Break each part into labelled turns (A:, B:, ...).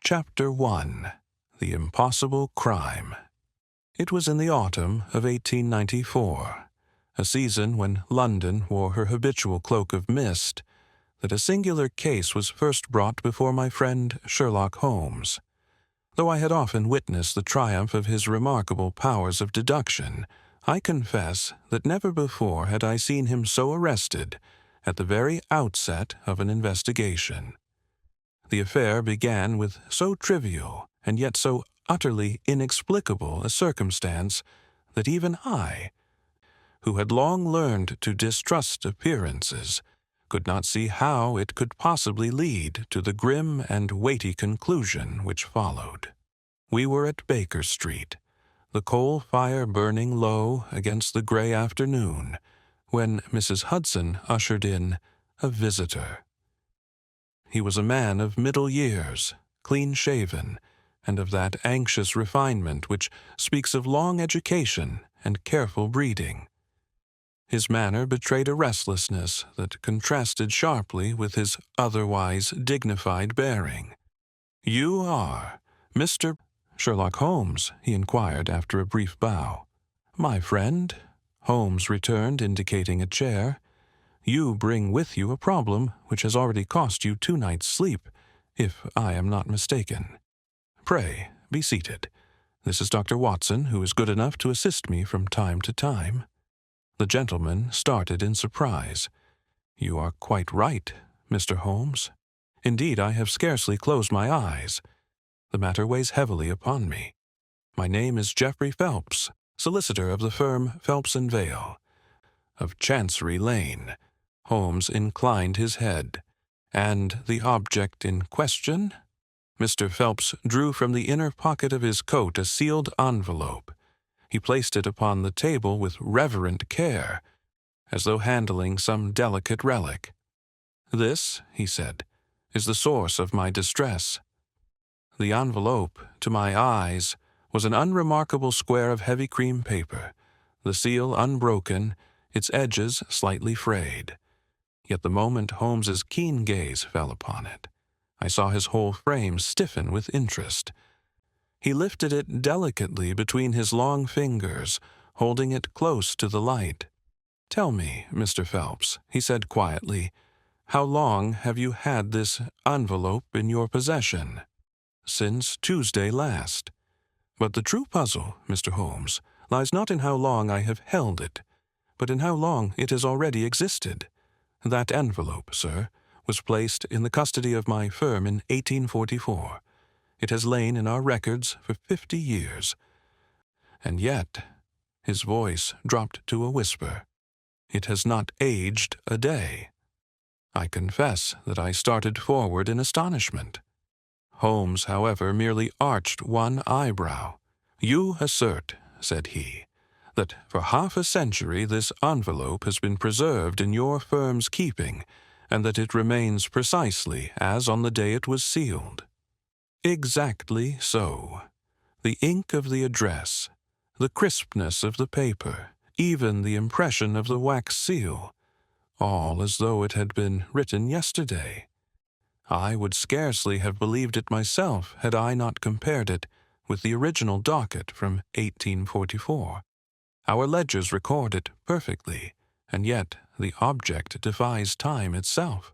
A: Chapter 1. The Impossible Crime. It was in the autumn of 1894, a season when London wore her habitual cloak of mist, that a singular case was first brought before my friend Sherlock Holmes. Though I had often witnessed the triumph of his remarkable powers of deduction, I confess that never before had I seen him so arrested at the very outset of an investigation. The affair began with so trivial and yet so utterly inexplicable a circumstance that even I, who had long learned to distrust appearances, could not see how it could possibly lead to the grim and weighty conclusion which followed. We were at Baker Street, the coal fire burning low against the gray afternoon, when Mrs. Hudson ushered in a visitor. He was a man of middle years, clean-shaven, and of that anxious refinement which speaks of long education and careful breeding. His manner betrayed a restlessness that contrasted sharply with his otherwise dignified bearing. "You are Mr. Sherlock Holmes?" he inquired after a brief bow. "My friend," Holmes returned, indicating a chair. "You bring with you a problem which has already cost you 2 nights' sleep, if I am not mistaken. Pray, be seated. This is Dr. Watson, who is good enough to assist me from time to time." The gentleman started in surprise. "You are quite right, Mr. Holmes. Indeed, I have scarcely closed my eyes. The matter weighs heavily upon me. My name is Geoffrey Phelps, solicitor of the firm Phelps & Vale, of Chancery Lane." Holmes inclined his head. "And the object in question?" Mr. Phelps drew from the inner pocket of his coat a sealed envelope. He placed it upon the table with reverent care, as though handling some delicate relic. "This," he said, "is the source of my distress." The envelope, to my eyes, was an unremarkable square of heavy cream paper, the seal unbroken, its edges slightly frayed. Yet the moment Holmes's keen gaze fell upon it, I saw his whole frame stiffen with interest. He lifted it delicately between his long fingers, holding it close to the light. "Tell me, Mr. Phelps," he said quietly, "how long have you had this envelope in your possession?" "Since Tuesday last. But the true puzzle, Mr. Holmes, lies not in how long I have held it, but in how long it has already existed. That envelope, sir, was placed in the custody of my firm in 1844. It has lain in our records for 50 years. And yet," his voice dropped to a whisper, "it has not aged a day." I confess that I started forward in astonishment. Holmes, however, merely arched one eyebrow. "You assert," said he, "that for half a century this envelope has been preserved in your firm's keeping, and that it remains precisely as on the day it was sealed." "Exactly so. The ink of the address, the crispness of the paper, even the impression of the wax seal, all as though it had been written yesterday. I would scarcely have believed it myself had I not compared it with the original docket from 1844. Our ledgers record it perfectly, and yet the object defies time itself."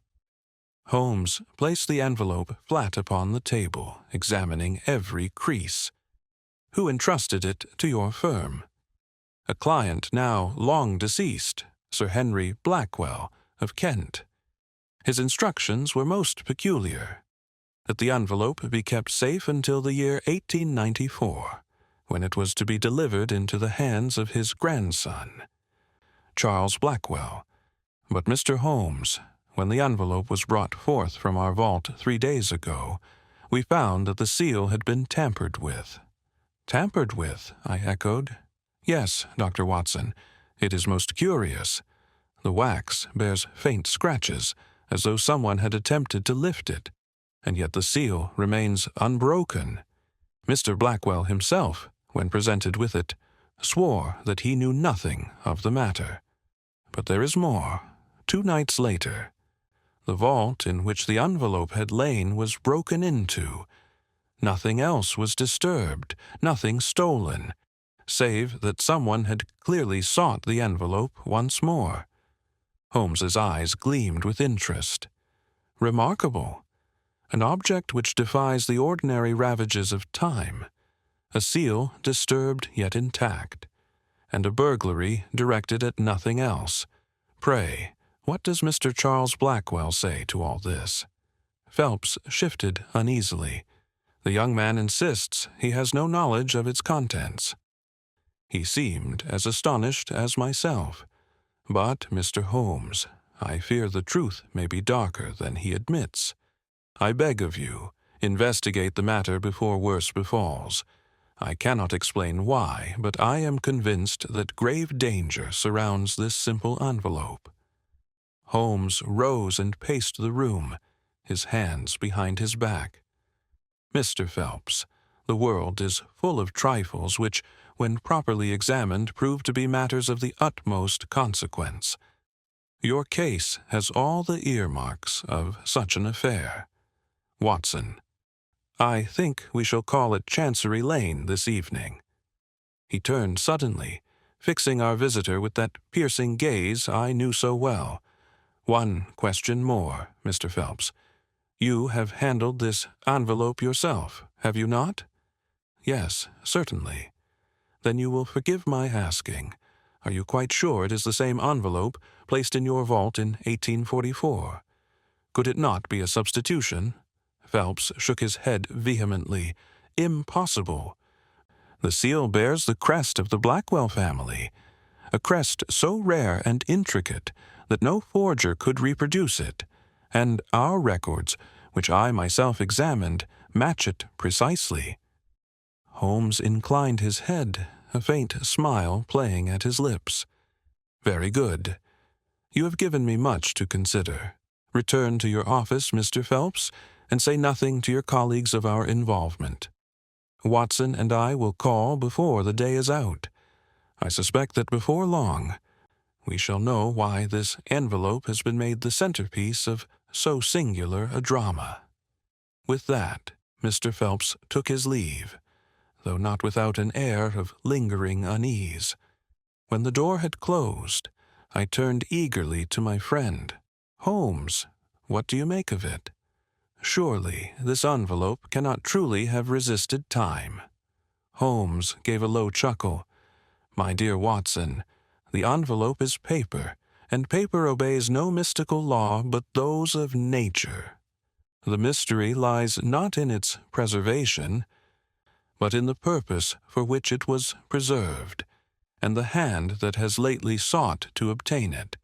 A: Holmes placed the envelope flat upon the table, examining every crease. "Who entrusted it to your firm?" "A client now long deceased, Sir Henry Blackwell, of Kent. His instructions were most peculiar, that the envelope be kept safe until the year 1894, when it was to be delivered into the hands of his grandson, Charles Blackwell. But, Mr. Holmes, when the envelope was brought forth from our vault 3 days ago, we found that the seal had been tampered with." "Tampered with?" I echoed. "Yes, Dr. Watson. It is most curious. The wax bears faint scratches, as though someone had attempted to lift it, and yet the seal remains unbroken. Mr. Blackwell himself, when presented with it, swore that he knew nothing of the matter. But there is more. 2 nights later, the vault in which the envelope had lain was broken into, Nothing else was disturbed, nothing stolen, save that someone had clearly sought the envelope once more. Holmes's eyes gleamed with interest. Remarkable. An object which defies the ordinary ravages of time. A seal disturbed yet intact, and a burglary directed at nothing else. Pray, what does Mr. Charles Blackwell say to all this? Phelps shifted uneasily. The young man insists he has no knowledge of its contents. He seemed as astonished as myself. But, Mr. Holmes, I fear the truth may be darker than he admits. I beg of you, investigate the matter before worse befalls. I cannot explain why, but I am convinced that grave danger surrounds this simple envelope. Holmes rose and paced the room, his hands behind his back. Mr. Phelps, the world is full of trifles which, when properly examined, prove to be matters of the utmost consequence. Your case has all the earmarks of such an affair. Watson, I think we shall call at Chancery Lane this evening. He turned suddenly, fixing our visitor with that piercing gaze I knew so well. One question more, Mr. Phelps. You have handled this envelope yourself, have you not? Yes, certainly. Then you will forgive my asking. Are you quite sure it is the same envelope placed in your vault in 1844? Could it not be a substitution? Phelps shook his head vehemently. Impossible. The seal bears the crest of the Blackwell family, a crest so rare and intricate that no forger could reproduce it, and our records, which I myself examined, match it precisely. Holmes inclined his head, a faint smile playing at his lips. Very good. You have given me much to consider. Return to your office, Mr. Phelps, and say nothing to your colleagues of our involvement. Watson and I will call before the day is out. I suspect that before long we shall know why this envelope has been made the centerpiece of so singular a drama. With that, Mr. Phelps took his leave, though not without an air of lingering unease. When the door had closed, I turned eagerly to my friend. Holmes, what do you make of it? Surely this envelope cannot truly have resisted time. Holmes gave a low chuckle. My dear Watson, the envelope is paper, and paper obeys no mystical law but those of nature. The mystery lies not in its preservation, but in the purpose for which it was preserved, and the hand that has lately sought to obtain it.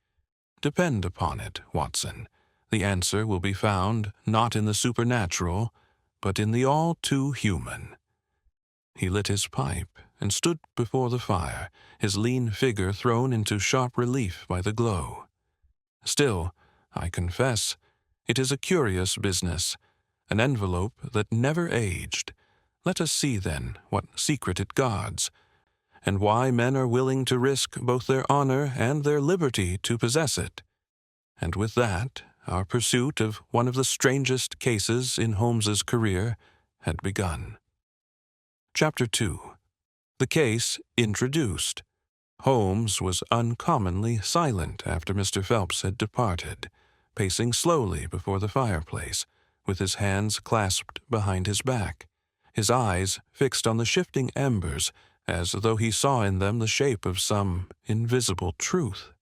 A: Depend upon it, Watson, the answer will be found not in the supernatural, but in the all-too-human. He lit his pipe and stood before the fire, his lean figure thrown into sharp relief by the glow. Still, I confess, it is a curious business, an envelope that never aged. Let us see, then, what secret it guards, and why men are willing to risk both their honor and their liberty to possess it. And with that, our pursuit of one of the strangest cases in Holmes's career had begun. Chapter 2. The case introduced. Holmes was uncommonly silent after Mr. Phelps had departed, pacing slowly before the fireplace, with his hands clasped behind his back, his eyes fixed on the shifting embers as though he saw in them the shape of some invisible truth.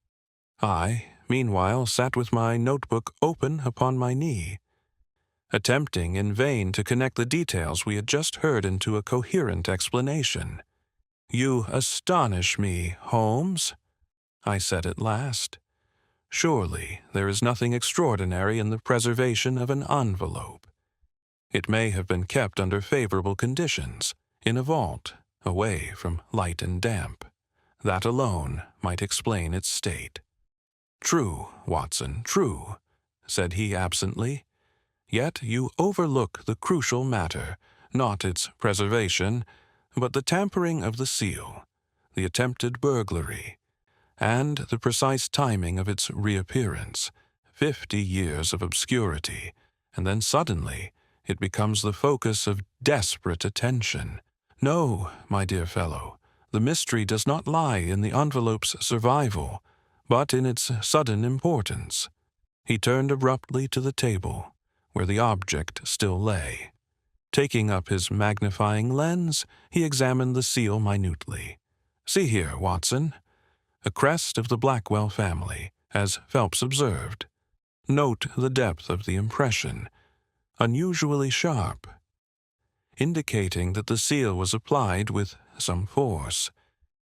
A: I, meanwhile, sat with my notebook open upon my knee, attempting in vain to connect the details we had just heard into a coherent explanation. "You astonish me, Holmes," I said at last. "Surely there is nothing extraordinary in the preservation of an envelope. It may have been kept under favorable conditions, in a vault, away from light and damp. That alone might explain its state." "True, Watson, true," said he absently. "Yet you overlook the crucial matter, not its preservation, but the tampering of the seal, the attempted burglary, and the precise timing of its reappearance. 50 years of obscurity, and then suddenly it becomes the focus of desperate attention. "No, my dear fellow, the mystery does not lie in the envelope's survival, but in its sudden importance." He turned abruptly to the table, where the object still lay. Taking up his magnifying lens, he examined the seal minutely. "See here, Watson. A crest of the Blackwell family, as Phelps observed. Note the depth of the impression, unusually sharp, indicating that the seal was applied with some force.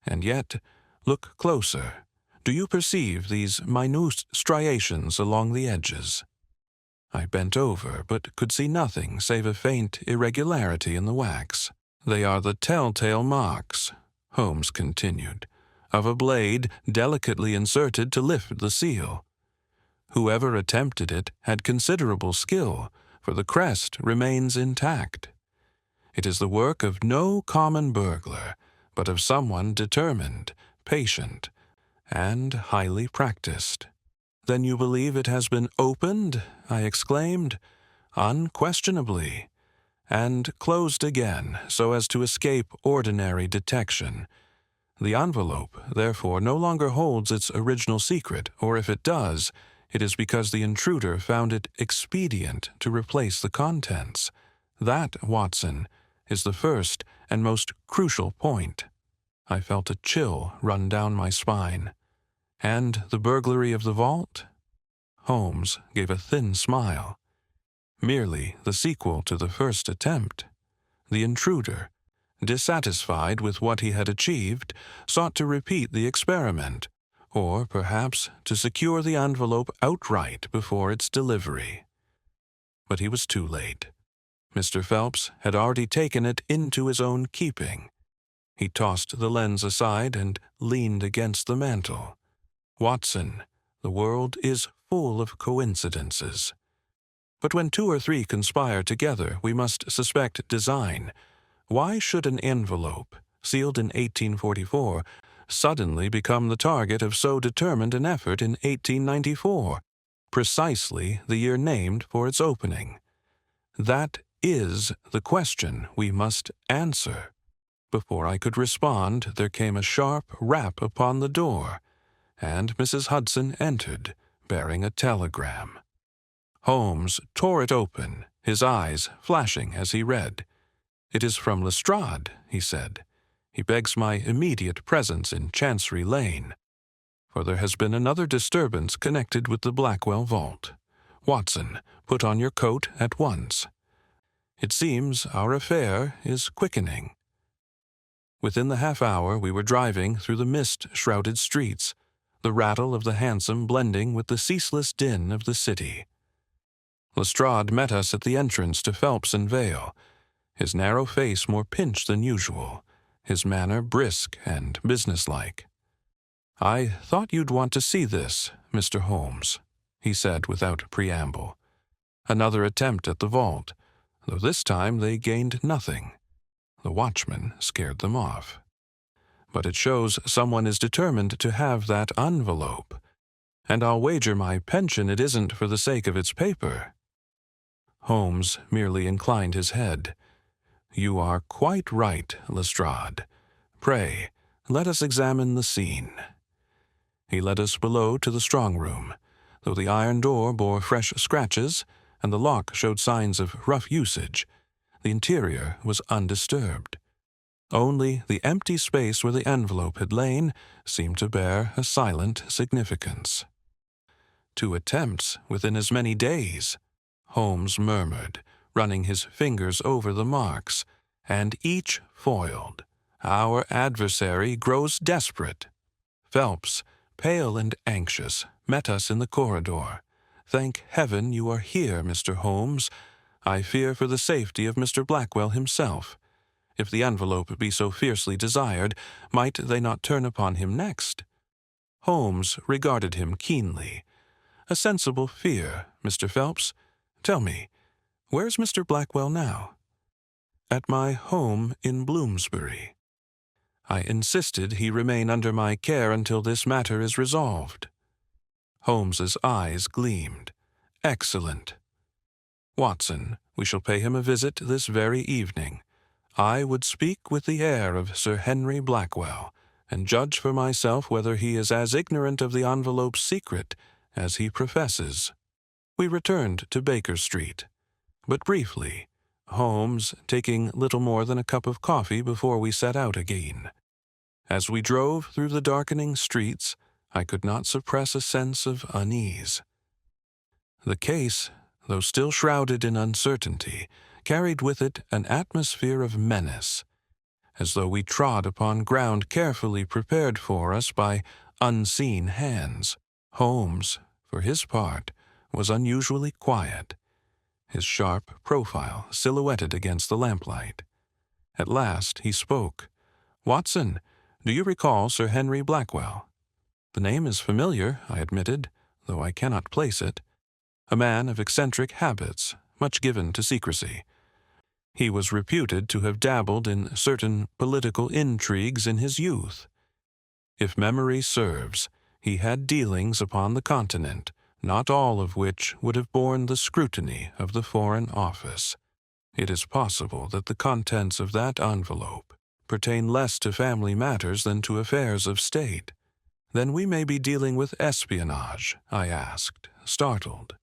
A: And yet, look closer. Do you perceive these minute striations along the edges?" I bent over, but could see nothing save a faint irregularity in the wax. "They are the telltale marks," Holmes continued, "of a blade delicately inserted to lift the seal. Whoever attempted it had considerable skill, for the crest remains intact. It is the work of no common burglar, but of someone determined, patient, and highly practiced." "Then you believe it has been opened?" I exclaimed. "Unquestionably, and closed again so as to escape ordinary detection. The envelope, therefore, no longer holds its original secret, or if it does, it is because the intruder found it expedient to replace the contents. That, Watson, is the first and most crucial point." I felt a chill run down my spine. "And the burglary of the vault?" Holmes gave a thin smile. "Merely the sequel to the first attempt. The intruder, dissatisfied with what he had achieved, sought to repeat the experiment, or perhaps to secure the envelope outright before its delivery. But he was too late. Mr. Phelps had already taken it into his own keeping. He tossed the lens aside and leaned against the mantel. "Watson, the world is full of coincidences. But when two or three conspire together, we must suspect design. Why should an envelope, sealed in 1844, suddenly become the target of so determined an effort in 1894, precisely the year named for its opening? That is the question we must answer." Before I could respond, there came a sharp rap upon the door, and Mrs. Hudson entered, bearing a telegram. Holmes tore it open, his eyes flashing as he read. "It is from Lestrade," he said. "He begs my immediate presence in Chancery Lane, for there has been another disturbance connected with the Blackwell vault. Watson, put on your coat at once. It seems our affair is quickening." Within the half-hour we were driving through the mist-shrouded streets, the rattle of the hansom blending with the ceaseless din of the city. Lestrade met us at the entrance to Phelps and Vale, his narrow face more pinched than usual, his manner brisk and businesslike. "I thought you'd want to see this, Mr. Holmes," he said without preamble. "Another attempt at the vault, though this time they gained nothing. The watchman scared them off. But it shows someone is determined to have that envelope, and I'll wager my pension it isn't for the sake of its paper." Holmes merely inclined his head. "You are quite right, Lestrade. Pray, let us examine the scene." He led us below to the strong room, though the iron door bore fresh scratches and the lock showed signs of rough usage. The interior was undisturbed. Only the empty space where the envelope had lain seemed to bear a silent significance. "2 attempts within as many days," Holmes murmured, running his fingers over the marks, "and each foiled. Our adversary grows desperate." Phelps, pale and anxious, met us in the corridor. "Thank heaven you are here, Mr. Holmes. I fear for the safety of Mr. Blackwell himself. If the envelope be so fiercely desired, might they not turn upon him next?" Holmes regarded him keenly. "A sensible fear, Mr. Phelps. Tell me, where's Mr. Blackwell now?" "At my home in Bloomsbury. I insisted he remain under my care until this matter is resolved." Holmes's eyes gleamed. "Excellent. Watson, We shall pay him a visit this very evening. I would speak with the heir of Sir Henry Blackwell, and judge for myself whether he is as ignorant of the envelope's secret as he professes." We returned to Baker Street, but briefly, Holmes taking little more than a cup of coffee before we set out again. As we drove through the darkening streets, I could not suppress a sense of unease. The case, though still shrouded in uncertainty, carried with it an atmosphere of menace, as though we trod upon ground carefully prepared for us by unseen hands. Holmes, for his part, was unusually quiet, his sharp profile silhouetted against the lamplight. At last he spoke. "Watson, do you recall Sir Henry Blackwell?" "The name is familiar," I admitted, though I cannot place it. "A man of eccentric habits, much given to secrecy. He was reputed to have dabbled in certain political intrigues in his youth. If memory serves, he had dealings upon the continent, not all of which would have borne the scrutiny of the Foreign Office. It is possible that the contents of that envelope pertain less to family matters than to affairs of state." "Then we may be dealing with espionage?" I asked, startled.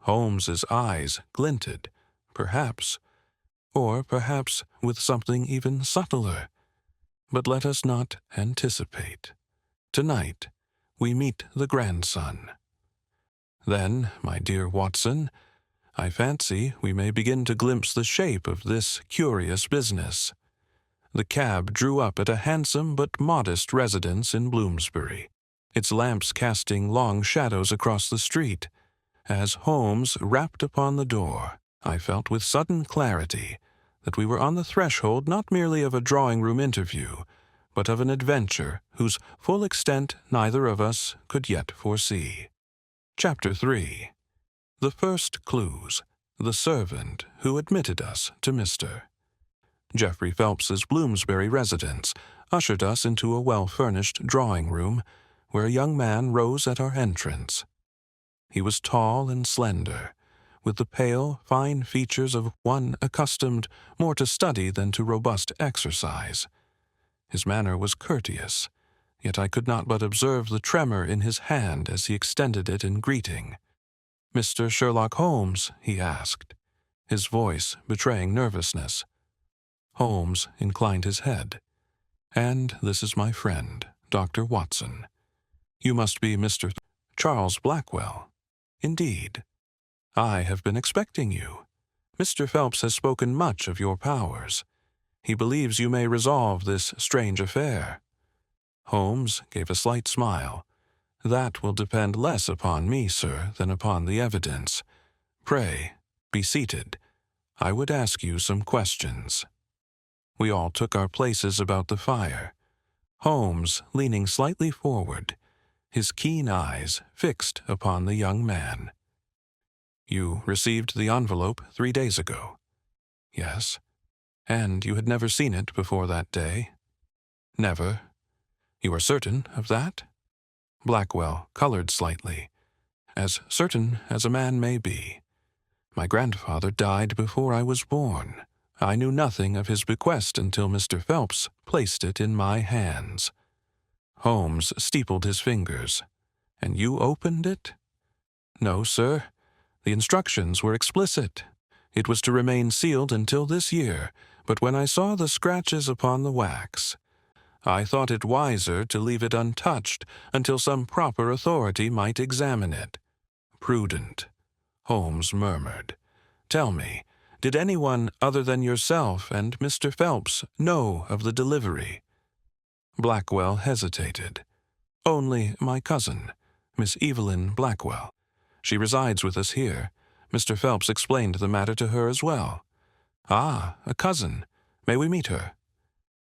A: Holmes's eyes glinted. "Perhaps, or perhaps with something even subtler. But let us not anticipate. Tonight, we meet the grandson. Then, my dear Watson, I fancy we may begin to glimpse the shape of this curious business." The cab drew up at a handsome but modest residence in Bloomsbury, its lamps casting long shadows across the street. As Holmes rapped upon the door, I felt with sudden clarity that we were on the threshold not merely of a drawing-room interview, but of an adventure whose full extent neither of us could yet foresee. Chapter 3. The First Clues. The Servant Who Admitted Us to Mr. Geoffrey Phelps's Bloomsbury residence ushered us into a well-furnished drawing-room, where a young man rose at our entrance. He was tall and slender, with the pale, fine features of one accustomed more to study than to robust exercise. His manner was courteous, yet I could not but observe the tremor in his hand as he extended it in greeting. "Mr. Sherlock Holmes?" he asked, his voice betraying nervousness. Holmes inclined his head. "And this is my friend, Dr. Watson. You must be Mr. Charles Blackwell." "Indeed. I have been expecting you. Mr. Phelps has spoken much of your powers. He believes you may resolve this strange affair." Holmes gave a slight smile. "That will depend less upon me, sir, than upon the evidence. Pray, be seated. I would ask you some questions." We all took our places about the fire, Holmes leaning slightly forward, his keen eyes fixed upon the young man. "You received the envelope 3 days ago?" "Yes." "And you had never seen it before that day?" "Never." "You are certain of that?" Blackwell colored slightly. "As certain as a man may be. My grandfather died before I was born. I knew nothing of his bequest until Mr. Phelps placed it in my hands." Holmes steepled his fingers. "And you opened it?" "No, sir. The instructions were explicit. It was to remain sealed until this year, but when I saw the scratches upon the wax, I thought it wiser to leave it untouched until some proper authority might examine it." "Prudent," Holmes murmured. "Tell me, did anyone other than yourself and Mr. Phelps know of the delivery?" Blackwell hesitated. "Only my cousin, Miss Evelyn Blackwell. She resides with us here. Mr. Phelps explained the matter to her as well." "Ah, a cousin. May we meet her?"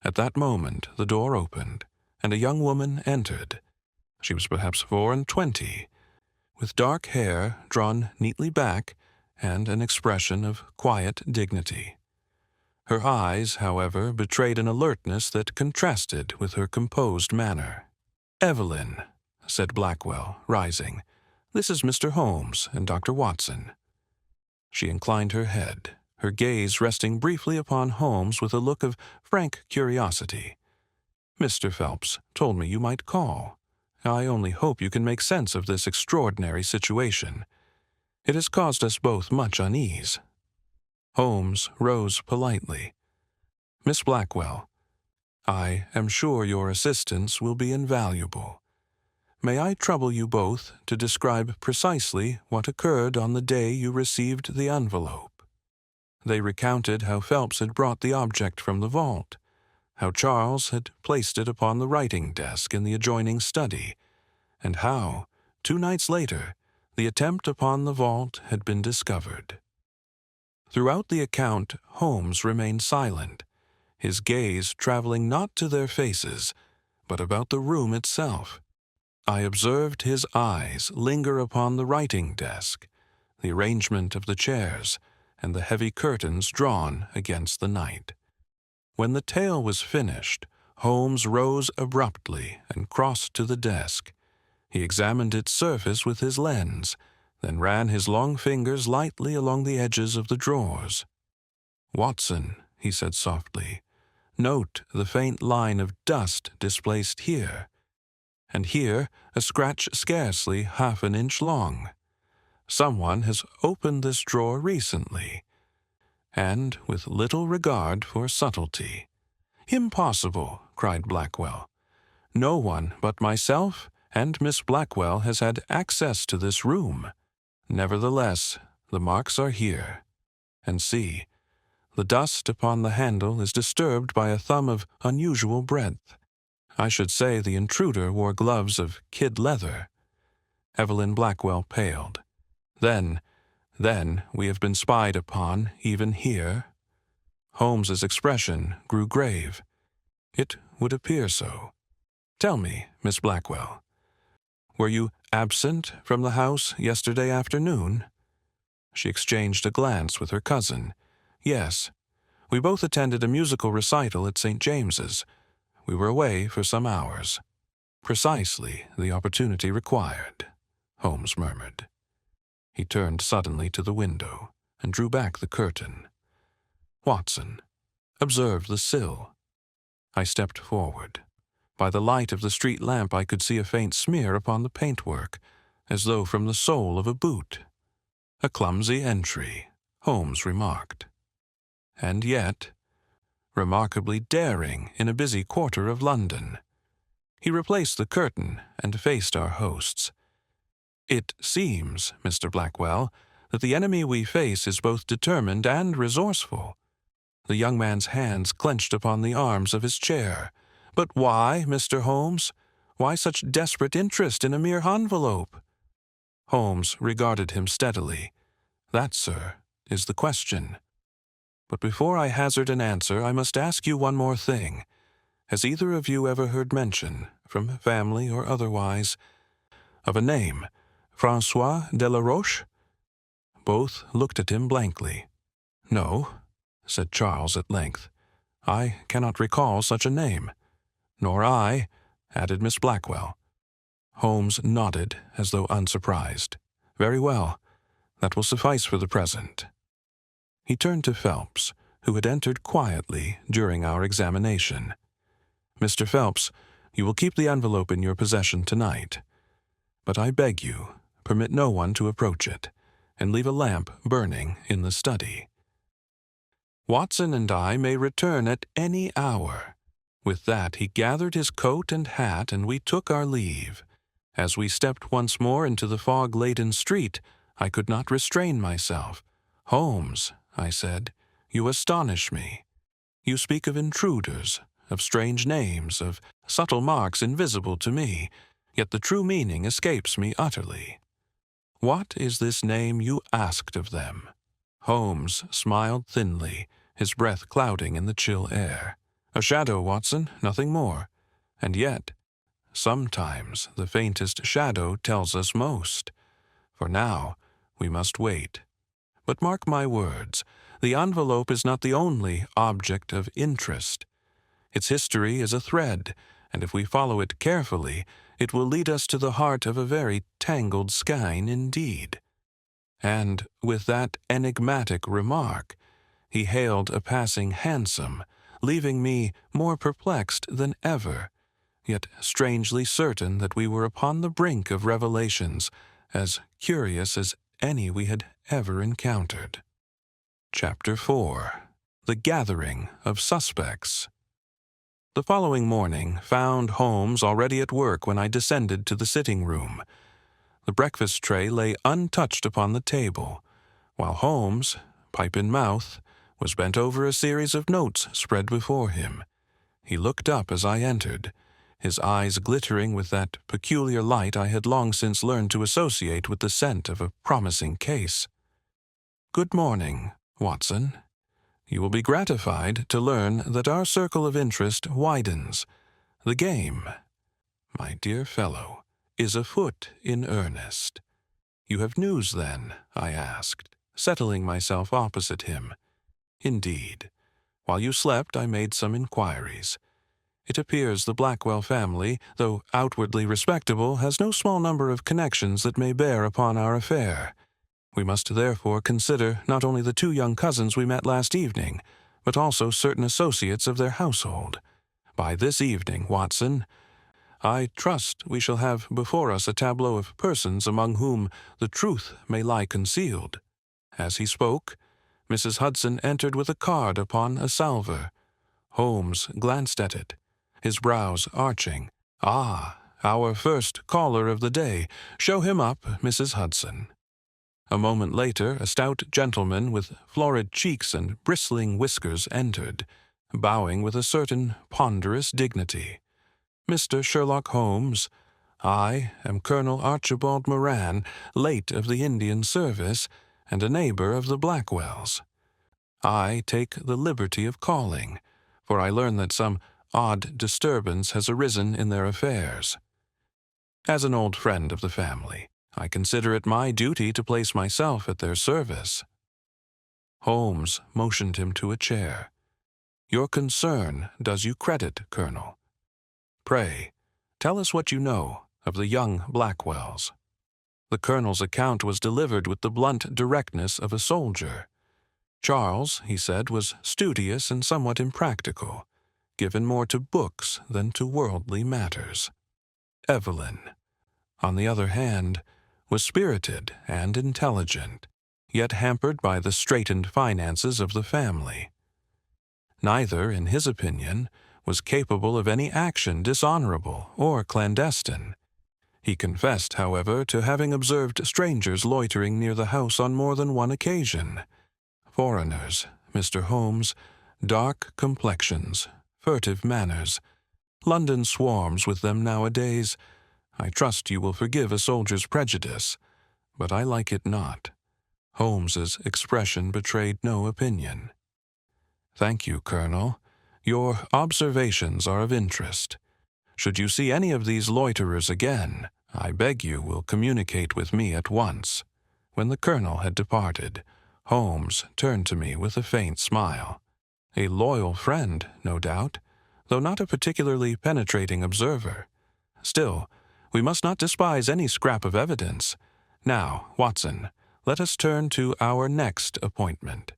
A: At that moment the door opened, and a young woman entered. She was perhaps 24, with dark hair drawn neatly back and an expression of quiet dignity. Her eyes, however, betrayed an alertness that contrasted with her composed manner. "Evelyn," said Blackwell, rising, "this is Mr. Holmes and Dr. Watson." She inclined her head, her gaze resting briefly upon Holmes with a look of frank curiosity. "Mr. Phelps told me you might call. I only hope you can make sense of this extraordinary situation. It has caused us both much unease." Holmes rose politely. "Miss Blackwell, I am sure your assistance will be invaluable. May I trouble you both to describe precisely what occurred on the day you received the envelope?" They recounted how Phelps had brought the object from the vault, how Charles had placed it upon the writing desk in the adjoining study, and how, 2 nights later, the attempt upon the vault had been discovered. Throughout the account, Holmes remained silent, his gaze traveling not to their faces, but about the room itself. I observed his eyes linger upon the writing desk, the arrangement of the chairs, and the heavy curtains drawn against the night. When the tale was finished, Holmes rose abruptly and crossed to the desk. He examined its surface with his lens, then ran his long fingers lightly along the edges of the drawers. "Watson," he said softly, "note the faint line of dust displaced here, and here a scratch scarcely half an inch long. Someone has opened this drawer recently, and with little regard for subtlety." "Impossible!" cried Blackwell. "No one but myself and Miss Blackwell has had access to this room. Nevertheless, the marks are here. And see, the dust upon the handle is disturbed by a thumb of unusual breadth. I should say the intruder wore gloves of kid leather." Evelyn Blackwell paled. Then we have been spied upon even here?" Holmes's expression grew grave. "It would appear so. Tell me, Miss Blackwell, were you absent from the house yesterday afternoon?" She exchanged a glance with her cousin. "Yes. We both attended a musical recital at St. James's. We were away for some hours." "Precisely the opportunity required," Holmes murmured. He turned suddenly to the window and drew back the curtain. "Watson, observe the sill." I stepped forward. By the light of the street lamp I could see a faint smear upon the paintwork, as though from the sole of a boot. "A clumsy entry," Holmes remarked. "And yet, remarkably daring in a busy quarter of London." He replaced the curtain and faced our hosts. "It seems, Mr. Blackwell, that the enemy we face is both determined and resourceful." The young man's hands clenched upon the arms of his chair. "But why, Mr. Holmes? Why such desperate interest in a mere envelope?" Holmes regarded him steadily. "That, sir, is the question. But before I hazard an answer, I must ask you one more thing. Has either of you ever heard mention, from family or otherwise, of a name, François Delaroche?" Both looked at him blankly. "No," said Charles at length. "I cannot recall such a name." "Nor I," added Miss Blackwell. Holmes nodded as though unsurprised. "Very well. That will suffice for the present." He turned to Phelps, who had entered quietly during our examination. "Mr. Phelps, you will keep the envelope in your possession tonight. But I beg you, permit no one to approach it, and leave a lamp burning in the study. Watson and I may return at any hour." With that he gathered his coat and hat, and we took our leave. As we stepped once more into the fog-laden street, I could not restrain myself. "Holmes," I said, "you astonish me. You speak of intruders, of strange names, of subtle marks invisible to me, yet the true meaning escapes me utterly. What is this name you asked of them?" Holmes smiled thinly, his breath clouding in the chill air. "A shadow, Watson, nothing more. And yet, sometimes the faintest shadow tells us most. For now, we must wait. But mark my words, the envelope is not the only object of interest. Its history is a thread, and if we follow it carefully, it will lead us to the heart of a very tangled skein indeed." And with that enigmatic remark, He hailed a passing hansom, leaving me more perplexed than ever, yet strangely certain that we were upon the brink of revelations as curious as any we had ever encountered. Chapter 4. The Gathering of Suspects. The following morning found Holmes already at work when I descended to the sitting room. The breakfast tray lay untouched upon the table, while Holmes, pipe in mouth, was bent over a series of notes spread before him. He looked up as I entered, his eyes glittering with that peculiar light I had long since learned to associate with the scent of a promising case. "Good morning, Watson. You will be gratified to learn that our circle of interest widens. The game, my dear fellow, is afoot in earnest." "You have news, then?" I asked, settling myself opposite him. "Indeed. While you slept, I made some inquiries. It appears the Blackwell family, though outwardly respectable, has no small number of connections that may bear upon our affair. We must therefore consider not only the 2 young cousins we met last evening, but also certain associates of their household. By this evening, Watson, I trust we shall have before us a tableau of persons among whom the truth may lie concealed." As he spoke, Mrs. Hudson entered with a card upon a salver. Holmes glanced at it, his brows arching. "Ah, our first caller of the day. Show him up, Mrs. Hudson." A moment later, a stout gentleman with florid cheeks and bristling whiskers entered, bowing with a certain ponderous dignity. "Mr. Sherlock Holmes, I am Colonel Archibald Moran, late of the Indian Service, and a neighbor of the Blackwells. I take the liberty of calling, for I learn that some odd disturbance has arisen in their affairs. As an old friend of the family, I consider it my duty to place myself at their service." Holmes motioned him to a chair. "Your concern does you credit, Colonel. Pray, tell us what you know of the young Blackwells." The Colonel's account was delivered with the blunt directness of a soldier. Charles, he said, was studious and somewhat impractical, given more to books than to worldly matters. Evelyn, on the other hand, was spirited and intelligent, yet hampered by the straitened finances of the family. Neither, in his opinion, was capable of any action dishonorable or clandestine. He confessed, however, to having observed strangers loitering near the house on more than one occasion. Foreigners, Mr. Holmes, dark complexions, furtive manners. London swarms with them nowadays. I trust you will forgive a soldier's prejudice, but I like it not." Holmes's expression betrayed no opinion. "Thank you, Colonel. Your observations are of interest. Should you see any of these loiterers again, I beg you will communicate with me at once." When the Colonel had departed, Holmes turned to me with a faint smile. A loyal friend, no doubt, though not a particularly penetrating observer. Still, we must not despise any scrap of evidence. Now, Watson, let us turn to our next appointment.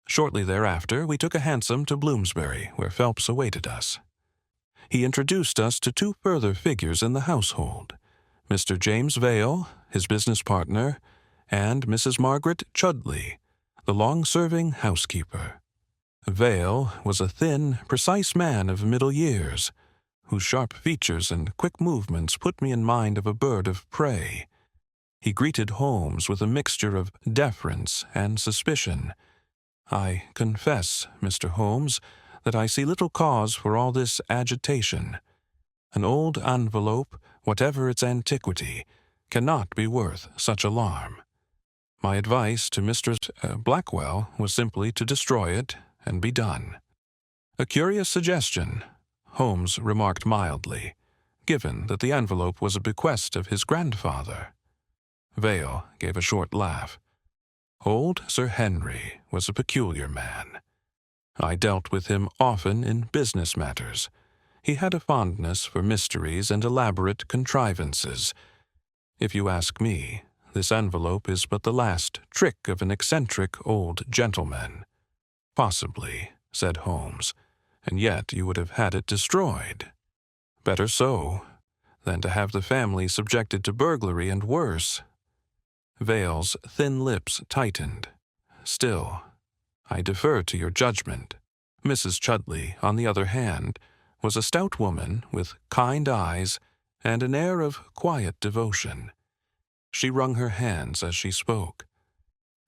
A: Shortly thereafter, we took a hansom to Bloomsbury, where Phelps awaited us. He introduced us to 2 further figures in the household, Mr. James Vale, his business partner, and Mrs. Margaret Chudley, the long-serving housekeeper. Vale was a thin, precise man of middle years, whose sharp features and quick movements put me in mind of a bird of prey. He greeted Holmes with a mixture of deference and suspicion. "I confess, Mr. Holmes, that I see little cause for all this agitation. An old envelope, whatever its antiquity, cannot be worth such alarm. My advice to Mistress Blackwell was simply to destroy it and be done." "A curious suggestion," Holmes remarked mildly, given that the envelope was a bequest of his grandfather. Vale gave a short laugh. "Old Sir Henry was a peculiar man. I dealt with him often in business matters. He had a fondness for mysteries and elaborate contrivances. If you ask me, this envelope is but the last trick of an eccentric old gentleman." "Possibly," said Holmes, "and yet you would have had it destroyed. Better so than to have the family subjected to burglary and worse." Vale's thin lips tightened. "Still, I defer to your judgment." Mrs. Chudley, on the other hand, was a stout woman with kind eyes and an air of quiet devotion. She wrung her hands as she spoke.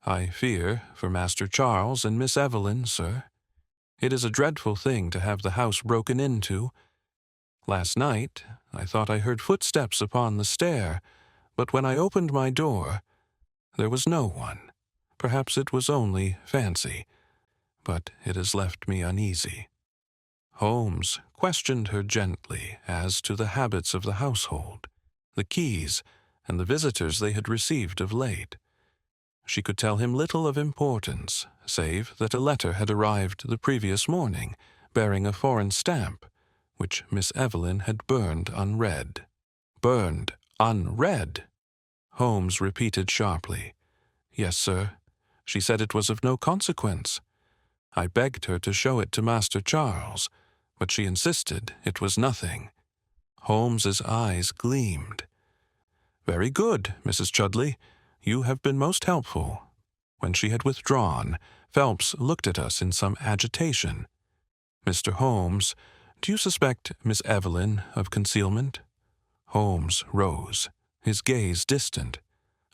A: "I fear for Master Charles and Miss Evelyn, sir. It is a dreadful thing to have the house broken into. Last night I thought I heard footsteps upon the stair, but when I opened my door, there was no one. Perhaps it was only fancy, but it has left me uneasy." Holmes questioned her gently as to the habits of the household, the keys, and the visitors they had received of late. She could tell him little of importance, save that a letter had arrived the previous morning, bearing a foreign stamp, which Miss Evelyn had burned unread. "Burned unread?" Holmes repeated sharply. "Yes, sir. She said it was of no consequence. I begged her to show it to Master Charles, but she insisted it was nothing." Holmes's eyes gleamed. "Very good, Mrs. Chudley. You have been most helpful." When she had withdrawn, Phelps looked at us in some agitation. "Mr. Holmes, do you suspect Miss Evelyn of concealment?" Holmes rose, his gaze distant.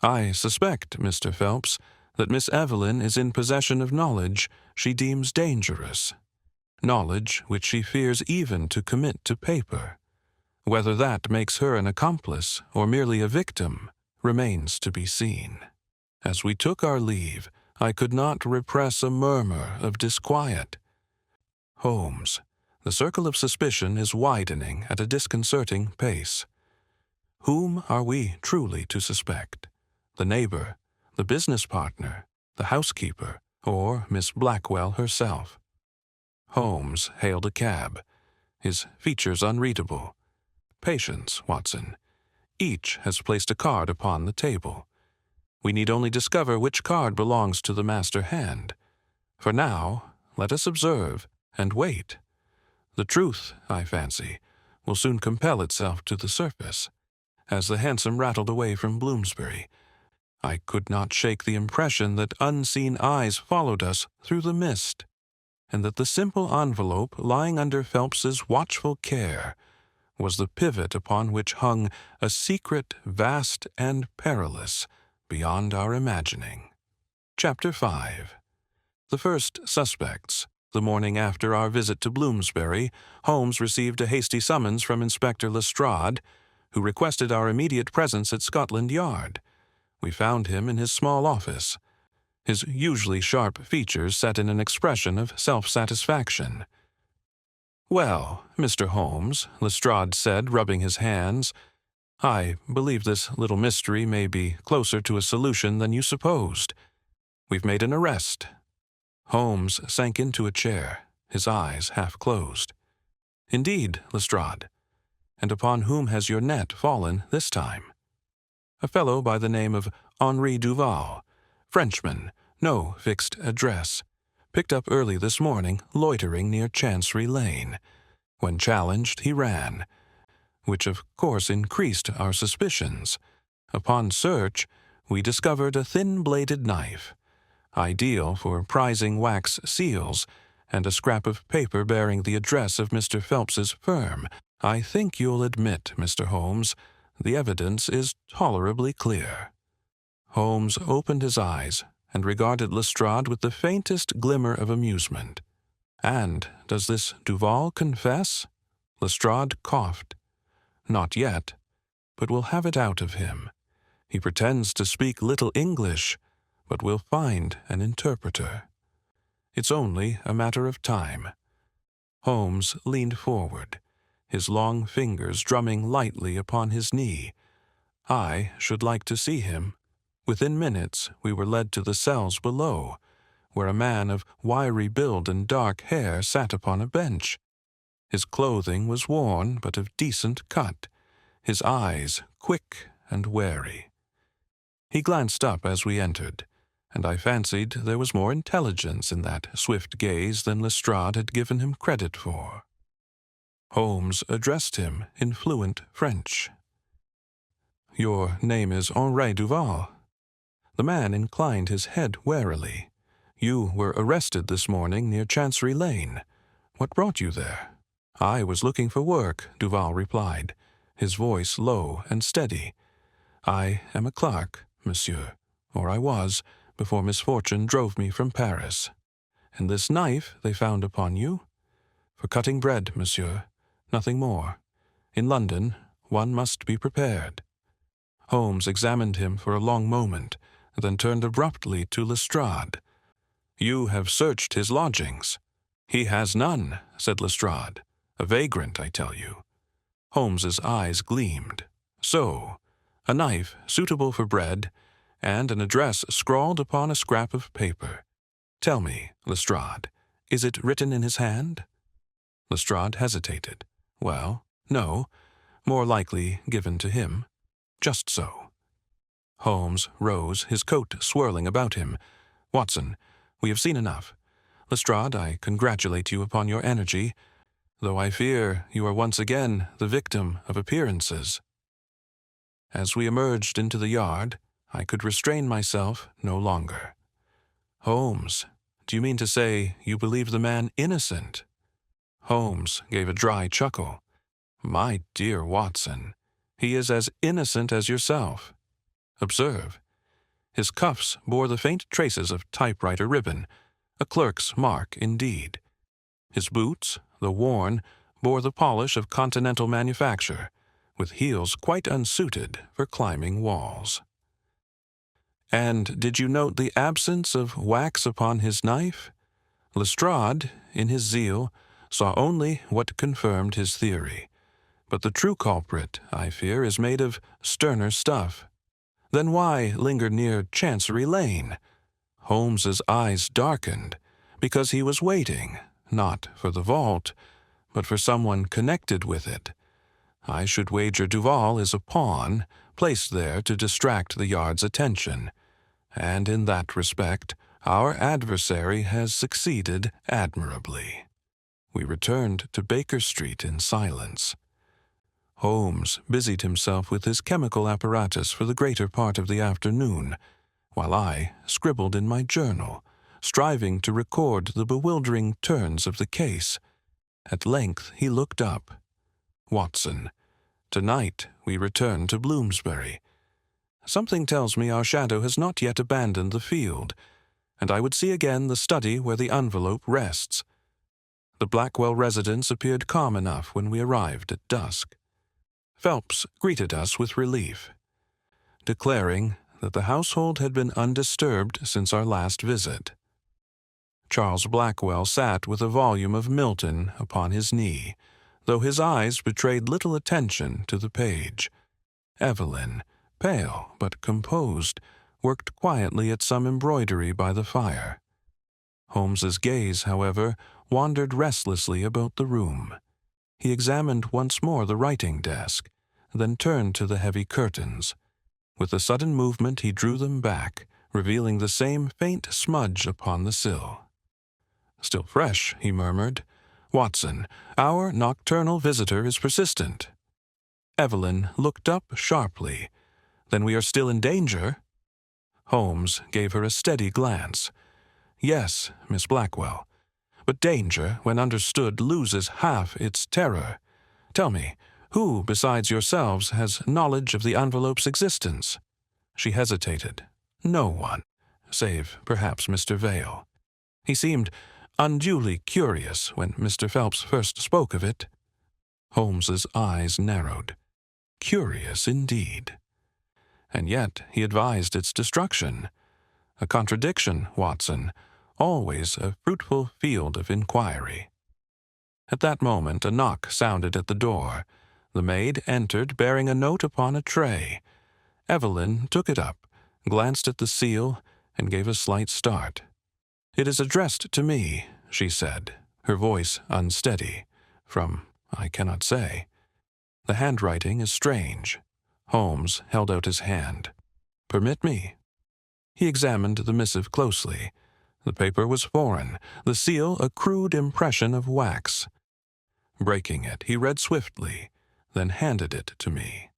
A: "I suspect, Mr. Phelps, that Miss Evelyn is in possession of knowledge she deems dangerous, knowledge which she fears even to commit to paper. Whether that makes her an accomplice or merely a victim remains to be seen." As we took our leave, I could not repress a murmur of disquiet. "Holmes, the circle of suspicion is widening at a disconcerting pace. Whom are we truly to suspect? The neighbor, the business partner, the housekeeper, or Miss Blackwell herself?" Holmes hailed a cab, his features unreadable. "Patience, Watson. Each has placed a card upon the table. We need only discover which card belongs to the master hand. For now, let us observe and wait. The truth, I fancy, will soon compel itself to the surface." As the hansom rattled away from Bloomsbury, I could not shake the impression that unseen eyes followed us through the mist, and that the simple envelope lying under Phelps's watchful care was the pivot upon which hung a secret vast and perilous beyond our imagining. Chapter 5. The first suspects. The morning after our visit to Bloomsbury, Holmes received a hasty summons from Inspector Lestrade, who requested our immediate presence at Scotland Yard. We found him in his small office, his usually sharp features set in an expression of self-satisfaction. "Well, Mr. Holmes," Lestrade said, rubbing his hands, "I believe this little mystery may be closer to a solution than you supposed. We've made an arrest." Holmes sank into a chair, his eyes half closed. "Indeed, Lestrade. And upon whom has your net fallen this time?" "A fellow by the name of Henri Duval, Frenchman, no fixed address. Picked up early this morning, loitering near Chancery Lane. When challenged, he ran, which of course increased our suspicions. Upon search, we discovered a thin-bladed knife, ideal for prizing wax seals, and a scrap of paper bearing the address of Mr. Phelps's firm. I think you'll admit, Mr. Holmes, the evidence is tolerably clear." Holmes opened his eyes and regarded Lestrade with the faintest glimmer of amusement. "And does this Duval confess?" Lestrade coughed. "Not yet, but we'll have it out of him. He pretends to speak little English, but we'll find an interpreter. It's only a matter of time." Holmes leaned forward, his long fingers drumming lightly upon his knee. "I should like to see him." Within minutes we were led to the cells below, where a man of wiry build and dark hair sat upon a bench. His clothing was worn but of decent cut, his eyes quick and wary. He glanced up as we entered, and I fancied there was more intelligence in that swift gaze than Lestrade had given him credit for. Holmes addressed him in fluent French. "Your name is Henri Duval." The man inclined his head warily. "You were arrested this morning near Chancery Lane. What brought you there?" "I was looking for work," Duval replied, his voice low and steady. "I am a clerk, monsieur, or I was, before misfortune drove me from Paris. And this knife they found upon you?" "For cutting bread, monsieur, nothing more. In London, one must be prepared." Holmes examined him for a long moment, then turned abruptly to Lestrade. "You have searched his lodgings." "He has none," said Lestrade. "A vagrant, I tell you." Holmes's eyes gleamed. "So, a knife suitable for bread, and an address scrawled upon a scrap of paper. Tell me, Lestrade, is it written in his hand?" Lestrade hesitated. "Well, no. More likely given to him." "Just so." Holmes rose, his coat swirling about him. "Watson, we have seen enough. Lestrade, I congratulate you upon your energy, though I fear you are once again the victim of appearances." As we emerged into the yard, I could restrain myself no longer. "Holmes, do you mean to say you believe the man innocent?" Holmes gave a dry chuckle. "My dear Watson, he is as innocent as yourself. Observe. His cuffs bore the faint traces of typewriter ribbon, a clerk's mark indeed. His boots, though worn, bore the polish of continental manufacture, with heels quite unsuited for climbing walls." "And did you note the absence of wax upon his knife?" Lestrade, in his zeal, saw only what confirmed his theory. "But the true culprit, I fear, is made of sterner stuff." "Then why linger near Chancery Lane?" Holmes's eyes darkened. "Because he was waiting, not for the vault, but for someone connected with it. I should wager Duval is a pawn, placed there to distract the yard's attention. And in that respect, our adversary has succeeded admirably." We returned to Baker Street in silence. Holmes busied himself with his chemical apparatus for the greater part of the afternoon, while I scribbled in my journal, striving to record the bewildering turns of the case. At length he looked up. "Watson, tonight we return to Bloomsbury. Something tells me our shadow has not yet abandoned the field, and I would see again the study where the envelope rests." The Blackwell residence appeared calm enough when we arrived at dusk. Phelps greeted us with relief, declaring that the household had been undisturbed since our last visit. Charles Blackwell sat with a volume of Milton upon his knee, though his eyes betrayed little attention to the page. Evelyn, pale but composed, worked quietly at some embroidery by the fire. Holmes's gaze, however, wandered restlessly about the room. He examined once more the writing desk, then turned to the heavy curtains. With a sudden movement he drew them back, revealing the same faint smudge upon the sill. "Still fresh," he murmured. "Watson, our nocturnal visitor is persistent." Evelyn looked up sharply. "Then we are still in danger?" Holmes gave her a steady glance. "Yes, Miss Blackwell. But danger, when understood, loses half its terror. Tell me, who besides yourselves has knowledge of the envelope's existence?" She hesitated. "No one, save perhaps Mr. Vail. He seemed unduly curious when Mr. Phelps first spoke of it." Holmes's eyes narrowed. Curious indeed. And yet he advised its destruction. A contradiction, Watson, always a fruitful field of inquiry. At that moment a knock sounded at the door. The maid entered bearing a note upon a tray. Evelyn took it up, glanced at the seal, and gave a slight start. "It is addressed to me," she said, her voice unsteady. "From I cannot say. The handwriting is strange." Holmes held out his hand. "Permit me." He examined the missive closely. The paper was foreign, the seal a crude impression of wax. Breaking it, he read swiftly, then handed it to me.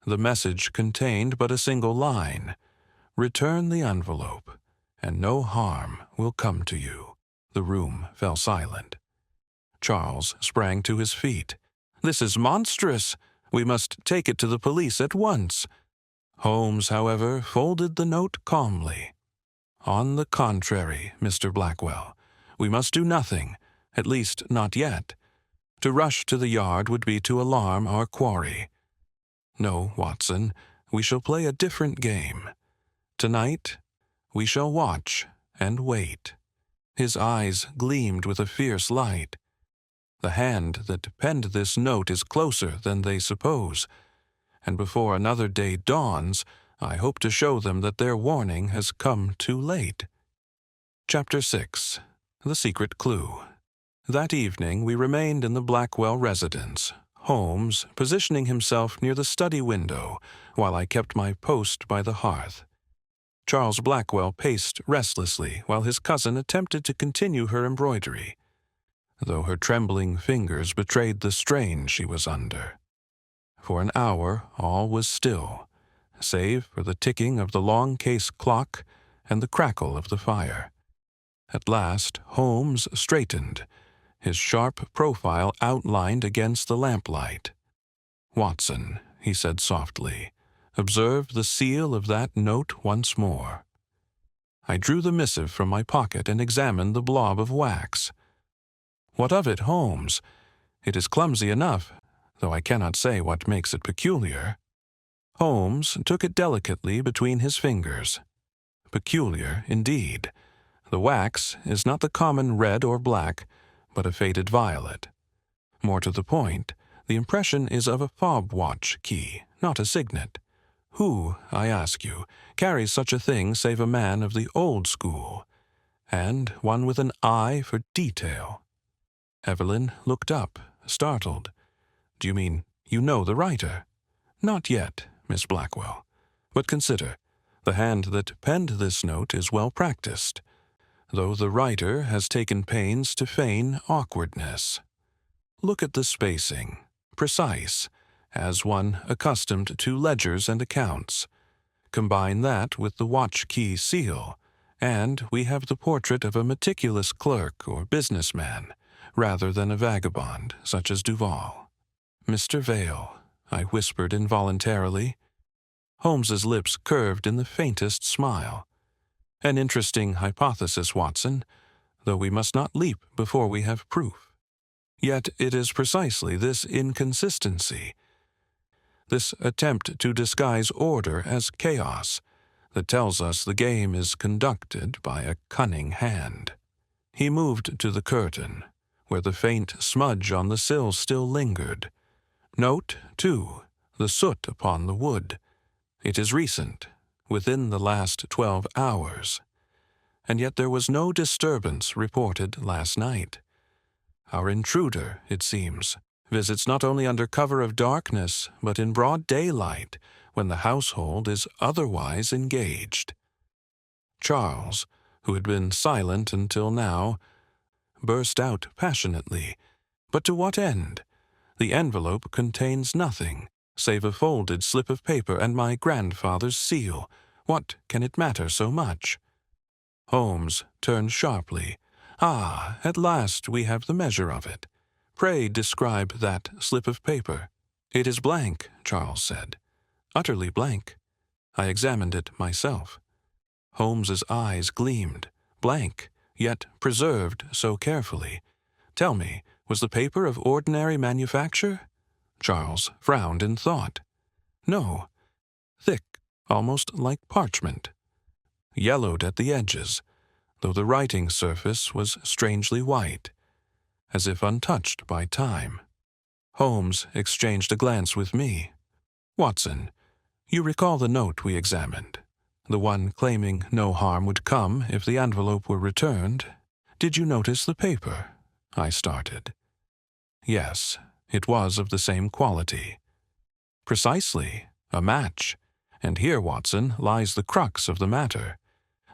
A: The message contained but a single line: "Return the envelope, and no harm will come to you." The room fell silent. Charles sprang to his feet. "This is monstrous! We must take it to the police at once." Holmes, however, folded the note calmly. "On the contrary, Mr. Blackwell, we must do nothing, at least not yet. To rush to the yard would be to alarm our quarry. No, Watson, we shall play a different game. Tonight, we shall watch and wait." His eyes gleamed with a fierce light. "The hand that penned this note is closer than they suppose, and before another day dawns, I hope to show them that their warning has come too late." Chapter 6. The Secret Clue. That evening we remained in the Blackwell residence, Holmes positioning himself near the study window while I kept my post by the hearth. Charles Blackwell paced restlessly while his cousin attempted to continue her embroidery, though her trembling fingers betrayed the strain she was under. For an hour all was still, save for the ticking of the long case clock and the crackle of the fire. At last Holmes straightened, his sharp profile outlined against the lamplight. "Watson," he said softly, "observe the seal of that note once more." I drew the missive from my pocket and examined the blob of wax. "What of it, Holmes? It is clumsy enough, though I cannot say what makes it peculiar." Holmes took it delicately between his fingers. Peculiar, indeed. The wax is not the common red or black, but a faded violet. More to the point, the impression is of a fob watch key, not a signet. Who, I ask you, carries such a thing save a man of the old school, and one with an eye for detail? Evelyn looked up, startled. "Do you mean you know the writer?" "Not yet, Miss Blackwell. But consider, the hand that penned this note is well practiced, though the writer has taken pains to feign awkwardness. Look at the spacing, precise, as one accustomed to ledgers and accounts. Combine that with the watch key seal, and we have the portrait of a meticulous clerk or businessman, rather than a vagabond such as Duval." "Mr. Vale," I whispered involuntarily. Holmes's lips curved in the faintest smile. "An interesting hypothesis, Watson, though we must not leap before we have proof. Yet it is precisely this inconsistency, this attempt to disguise order as chaos, that tells us the game is conducted by a cunning hand." He moved to the curtain, where the faint smudge on the sill still lingered. "Note, too, the soot upon the wood. It is recent, within the last 12 hours. And yet there was no disturbance reported last night. Our intruder, it seems, visits not only under cover of darkness, but in broad daylight, when the household is otherwise engaged." Charles, who had been silent until now, burst out passionately. "But to what end? The envelope contains nothing, save a folded slip of paper and my grandfather's seal. What can it matter so much?" Holmes turned sharply. "Ah, at last we have the measure of it. Pray describe that slip of paper." "It is blank," Charles said. "Utterly blank. I examined it myself." Holmes's eyes gleamed. "Blank, yet preserved so carefully. Tell me, was the paper of ordinary manufacture?" Charles frowned in thought. "No. Thick, almost like parchment. Yellowed at the edges, though the writing surface was strangely white, as if untouched by time." Holmes exchanged a glance with me. "Watson, you recall the note we examined, the one claiming no harm would come if the envelope were returned. Did you notice the paper?" I started. "Yes, it was of the same quality." "Precisely, a match. And here, Watson, lies the crux of the matter.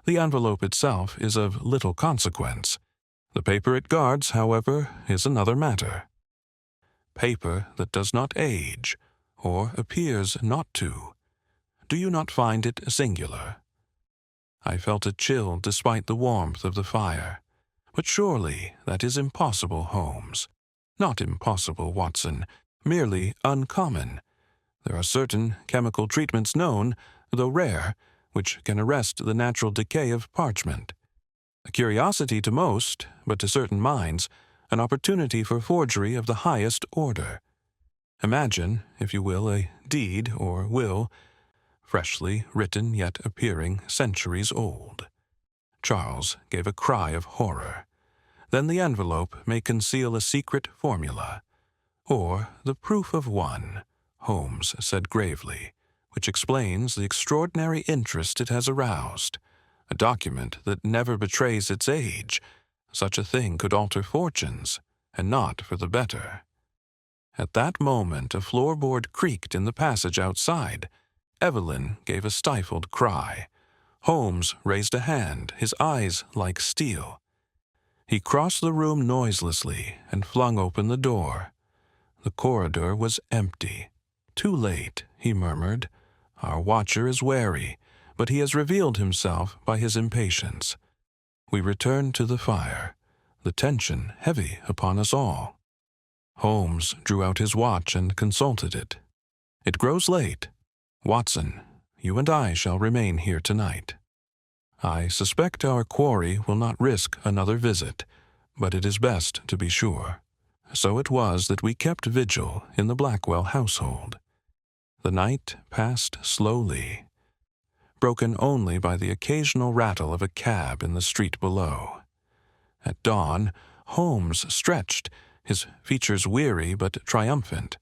A: The envelope itself is of little consequence. The paper it guards, however, is another matter. Paper that does not age, or appears not to. Do you not find it singular? I felt a chill despite the warmth of the fire. But surely that is impossible, Holmes. Not impossible, Watson, merely uncommon. There are certain chemical treatments known, though rare, which can arrest the natural decay of parchment. A curiosity to most, but to certain minds, an opportunity for forgery of the highest order. Imagine, if you will, a deed or will, freshly written yet appearing centuries old. Charles gave a cry of horror. Then the envelope may conceal a secret formula, or the proof of one, Holmes said gravely, which explains the extraordinary interest it has aroused. A document that never betrays its age. Such a thing could alter fortunes, and not for the better. At that moment a floorboard creaked in the passage outside. Evelyn gave a stifled cry. Holmes raised a hand, his eyes like steel. He crossed the room noiselessly and flung open the door. The corridor was empty. "Too late," he murmured. "Our watcher is wary, but he has revealed himself by his impatience." We returned to the fire, the tension heavy upon us all. Holmes drew out his watch and consulted it. "It grows late. Watson, you and I shall remain here tonight. I suspect our quarry will not risk another visit, but it is best to be sure." So it was that we kept vigil in the Blackwell household. The night passed slowly, broken only by the occasional rattle of a cab in the street below. At dawn, Holmes stretched, his features weary but triumphant.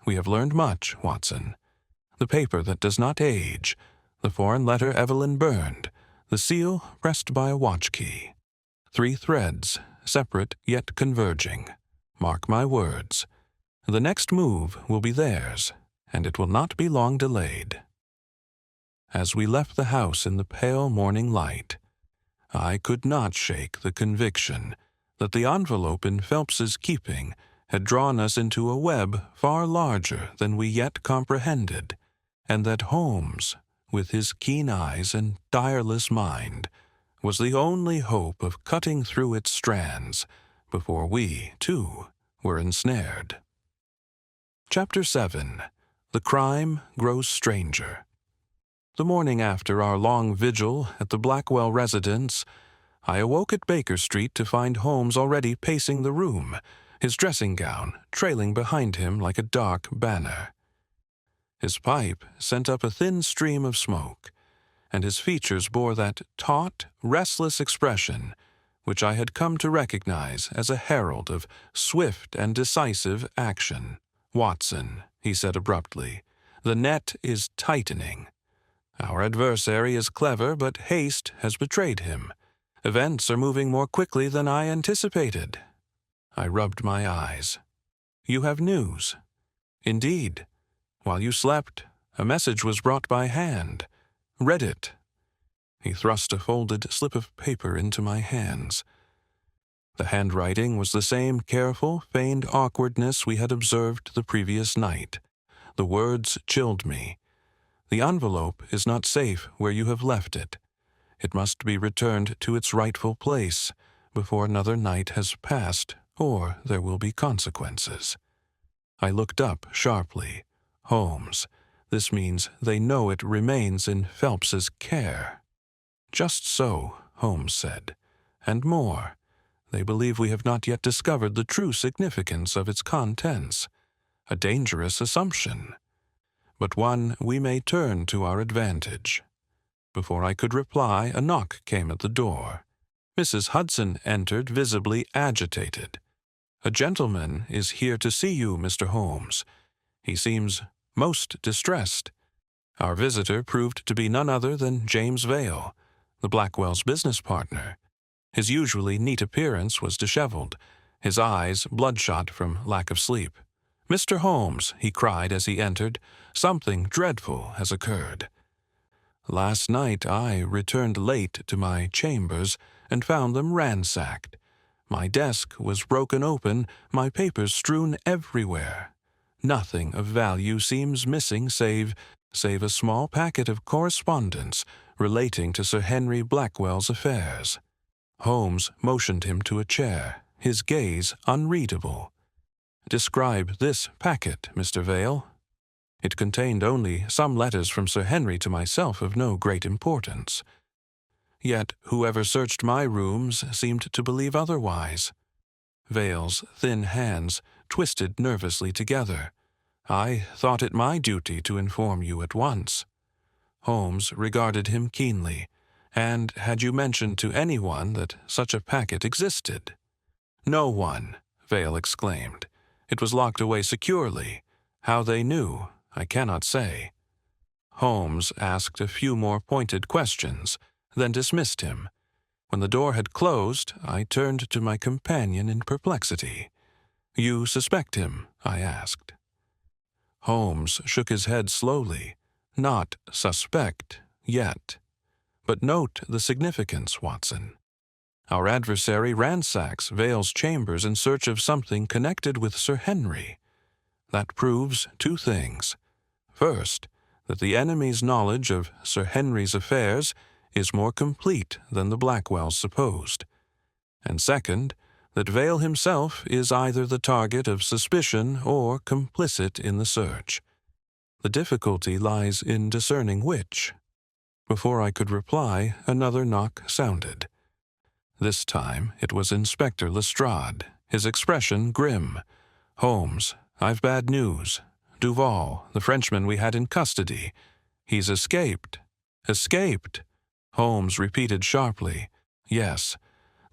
A: "We have learned much, Watson. The paper that does not age, the foreign letter Evelyn burned, the seal pressed by a watch key. 3 threads, separate yet converging. Mark my words. The next move will be theirs, and it will not be long delayed." As we left the house in the pale morning light, I could not shake the conviction that the envelope in Phelps's keeping had drawn us into a web far larger than we yet comprehended, and that Holmes, with his keen eyes and tireless mind, was the only hope of cutting through its strands before we, too, were ensnared. Chapter 7. The Crime Grows Stranger. The morning after our long vigil at the Blackwell residence, I awoke at Baker Street to find Holmes already pacing the room, his dressing gown trailing behind him like a dark banner. His pipe sent up a thin stream of smoke, and his features bore that taut, restless expression which I had come to recognize as a herald of swift and decisive action. "Watson," he said abruptly, "the net is tightening. Our adversary is clever, but haste has betrayed him. Events are moving more quickly than I anticipated." I rubbed my eyes. "You have news?" "Indeed. While you slept, a message was brought by hand. Read it." He thrust a folded slip of paper into my hands. The handwriting was the same careful, feigned awkwardness we had observed the previous night. The words chilled me. "The envelope is not safe where you have left it. It must be returned to its rightful place before another night has passed, or there will be consequences." I looked up sharply. "Holmes, this means they know it remains in Phelps's care." "Just so," Holmes said, "and more. They believe we have not yet discovered the true significance of its contents. A dangerous assumption, but one we may turn to our advantage." Before I could reply, a knock came at the door. Mrs. Hudson entered, visibly agitated. "A gentleman is here to see you, Mr. Holmes. He seems most distressed." Our visitor proved to be none other than James Vale, the Blackwell's business partner. His usually neat appearance was disheveled, his eyes bloodshot from lack of sleep. "Mr. Holmes," he cried as he entered, "something dreadful has occurred." Last night I returned late to my chambers and found them ransacked. My desk was broken open, my papers strewn everywhere. Nothing of value seems missing save a small packet of correspondence relating to Sir Henry Blackwell's affairs. Holmes motioned him to a chair, his gaze unreadable. "Describe this packet, Mr. Vale." It contained only some letters from Sir Henry to myself of no great importance. Yet whoever searched my rooms seemed to believe otherwise. Vale's thin hands twisted nervously together. "I thought it my duty to inform you at once." Holmes regarded him keenly. "And had you mentioned to anyone that such a packet existed?" "No one," Vale exclaimed. "It was locked away securely. How they knew, I cannot say." Holmes asked a few more pointed questions, then dismissed him. When the door had closed, I turned to my companion in perplexity. "You suspect him?" I asked. Holmes shook his head slowly. "Not suspect, yet. But note the significance, Watson. Our adversary ransacks Vale's chambers in search of something connected with Sir Henry. That proves two things. First, that the enemy's knowledge of Sir Henry's affairs is more complete than the Blackwells supposed. And second, that Vale himself is either the target of suspicion or complicit in the search. The difficulty lies in discerning which." Before I could reply, another knock sounded. This time it was Inspector Lestrade, his expression grim. "Holmes, I've bad news. Duval, the Frenchman we had in custody. He's escaped." "Escaped?" Holmes repeated sharply. "Yes.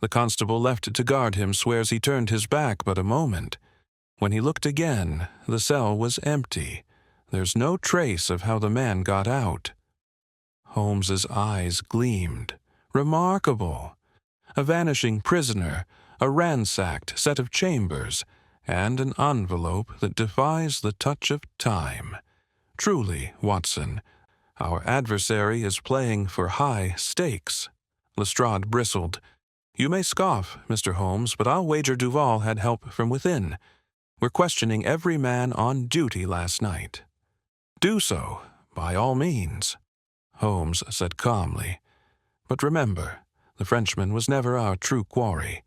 A: The constable left to guard him swears he turned his back but a moment. When he looked again, the cell was empty. There's no trace of how the man got out." Holmes's eyes gleamed. "Remarkable! A vanishing prisoner, a ransacked set of chambers, and an envelope that defies the touch of time. Truly, Watson, our adversary is playing for high stakes." Lestrade bristled. "You may scoff, Mr. Holmes, but I'll wager Duval had help from within. We're questioning every man on duty last night." "Do so, by all means," Holmes said calmly. "But remember, the Frenchman was never our true quarry.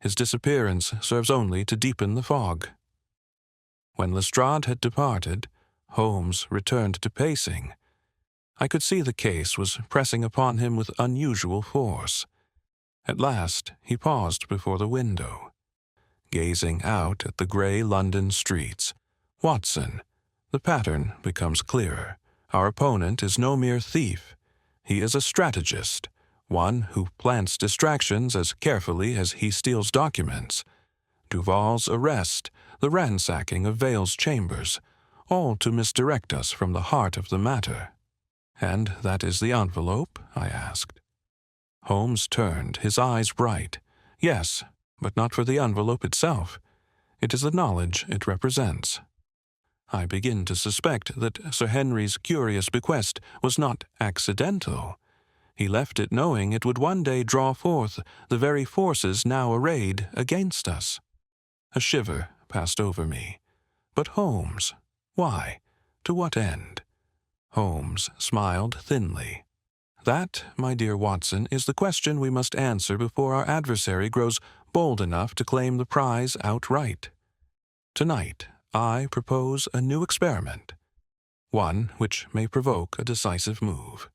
A: His disappearance serves only to deepen the fog." When Lestrade had departed, Holmes returned to pacing. I could see the case was pressing upon him with unusual force. At last he paused before the window. Gazing out at the gray London streets, "Watson, the pattern becomes clearer. Our opponent is no mere thief. He is a strategist, one who plants distractions as carefully as he steals documents. Duval's arrest, the ransacking of Vale's chambers, all to misdirect us from the heart of the matter." "And that is the envelope?" I asked. Holmes turned, his eyes bright. "Yes, but not for the envelope itself. It is the knowledge it represents. I begin to suspect that Sir Henry's curious bequest was not accidental. He left it knowing it would one day draw forth the very forces now arrayed against us." A shiver passed over me. "But Holmes, why? To what end?" Holmes smiled thinly. "That, my dear Watson, is the question we must answer before our adversary grows bold enough to claim the prize outright. Tonight, I propose a new experiment, one which may provoke a decisive move."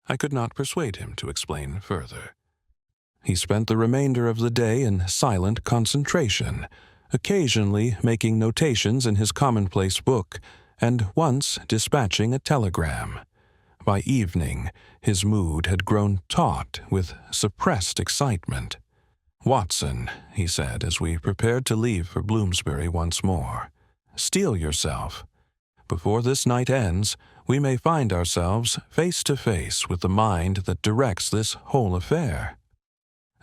A: I could not persuade him to explain further. He spent the remainder of the day in silent concentration, occasionally making notations in his commonplace book, and once dispatching a telegram. By evening, his mood had grown taut with suppressed excitement. "Watson," he said as we prepared to leave for Bloomsbury once more, "steel yourself. Before this night ends, we may find ourselves face to face with the mind that directs this whole affair."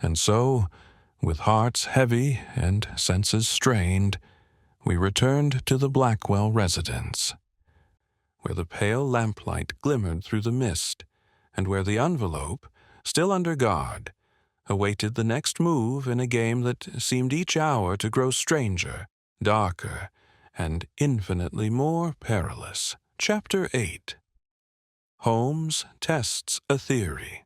A: And so, with hearts heavy and senses strained, we returned to the Blackwell residence, where the pale lamplight glimmered through the mist and where the envelope, still under guard, awaited the next move in a game that seemed each hour to grow stranger, darker, and infinitely more perilous. Chapter 8. Holmes Tests a Theory.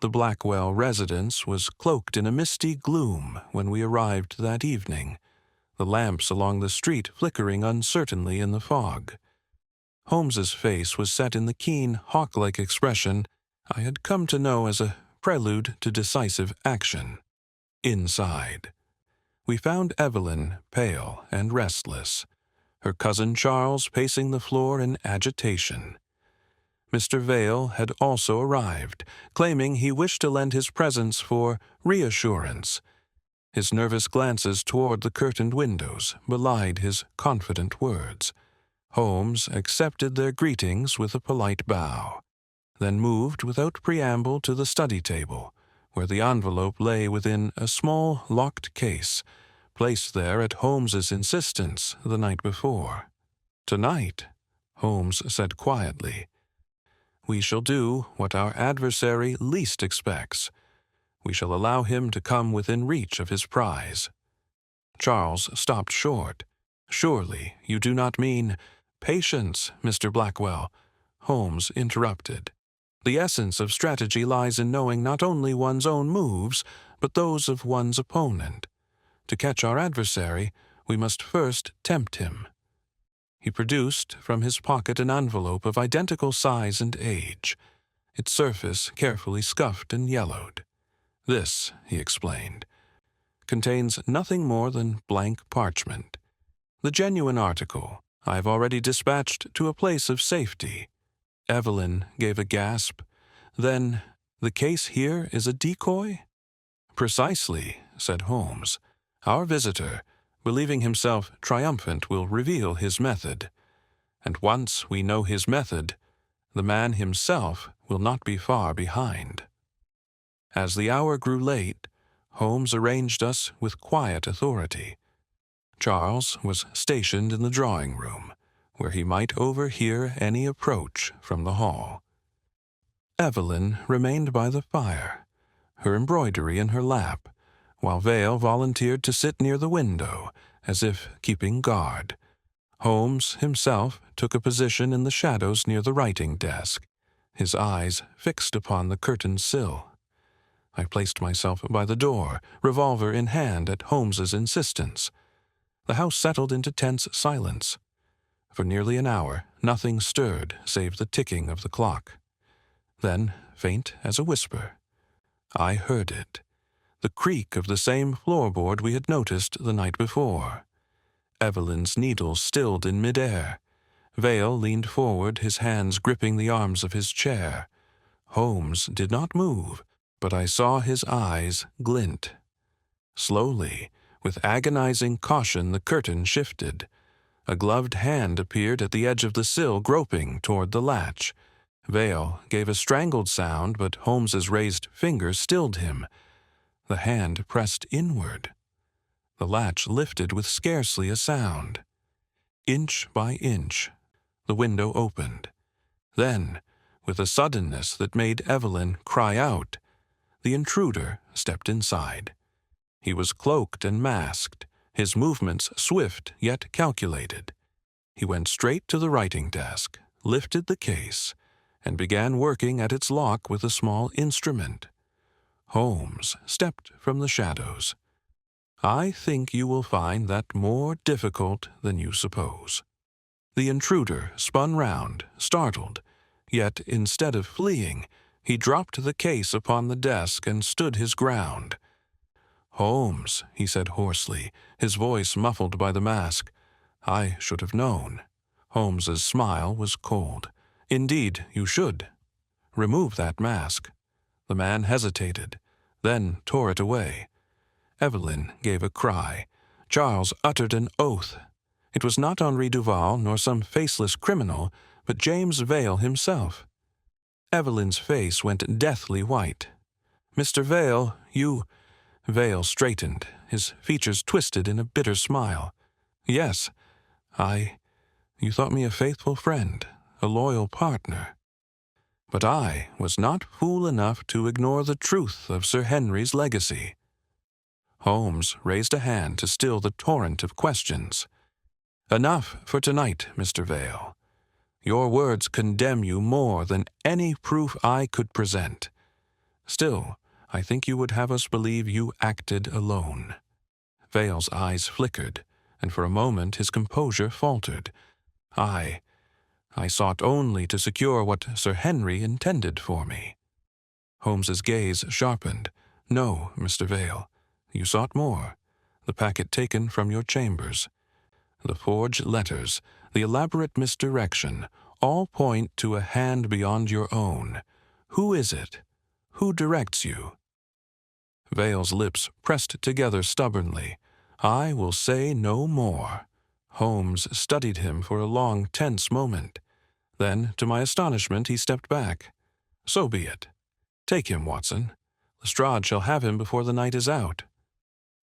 A: The Blackwell residence was cloaked in a misty gloom when we arrived that evening, the lamps along the street flickering uncertainly in the fog. Holmes's face was set in the keen, hawk-like expression I had come to know as a prelude to decisive action. Inside, we found Evelyn pale and restless, her cousin Charles pacing the floor in agitation. Mr. Vale had also arrived, claiming he wished to lend his presence for reassurance. His nervous glances toward the curtained windows belied his confident words. Holmes accepted their greetings with a polite bow, then moved without preamble to the study table, where the envelope lay within a small locked case, placed there at Holmes's insistence the night before. "Tonight," Holmes said quietly, "we shall do what our adversary least expects. We shall allow him to come within reach of his prize." Charles stopped short. "Surely you do not mean—" "Patience, Mr. Blackwell," Holmes interrupted. "The essence of strategy lies in knowing not only one's own moves, but those of one's opponent. To catch our adversary, we must first tempt him." He produced from his pocket an envelope of identical size and age, its surface carefully scuffed and yellowed. "This," he explained, "contains nothing more than blank parchment. The genuine article I have already dispatched to a place of safety." Evelyn gave a gasp. "Then the case here is a decoy?" "Precisely," said Holmes. "Our visitor, believing himself triumphant, will reveal his method. And once we know his method, the man himself will not be far behind." As the hour grew late, Holmes arranged us with quiet authority. Charles was stationed in the drawing room, where he might overhear any approach from the hall. Evelyn remained by the fire, her embroidery in her lap, while Vale volunteered to sit near the window, as if keeping guard. Holmes himself took a position in the shadows near the writing desk, his eyes fixed upon the curtained sill. I placed myself by the door, revolver in hand at Holmes's insistence. The house settled into tense silence. For nearly an hour, nothing stirred save the ticking of the clock. Then, faint as a whisper, I heard it, the creak of the same floorboard we had noticed the night before. Evelyn's needle stilled in midair. Vale leaned forward, his hands gripping the arms of his chair. Holmes did not move, but I saw his eyes glint. Slowly, with agonizing caution, the curtain shifted. A gloved hand appeared at the edge of the sill, groping toward the latch. Vale gave a strangled sound, but Holmes's raised finger stilled him. The hand pressed inward. The latch lifted with scarcely a sound. Inch by inch, the window opened. Then, with a suddenness that made Evelyn cry out, the intruder stepped inside. He was cloaked and masked, his movements swift yet calculated. He went straight to the writing desk, lifted the case, and began working at its lock with a small instrument. Holmes stepped from the shadows. "I think you will find that more difficult than you suppose." The intruder spun round, startled, yet instead of fleeing, he dropped the case upon the desk and stood his ground. "Holmes," he said hoarsely, his voice muffled by the mask. "I should have known." Holmes's smile was cold. "Indeed, you should. Remove that mask." The man hesitated, then tore it away. Evelyn gave a cry. Charles uttered an oath. It was not Henri Duval nor some faceless criminal, but James Vale himself. Evelyn's face went deathly white. "Mr. Vale, you—" Vale straightened, his features twisted in a bitter smile. "Yes, you thought me a faithful friend, a loyal partner." But I was not fool enough to ignore the truth of Sir Henry's legacy. Holmes raised a hand to still the torrent of questions. Enough for tonight, Mr. Vale. Your words condemn you more than any proof I could present. Still, I think you would have us believe you acted alone. Vale's eyes flickered, and for a moment his composure faltered. I sought only to secure what Sir Henry intended for me. Holmes's gaze sharpened. No, Mr. Vale, you sought more. The packet taken from your chambers, the forged letters, the elaborate misdirection, all point to a hand beyond your own. Who is it? Who directs you? Vale's lips pressed together stubbornly. I will say no more. Holmes studied him for a long, tense moment. Then, to my astonishment, he stepped back. So be it. Take him, Watson. Lestrade shall have him before the night is out.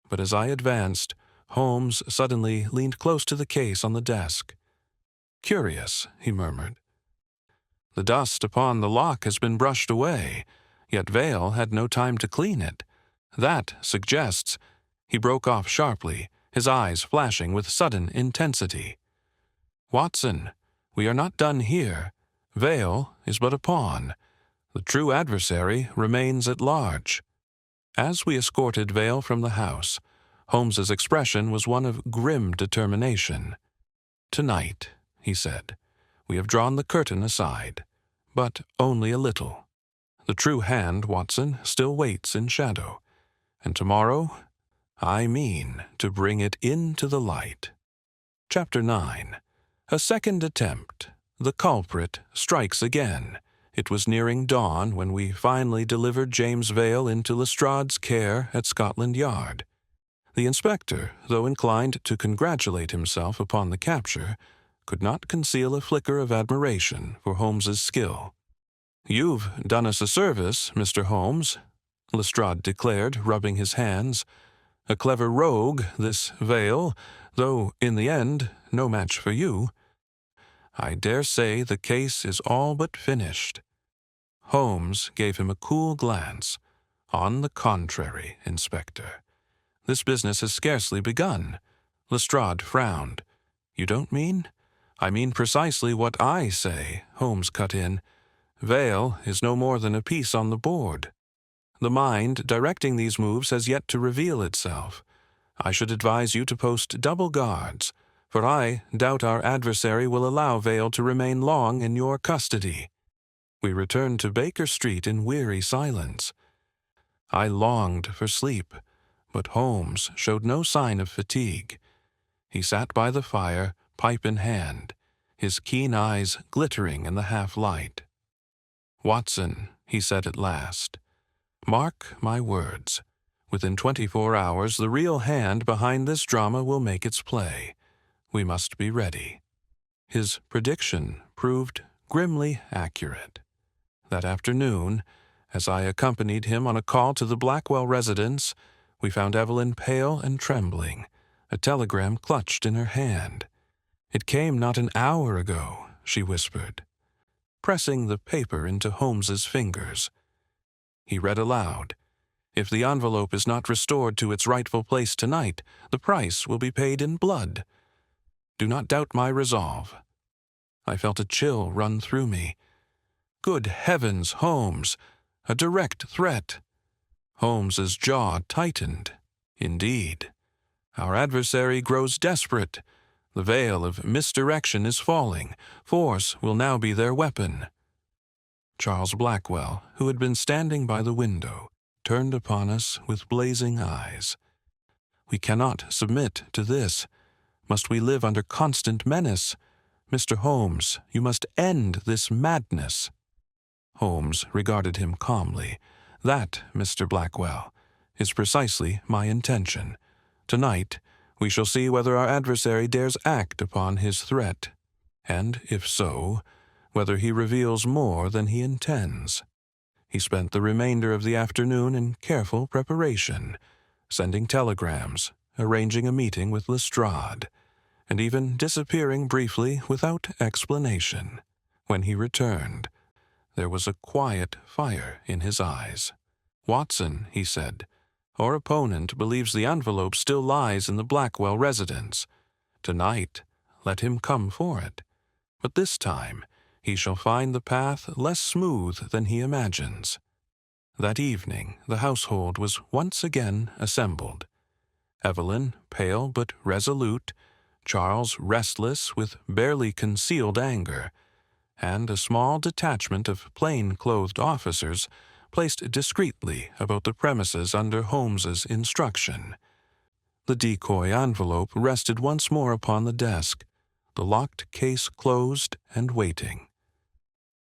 A: But as I advanced, Holmes suddenly leaned close to the case on the desk. Curious, he murmured. The dust upon the lock has been brushed away, yet Vale had no time to clean it. That suggests— He broke off sharply, his eyes flashing with sudden intensity. Watson, we are not done here. Vale is but a pawn. The true adversary remains at large. As we escorted Vale from the house, Holmes's expression was one of grim determination. Tonight, he said, we have drawn the curtain aside, but only a little. The true hand, Watson, still waits in shadow, and tomorrow I mean to bring it into the light. Chapter 9. A second attempt. The culprit strikes again. It was nearing dawn when we finally delivered James Vale into Lestrade's care at Scotland Yard. The inspector, though inclined to congratulate himself upon the capture, could not conceal a flicker of admiration for Holmes's skill. "You've done us a service, Mr. Holmes," Lestrade declared, rubbing his hands. "A clever rogue, this Vale, though in the end no match for you. I dare say the case is all but finished." Holmes gave him a cool glance. "On the contrary, Inspector. This business has scarcely begun." Lestrade frowned. "You don't mean?" "I mean precisely what I say," Holmes cut in. "Vale is no more than a piece on the board. The mind directing these moves has yet to reveal itself. I should advise you to post double guards, for I doubt our adversary will allow Vale to remain long in your custody." We returned to Baker Street in weary silence. I longed for sleep, but Holmes showed no sign of fatigue. He sat by the fire, pipe in hand, his keen eyes glittering in the half-light. "Watson," he said at last, "mark my words. Within 24 hours the real hand behind this drama will make its play. We must be ready." His prediction proved grimly accurate. That afternoon, as I accompanied him on a call to the Blackwell residence, we found Evelyn pale and trembling, a telegram clutched in her hand. "It came not an hour ago," she whispered, pressing the paper into Holmes's fingers. He read aloud, "If the envelope is not restored to its rightful place tonight, the price will be paid in blood. Do not doubt my resolve." I felt a chill run through me. Good heavens, Holmes! A direct threat! Holmes's jaw tightened. Indeed. Our adversary grows desperate. The veil of misdirection is falling. Force will now be their weapon. Charles Blackwell, who had been standing by the window, turned upon us with blazing eyes. "We cannot submit to this. Must we live under constant menace? Mr. Holmes, you must end this madness." Holmes regarded him calmly. "That, Mr. Blackwell, is precisely my intention. Tonight, we shall see whether our adversary dares act upon his threat, and, if so, whether he reveals more than he intends." He spent the remainder of the afternoon in careful preparation, sending telegrams, arranging a meeting with Lestrade, and even disappearing briefly without explanation. When he returned, There was a quiet fire in his eyes. "Watson," he said, "our opponent believes the envelope still lies in the Blackwell residence. Tonight, let him come for it. But this time, he shall find the path less smooth than he imagines." That evening, the household was once again assembled. Evelyn, pale but resolute, Charles restless with barely concealed anger, and a small detachment of plain-clothed officers placed discreetly about the premises under Holmes's instruction. The decoy envelope rested once more upon the desk, the locked case closed and waiting.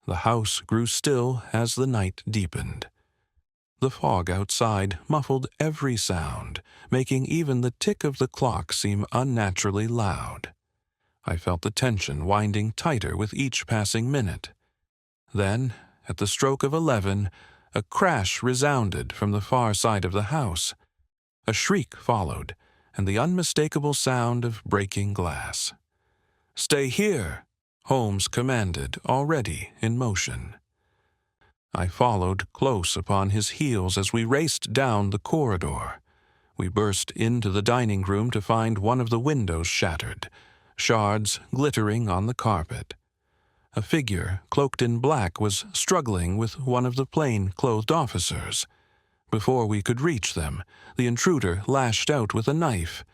A: The house grew still as the night deepened. The fog outside muffled every sound, making even the tick of the clock seem unnaturally loud. I felt the tension winding tighter with each passing minute. Then, at the stroke of 11, a crash resounded from the far side of the house. A shriek followed, and the unmistakable sound of breaking glass. "Stay here," Holmes commanded, already in motion. I followed close upon his heels as we raced down the corridor. We burst into the dining room to find one of the windows shattered, shards glittering on the carpet. A figure cloaked in black was struggling with one of the plain-clothed officers. Before we could reach them, the intruder lashed out with a knife,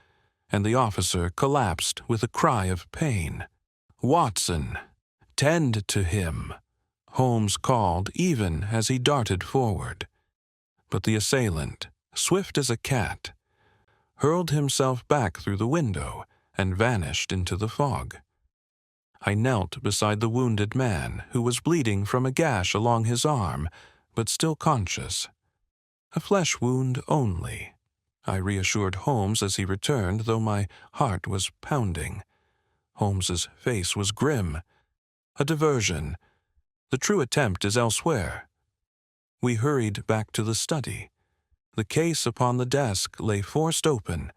A: and the officer collapsed with a cry of pain. "Watson, tend to him," Holmes called even as he darted forward. But the assailant, swift as a cat, hurled himself back through the window and vanished into the fog. I knelt beside the wounded man, who was bleeding from a gash along his arm, but still conscious. "A flesh wound only," I reassured Holmes as he returned, though my heart was pounding. Holmes's face was grim. "A diversion. The true attempt is elsewhere." We hurried back to the study. The case upon the desk lay forced open,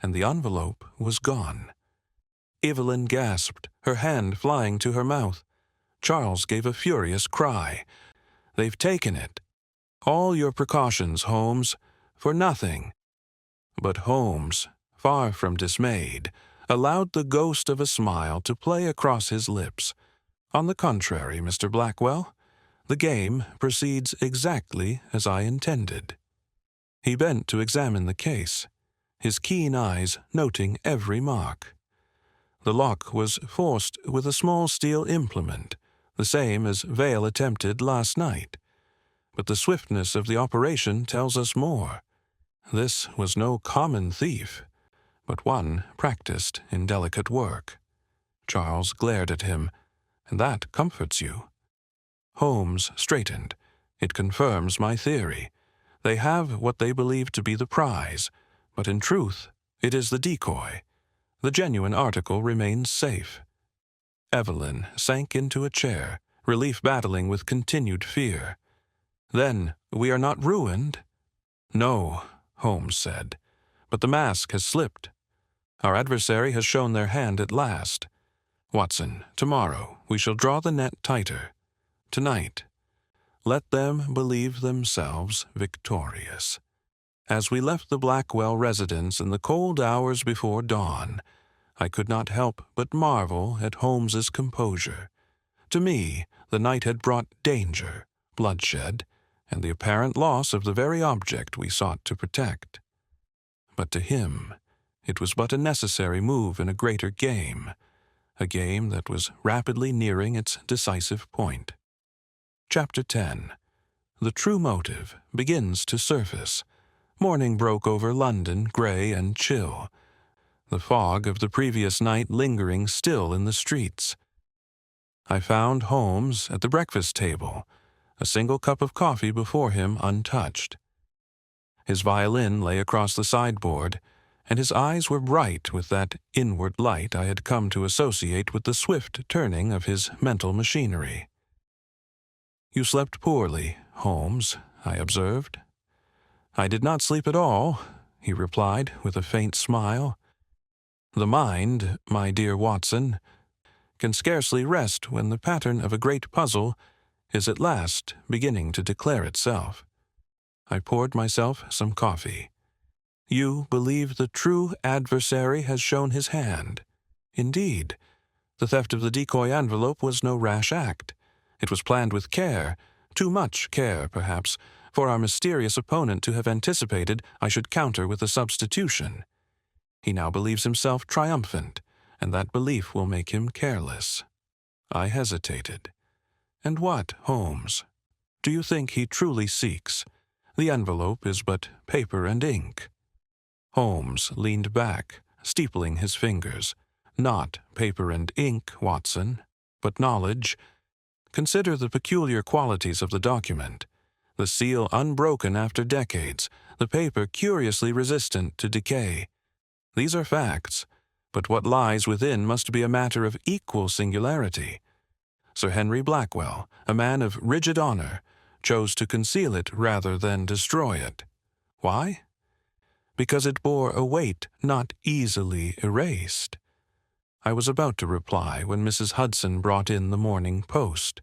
A: and the envelope was gone. Evelyn gasped, her hand flying to her mouth. Charles gave a furious cry. "They've taken it. All your precautions, Holmes, for nothing." But Holmes, far from dismayed, allowed the ghost of a smile to play across his lips. "On the contrary, Mr. Blackwell, the game proceeds exactly as I intended." He bent to examine the case, his keen eyes noting every mark. The lock was forced with a small steel implement, the same as Vale attempted last night. But the swiftness of the operation tells us more. This was no common thief, but one practiced in delicate work. Charles glared at him. "And that comforts you." Holmes straightened. "It confirms my theory. They have what they believe to be the prize, but in truth, it is the decoy. The genuine article remains safe." Evelyn sank into a chair, relief battling with continued fear. "Then we are not ruined?" "No," Holmes said, "but the mask has slipped. Our adversary has shown their hand at last. Watson, tomorrow we shall draw the net tighter. Tonight, let them believe themselves victorious." As we left the Blackwell residence in the cold hours before dawn, I could not help but marvel at Holmes's composure. To me, the night had brought danger, bloodshed, and the apparent loss of the very object we sought to protect. But to him, it was but a necessary move in a greater game, a game that was rapidly nearing its decisive point. Chapter 10. The true motive begins to surface. Morning broke over London, grey and chill, the fog of the previous night lingering still in the streets. I found Holmes at the breakfast table, a single cup of coffee before him untouched. His violin lay across the sideboard, and his eyes were bright with that inward light I had come to associate with the swift turning of his mental machinery. "You slept poorly, Holmes," I observed. "I did not sleep at all," he replied with a faint smile. "The mind, my dear Watson, can scarcely rest when the pattern of a great puzzle is at last beginning to declare itself. I poured myself some coffee. You believe the true adversary has shown his hand. Indeed, the theft of the decoy envelope was no rash act. It was planned with care, too much care, perhaps, for our mysterious opponent to have anticipated I should counter with a substitution. He now believes himself triumphant, and that belief will make him careless. I hesitated. And what, Holmes? Do you think he truly seeks? The envelope is but paper and ink. Holmes leaned back, steepling his fingers. Not paper and ink, Watson, but knowledge. Consider the peculiar qualities of the document. The seal unbroken after decades, the paper curiously resistant to decay. These are facts, but what lies within must be a matter of equal singularity. Sir Henry Blackwell, a man of rigid honor, chose to conceal it rather than destroy it. Why? Because it bore a weight not easily erased. I was about to reply when Mrs. Hudson brought in the Morning Post.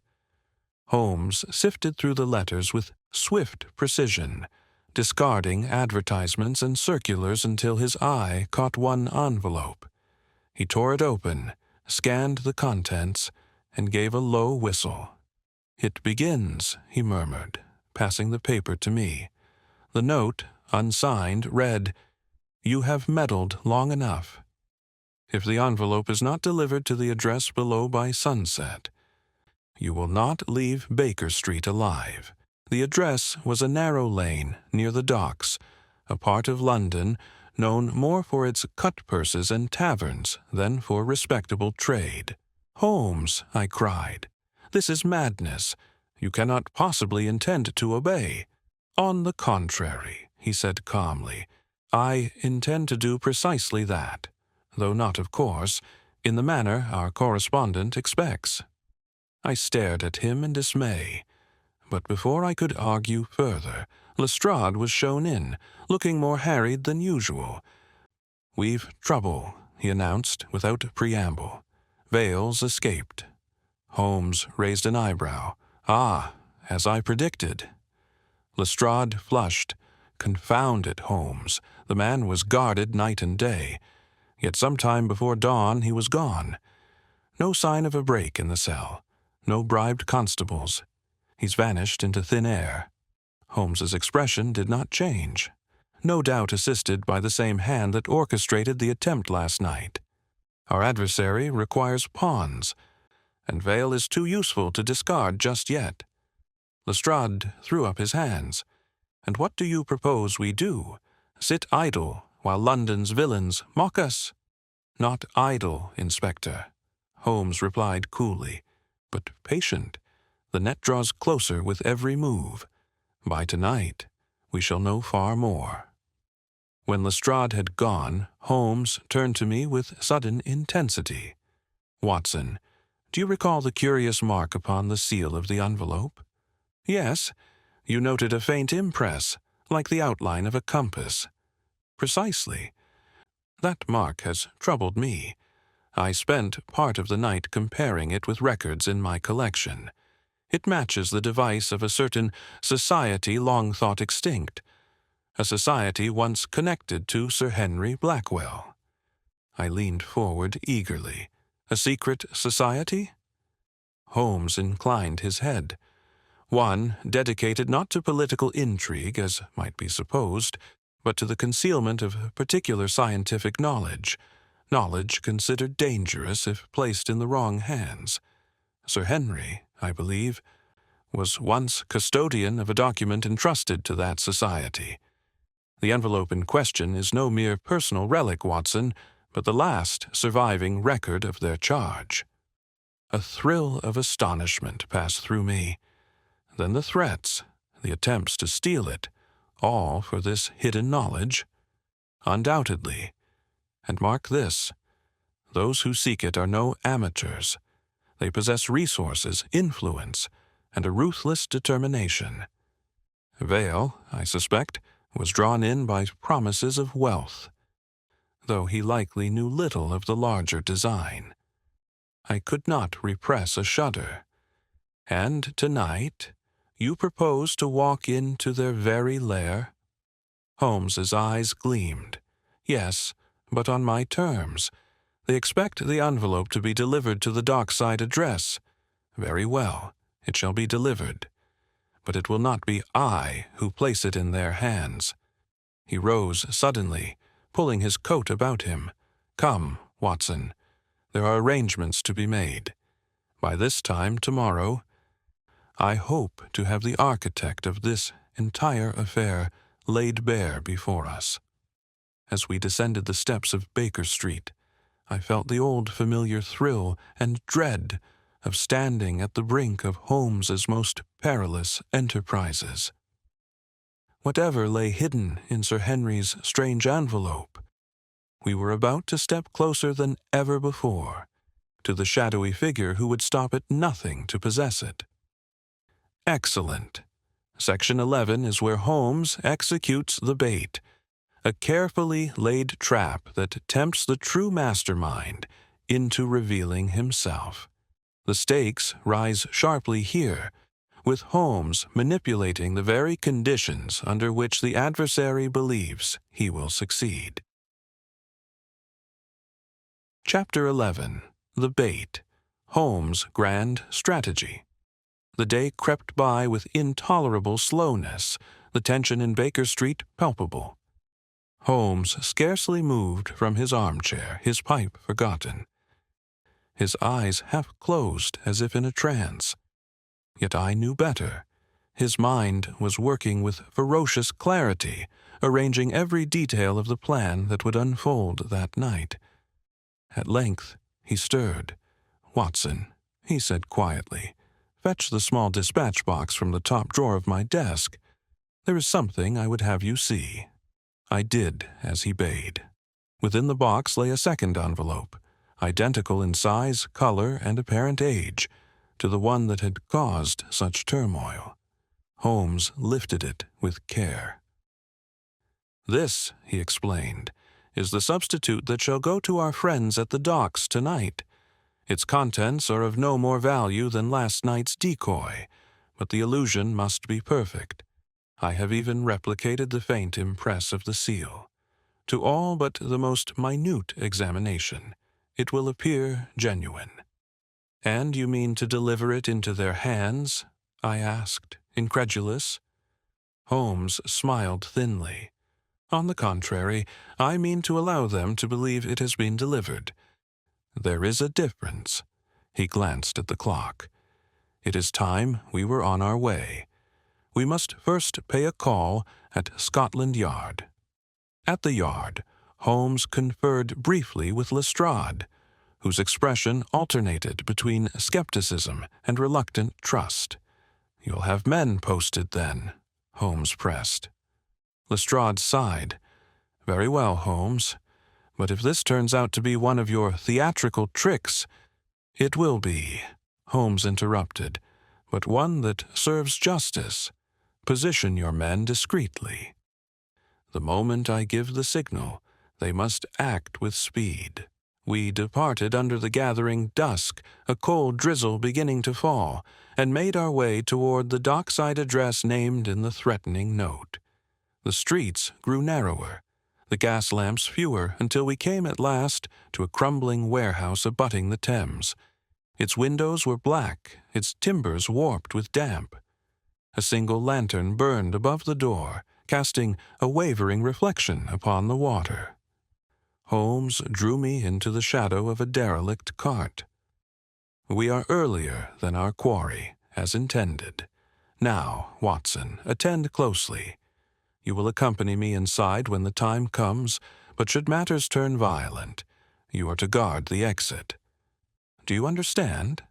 A: Holmes sifted through the letters with swift precision, discarding advertisements and circulars until his eye caught one envelope. He tore it open, scanned the contents, and gave a low whistle. "It begins," he murmured, passing the paper to me. The note, unsigned, read, "You have meddled long enough. If the envelope is not delivered to the address below by sunset, you will not leave Baker Street alive." The address was a narrow lane near the docks, a part of London known more for its cut-purses and taverns than for respectable trade. "Holmes," I cried, "this is madness. You cannot possibly intend to obey." "On the contrary," he said calmly, "I intend to do precisely that, though not, of course, in the manner our correspondent expects." I stared at him in dismay, but before I could argue further, Lestrade was shown in, looking more harried than usual. "We've trouble," he announced without preamble. "Vale's escaped." Holmes raised an eyebrow. "Ah, as I predicted." Lestrade flushed. Confound it, Holmes. The man was guarded night and day. Yet some time before dawn he was gone. No sign of a break in the cell. No bribed constables. He's vanished into thin air. Holmes's expression did not change, no doubt assisted by the same hand that orchestrated the attempt last night. Our adversary requires pawns, and Vale is too useful to discard just yet. Lestrade threw up his hands. "And what do you propose we do? Sit idle while London's villains mock us?" "Not idle, Inspector," Holmes replied coolly, "but patient. The net draws closer with every move. By tonight, we shall know far more." When Lestrade had gone, Holmes turned to me with sudden intensity. "Watson, do you recall the curious mark upon the seal of the envelope?" "Yes. You noted a faint impress, like the outline of a compass." "Precisely. That mark has troubled me. I spent part of the night comparing it with records in my collection. It matches the device of a certain society long thought extinct, a society once connected to Sir Henry Blackwell." I leaned forward eagerly. "A secret society?" Holmes inclined his head. "One dedicated not to political intrigue, as might be supposed, but to the concealment of particular scientific knowledge considered dangerous if placed in the wrong hands. Sir Henry, I believe, was once custodian of a document entrusted to that society. The envelope in question is no mere personal relic, Watson, but the last surviving record of their charge." A thrill of astonishment passed through me. Then the threats, the attempts to steal it, all for this hidden knowledge? Undoubtedly. And mark this, those who seek it are no amateurs. They possess resources, influence, and a ruthless determination. Vale, I suspect, was drawn in by promises of wealth, though he likely knew little of the larger design. I could not repress a shudder. And tonight, you propose to walk into their very lair?" Holmes's eyes gleamed. "Yes, but on my terms. They expect the envelope to be delivered to the dockside address. Very well, it shall be delivered. But it will not be I who place it in their hands." He rose suddenly, pulling his coat about him. "Come, Watson. There are arrangements to be made. By this time tomorrow, I hope to have the architect of this entire affair laid bare before us." As we descended the steps of Baker Street, I felt the old familiar thrill and dread of standing at the brink of Holmes's most perilous enterprises. Whatever lay hidden in Sir Henry's strange envelope, we were about to step closer than ever before to the shadowy figure who would stop at nothing to possess it. Excellent. Section 11 is where Holmes executes the bait, a carefully laid trap that tempts the true mastermind into revealing himself. The stakes rise sharply here, with Holmes manipulating the very conditions under which the adversary believes he will succeed. Chapter 11. The Bait. Holmes' Grand Strategy. The day crept by with intolerable slowness, the tension in Baker Street palpable. Holmes scarcely moved from his armchair, his pipe forgotten. His eyes half closed as if in a trance. Yet I knew better. His mind was working with ferocious clarity, arranging every detail of the plan that would unfold that night. At length he stirred. "Watson," he said quietly, "fetch the small dispatch box from the top drawer of my desk. There is something I would have you see." I did as he bade. Within the box lay a second envelope, identical in size, color, and apparent age, to the one that had caused such turmoil. Holmes lifted it with care. "This," he explained, "is the substitute that shall go to our friends at the docks tonight. Its contents are of no more value than last night's decoy, but the illusion must be perfect. I have even replicated the faint impress of the seal. To all but the most minute examination, it will appear genuine." "And you mean to deliver it into their hands?" I asked, incredulous. Holmes smiled thinly. "On the contrary, I mean to allow them to believe it has been delivered. There is a difference." He glanced at the clock. "It is time we were on our way. We must first pay a call at Scotland Yard." At the Yard, Holmes conferred briefly with Lestrade, whose expression alternated between skepticism and reluctant trust. "You'll have men posted then," Holmes pressed. Lestrade sighed. "Very well, Holmes. But if this turns out to be one of your theatrical tricks—" "It will be," Holmes interrupted, "but one that serves justice. Position your men discreetly. The moment I give the signal, they must act with speed." We departed under the gathering dusk, a cold drizzle beginning to fall, and made our way toward the dockside address named in the threatening note. The streets grew narrower, the gas lamps fewer, until we came at last to a crumbling warehouse abutting the Thames. Its windows were black, its timbers warped with damp. A single lantern burned above the door, casting a wavering reflection upon the water. Holmes drew me into the shadow of a derelict cart. "We are earlier than our quarry, as intended. Now, Watson, attend closely. You will accompany me inside when the time comes, but should matters turn violent, you are to guard the exit. Do you understand?"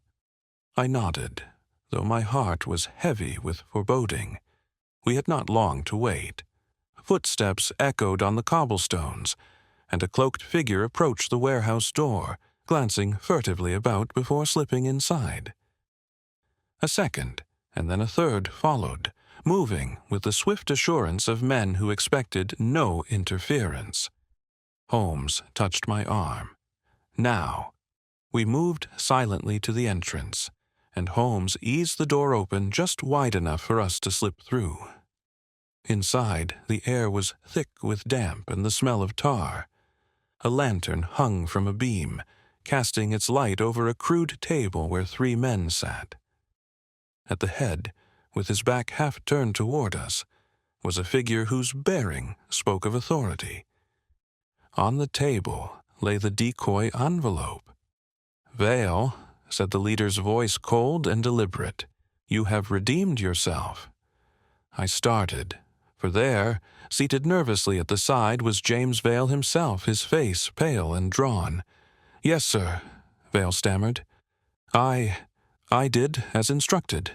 A: I nodded, though my heart was heavy with foreboding. We had not long to wait. Footsteps echoed on the cobblestones, and a cloaked figure approached the warehouse door, glancing furtively about before slipping inside. A second, and then a third followed, moving with the swift assurance of men who expected no interference. Holmes touched my arm. "Now." We moved silently to the entrance, and Holmes eased the door open just wide enough for us to slip through. Inside, the air was thick with damp and the smell of tar. A lantern hung from a beam, casting its light over a crude table where 3 men sat. At the head, with his back half turned toward us, was a figure whose bearing spoke of authority. On the table lay the decoy envelope. "Vale," said the leader's voice, cold and deliberate, "you have redeemed yourself." I started, for there, seated nervously at the side, was James Vale himself, his face pale and drawn. "Yes, sir," Vale stammered. I did as instructed."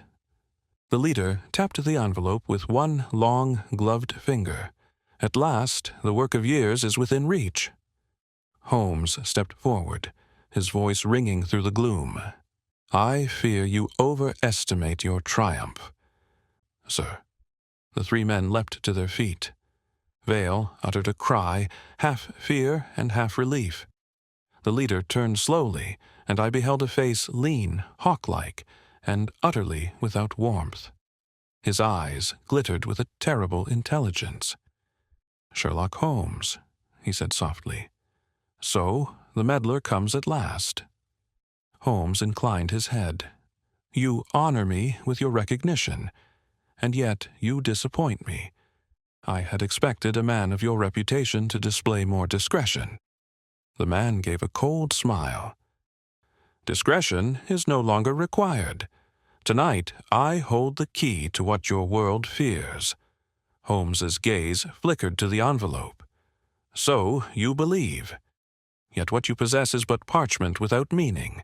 A: The leader tapped the envelope with one long, gloved finger. "At last, the work of years is within reach." Holmes stepped forward, his voice ringing through the gloom. "I fear you overestimate your triumph." "Sir." The 3 men leapt to their feet. Vale uttered a cry, half fear and half relief. The leader turned slowly, and I beheld a face lean, hawk-like, and utterly without warmth. His eyes glittered with a terrible intelligence. "Sherlock Holmes," he said softly. "So the meddler comes at last." Holmes inclined his head. "You honor me with your recognition, and yet you disappoint me. I had expected a man of your reputation to display more discretion." The man gave a cold smile. "Discretion is no longer required. Tonight I hold the key to what your world fears." Holmes's gaze flickered to the envelope. "So you believe. Yet what you possess is but parchment without meaning.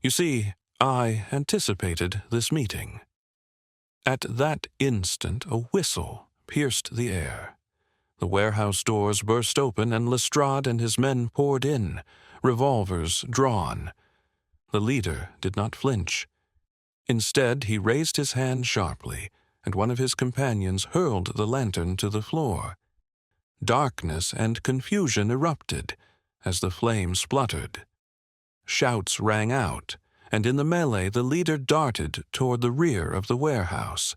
A: You see, I anticipated this meeting." At that instant a whistle pierced the air. The warehouse doors burst open and Lestrade and his men poured in, revolvers drawn. The leader did not flinch. Instead, he raised his hand sharply, and one of his companions hurled the lantern to the floor. Darkness and confusion erupted as the flame spluttered. Shouts rang out, and in the melee the leader darted toward the rear of the warehouse.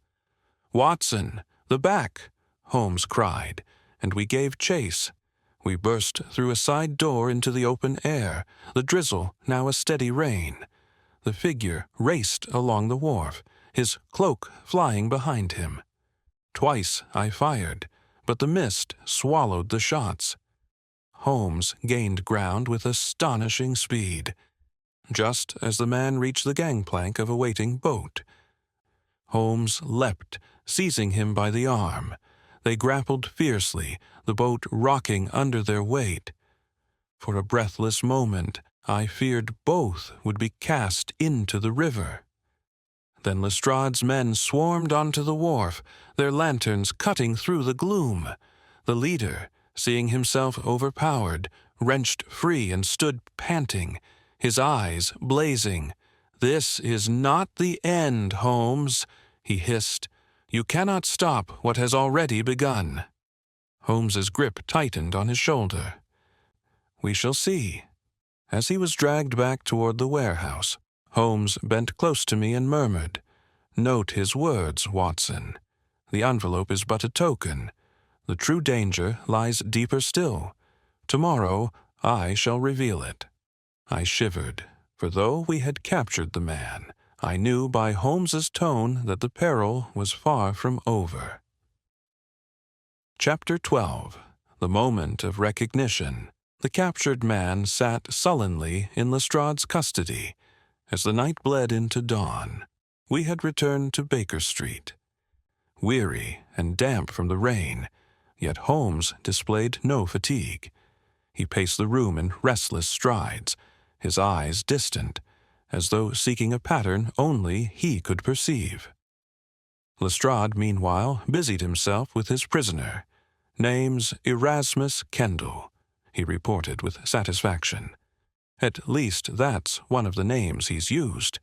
A: "Watson, the back!" Holmes cried, and we gave chase. We burst through a side door into the open air, the drizzle now a steady rain. The figure raced along the wharf, his cloak flying behind him. Twice I fired, but the mist swallowed the shots. Holmes gained ground with astonishing speed, just as the man reached the gangplank of a waiting boat. Holmes leapt, seizing him by the arm. They grappled fiercely, the boat rocking under their weight. For a breathless moment, I feared both would be cast into the river. Then Lestrade's men swarmed onto the wharf, their lanterns cutting through the gloom. The leader, seeing himself overpowered, wrenched free and stood panting, his eyes blazing. "This is not the end, Holmes," he hissed. "You cannot stop what has already begun." Holmes's grip tightened on his shoulder. "We shall see." As he was dragged back toward the warehouse, Holmes bent close to me and murmured, "Note his words, Watson. The envelope is but a token. The true danger lies deeper still. Tomorrow I shall reveal it." I shivered, for though we had captured the man, I knew by Holmes's tone that the peril was far from over. Chapter 12. The Moment of Recognition. The captured man sat sullenly in Lestrade's custody. As the night bled into dawn, we had returned to Baker Street. Weary and damp from the rain, yet Holmes displayed no fatigue. He paced the room in restless strides, his eyes distant, as though seeking a pattern only he could perceive. Lestrade, meanwhile, busied himself with his prisoner. "Name's Erasmus Kendall," he reported with satisfaction. "At least that's one of the names he's used.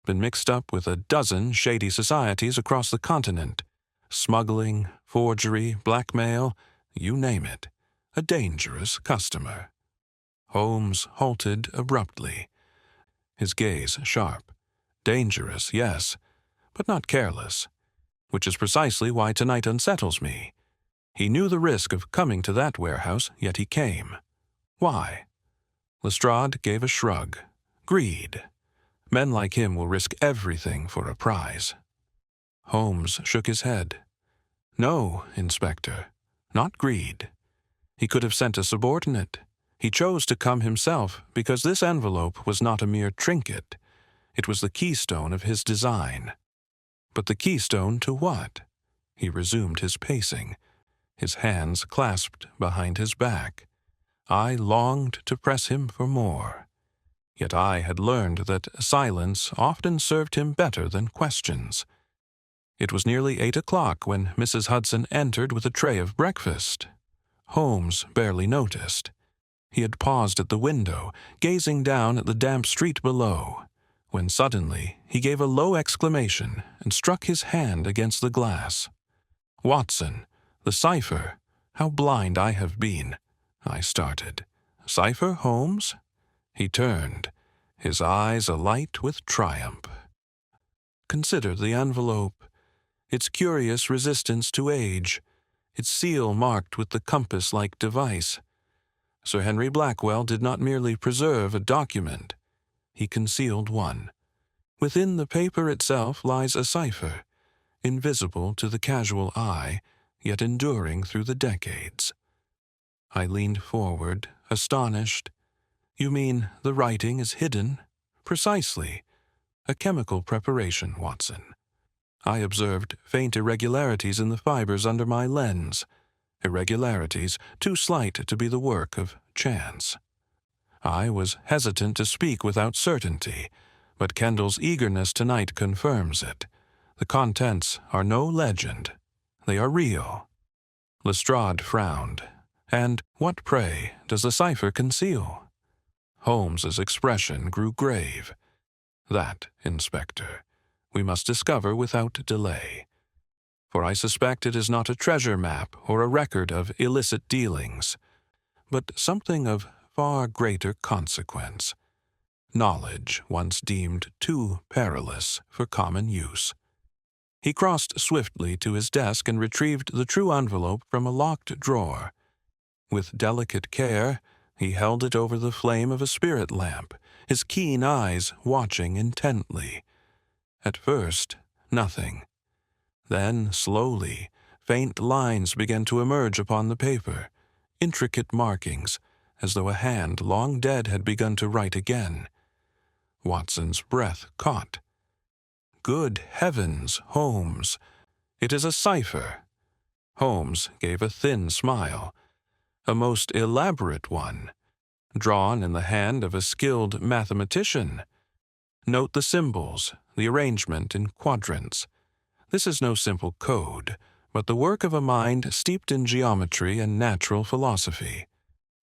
A: Been mixed up with a dozen shady societies across the continent. Smuggling, forgery, blackmail, you name it. A dangerous customer." Holmes halted abruptly, his gaze sharp. Dangerous, yes, but not careless, which is precisely why tonight unsettles me. He knew the risk of coming to that warehouse, yet he came. Why? Lestrade gave a shrug. Greed. Men like him will risk everything for a prize. Holmes shook his head. No, Inspector, not greed. He could have sent a subordinate. He chose to come himself because this envelope was not a mere trinket. It was the keystone of his design. But the keystone to what? He resumed his pacing, his hands clasped behind his back. I longed to press him for more. Yet I had learned that silence often served him better than questions. It was nearly 8 o'clock when Mrs. Hudson entered with a tray of breakfast. Holmes barely noticed. He had paused at the window, gazing down at the damp street below, when suddenly he gave a low exclamation and struck his hand against the glass. Watson, the cipher! How blind I have been! I started. Cipher, Holmes? He turned, his eyes alight with triumph. Consider the envelope, its curious resistance to age, its seal marked with the compass-like device. Sir Henry Blackwell did not merely preserve a document. He concealed one. Within the paper itself lies a cipher, invisible to the casual eye, yet enduring through the decades. I leaned forward, astonished. You mean the writing is hidden? Precisely. A chemical preparation, Watson. I observed faint irregularities in the fibers under my lens, irregularities too slight to be the work of chance. I was hesitant to speak without certainty, but Kendall's eagerness tonight confirms it. The contents are no legend. They are real. Lestrade frowned. And what, pray, does the cipher conceal? Holmes's expression grew grave. That, Inspector, we must discover without delay. For I suspect it is not a treasure map or a record of illicit dealings, but something of far greater consequence. Knowledge once deemed too perilous for common use. He crossed swiftly to his desk and retrieved the true envelope from a locked drawer. With delicate care, he held it over the flame of a spirit lamp, his keen eyes watching intently. At first, nothing. Then, slowly, faint lines began to emerge upon the paper, intricate markings, as though a hand long dead had begun to write again. Watson's breath caught. Good heavens, Holmes! It is a cipher. Holmes gave a thin smile. A most elaborate one, drawn in the hand of a skilled mathematician. Note the symbols, the arrangement in quadrants. This is no simple code, but the work of a mind steeped in geometry and natural philosophy.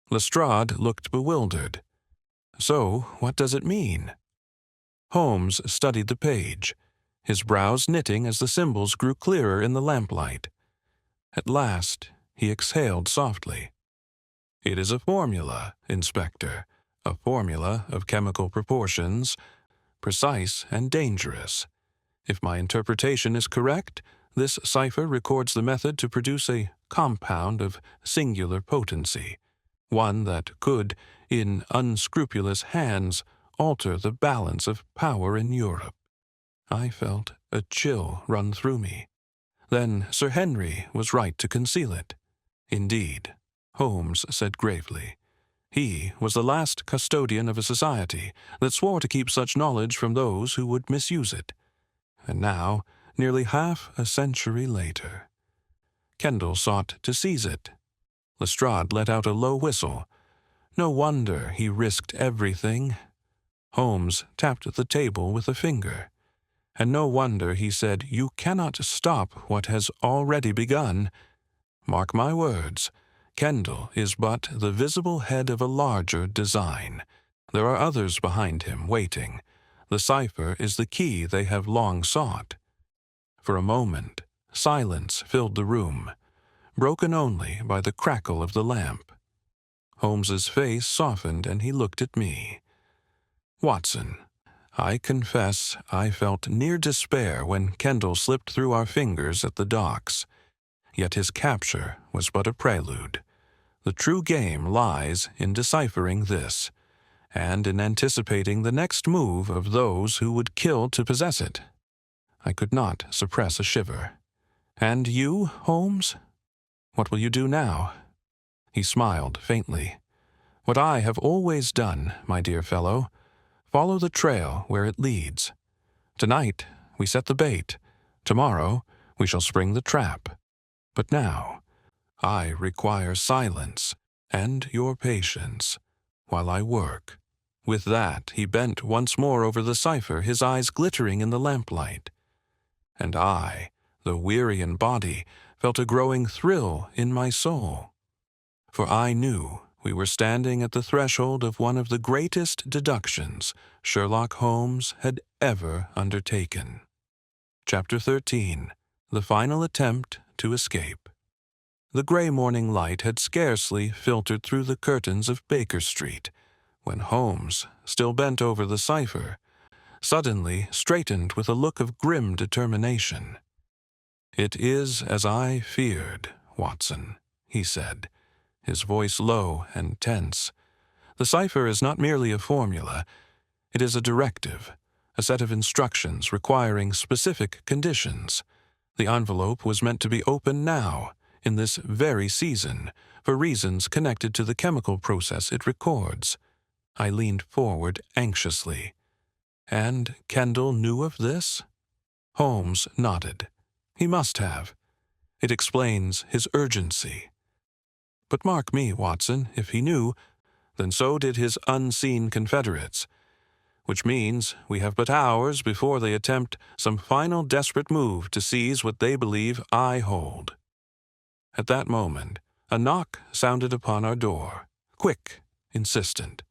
A: Lestrade looked bewildered. So, what does it mean? Holmes studied the page, his brows knitting as the symbols grew clearer in the lamplight. At last, he exhaled softly. It is a formula, Inspector, a formula of chemical proportions, precise and dangerous. If my interpretation is correct, this cipher records the method to produce a compound of singular potency, one that could, in unscrupulous hands, alter the balance of power in Europe. I felt a chill run through me. Then Sir Henry was right to conceal it. Indeed, Holmes said gravely. He was the last custodian of a society that swore to keep such knowledge from those who would misuse it. And now, nearly half a century later, Kendall sought to seize it. Lestrade let out a low whistle. No wonder he risked everything. Holmes tapped the table with a finger. And no wonder he said, "You cannot stop what has already begun. Mark my words. Kendall is but the visible head of a larger design. There are others behind him waiting. The cipher is the key they have long sought." For a moment, silence filled the room, broken only by the crackle of the lamp. Holmes's face softened and he looked at me. "Watson, I confess I felt near despair when Kendall slipped through our fingers at the docks. Yet his capture was but a prelude. The true game lies in deciphering this, and in anticipating the next move of those who would kill to possess it. I could not suppress a shiver. "And you, Holmes? What will you do now?" He smiled faintly. "What I have always done, my dear fellow. Follow the trail where it leads. Tonight we set the bait. Tomorrow we shall spring the trap. But now I require silence and your patience while I work." With that, he bent once more over the cipher, his eyes glittering in the lamplight. And I, though weary in body, felt a growing thrill in my soul. For I knew we were standing at the threshold of one of the greatest deductions Sherlock Holmes had ever undertaken. Chapter 13. The Final Attempt to Escape. The gray morning light had scarcely filtered through the curtains of Baker Street, when Holmes, still bent over the cipher, suddenly straightened with a look of grim determination. "It is as I feared, Watson," he said, his voice low and tense. "The cipher is not merely a formula. It is a directive, a set of instructions requiring specific conditions. The envelope was meant to be opened now, in this very season, for reasons connected to the chemical process it records." I leaned forward anxiously. "And Kendall knew of this?" Holmes nodded. "He must have. It explains his urgency. But mark me, Watson, if he knew, then so did his unseen confederates, which means we have but hours before they attempt some final desperate move to seize what they believe I hold." At that moment, a knock sounded upon our door, quick, insistent.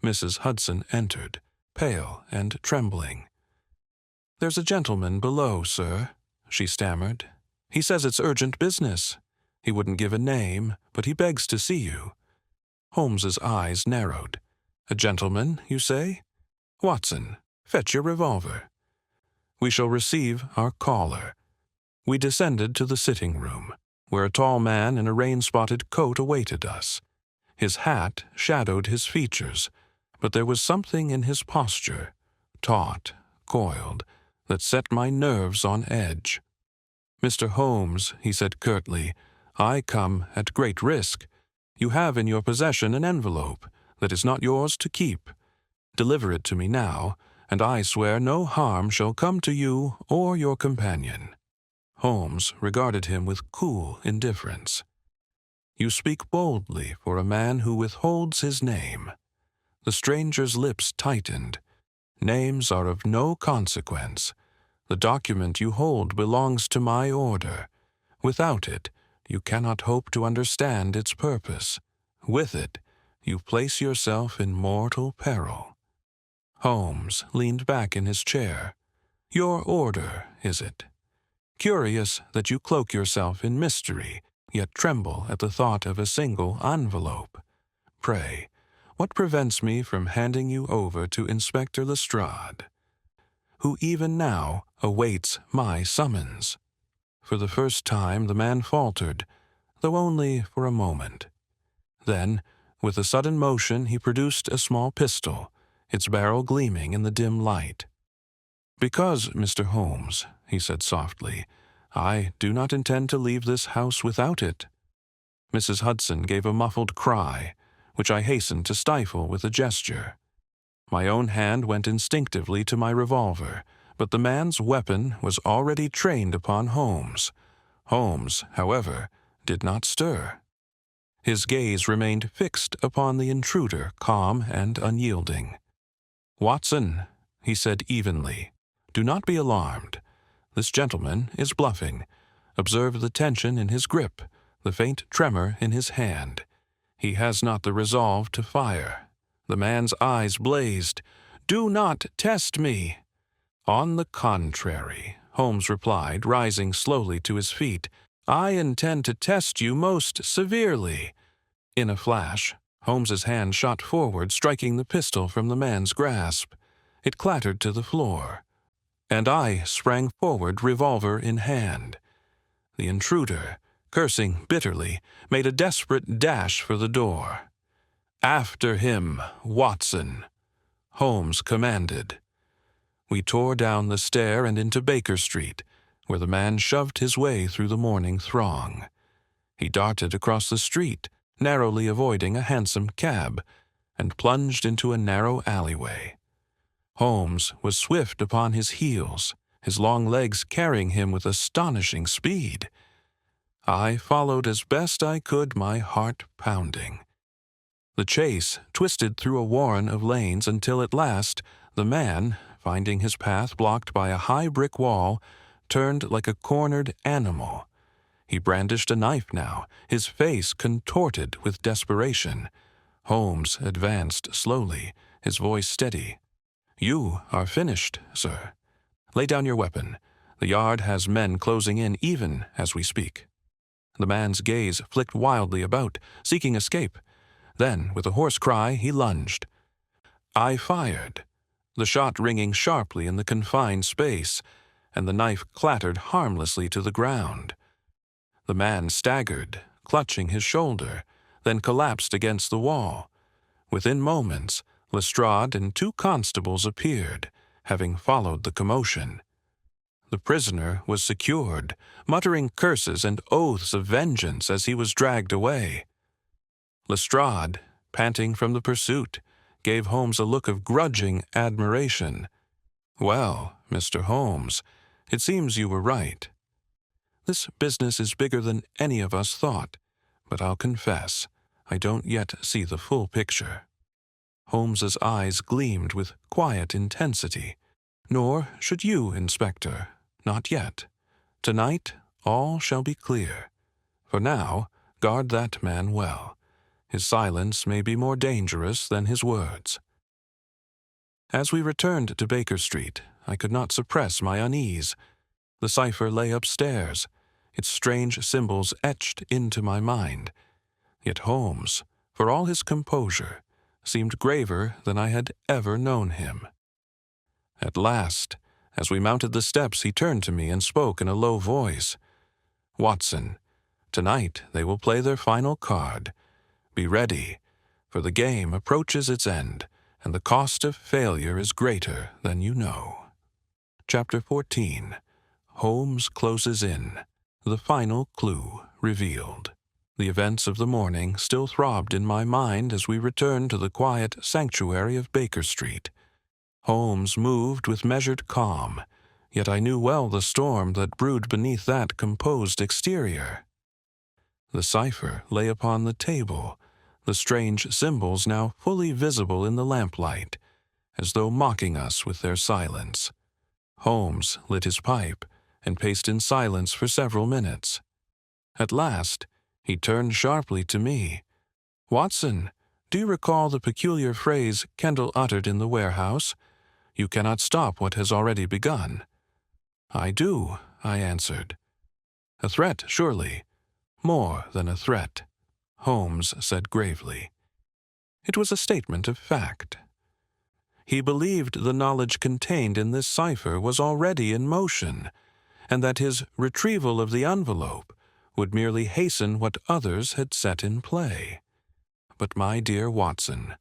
A: Mrs. Hudson entered, pale and trembling. "There's a gentleman below, sir," she stammered. "He says it's urgent business. He wouldn't give a name, but he begs to see you." Holmes's eyes narrowed. "A gentleman, you say? Watson, fetch your revolver. We shall receive our caller." We descended to the sitting-room, where a tall man in a rain-spotted coat awaited us. His hat shadowed his features, but there was something in his posture, taut, coiled, that set my nerves on edge. "Mr. Holmes," he said curtly, "I come at great risk. You have in your possession an envelope that is not yours to keep. Deliver it to me now, and I swear no harm shall come to you or your companion." Holmes regarded him with cool indifference. "You speak boldly for a man who withholds his name." The stranger's lips tightened. "Names are of no consequence. The document you hold belongs to my order. Without it, you cannot hope to understand its purpose. With it, you place yourself in mortal peril." Holmes leaned back in his chair. "Your order, is it? Curious that you cloak yourself in mystery, yet tremble at the thought of a single envelope. Pray, what prevents me from handing you over to Inspector Lestrade, who even now awaits my summons?" For the first time the man faltered, though only for a moment. Then, with a sudden motion, he produced a small pistol, its barrel gleaming in the dim light. "Because, Mr. Holmes," he said softly, "I do not intend to leave this house without it." Mrs. Hudson gave a muffled cry, which I hastened to stifle with a gesture. My own hand went instinctively to my revolver, but the man's weapon was already trained upon Holmes. Holmes, however, did not stir. His gaze remained fixed upon the intruder, calm and unyielding. "Watson," he said evenly, "do not be alarmed. This gentleman is bluffing. Observe the tension in his grip, the faint tremor in his hand. He has not the resolve to fire." The man's eyes blazed. "Do not test me." "On the contrary," Holmes replied, rising slowly to his feet, "I intend to test you most severely." In a flash, Holmes's hand shot forward, striking the pistol from the man's grasp. It clattered to the floor, and I sprang forward, revolver in hand. The intruder, cursing bitterly, made a desperate dash for the door. "After him, Watson," Holmes commanded. We tore down the stair and into Baker Street, where the man shoved his way through the morning throng. He darted across the street, narrowly avoiding a hansom cab, and plunged into a narrow alleyway. Holmes was swift upon his heels, his long legs carrying him with astonishing speed. I followed as best I could, my heart pounding. The chase twisted through a warren of lanes until at last the man, finding his path blocked by a high brick wall, turned like a cornered animal. He brandished a knife now, his face contorted with desperation. Holmes advanced slowly, his voice steady. "You are finished, sir. Lay down your weapon. The yard has men closing in even as we speak." The man's gaze flicked wildly about, seeking escape. Then, with a hoarse cry, he lunged. I fired, the shot ringing sharply in the confined space, and the knife clattered harmlessly to the ground. The man staggered, clutching his shoulder, then collapsed against the wall. Within moments, Lestrade and 2 constables appeared, having followed the commotion. The prisoner was secured, muttering curses and oaths of vengeance as he was dragged away. Lestrade, panting from the pursuit, gave Holmes a look of grudging admiration. "Well, Mr. Holmes, it seems you were right. This business is bigger than any of us thought, but I'll confess, I don't yet see the full picture." Holmes's eyes gleamed with quiet intensity. "Nor should you, Inspector. Not yet. Tonight, all shall be clear. For now, guard that man well. His silence may be more dangerous than his words." As we returned to Baker Street, I could not suppress my unease. The cipher lay upstairs, its strange symbols etched into my mind. Yet Holmes, for all his composure, seemed graver than I had ever known him. At last, as we mounted the steps, he turned to me and spoke in a low voice. "Watson, tonight they will play their final card. Be ready, for the game approaches its end, and the cost of failure is greater than you know." Chapter 14. Holmes closes in. The final clue revealed. The events of the morning still throbbed in my mind as we returned to the quiet sanctuary of Baker Street. Holmes moved with measured calm, yet I knew well the storm that brewed beneath that composed exterior. The cipher lay upon the table, the strange symbols now fully visible in the lamplight, as though mocking us with their silence. Holmes lit his pipe and paced in silence for several minutes. At last, he turned sharply to me. "Watson, do you recall the peculiar phrase Kendall uttered in the warehouse? You cannot stop what has already begun." "I do," I answered. "A threat, surely." "More than a threat," Holmes said gravely. It was a statement of fact. He believed the knowledge contained in this cipher was already in motion, and that his retrieval of the envelope would merely hasten what others had set in play. But my dear Watson,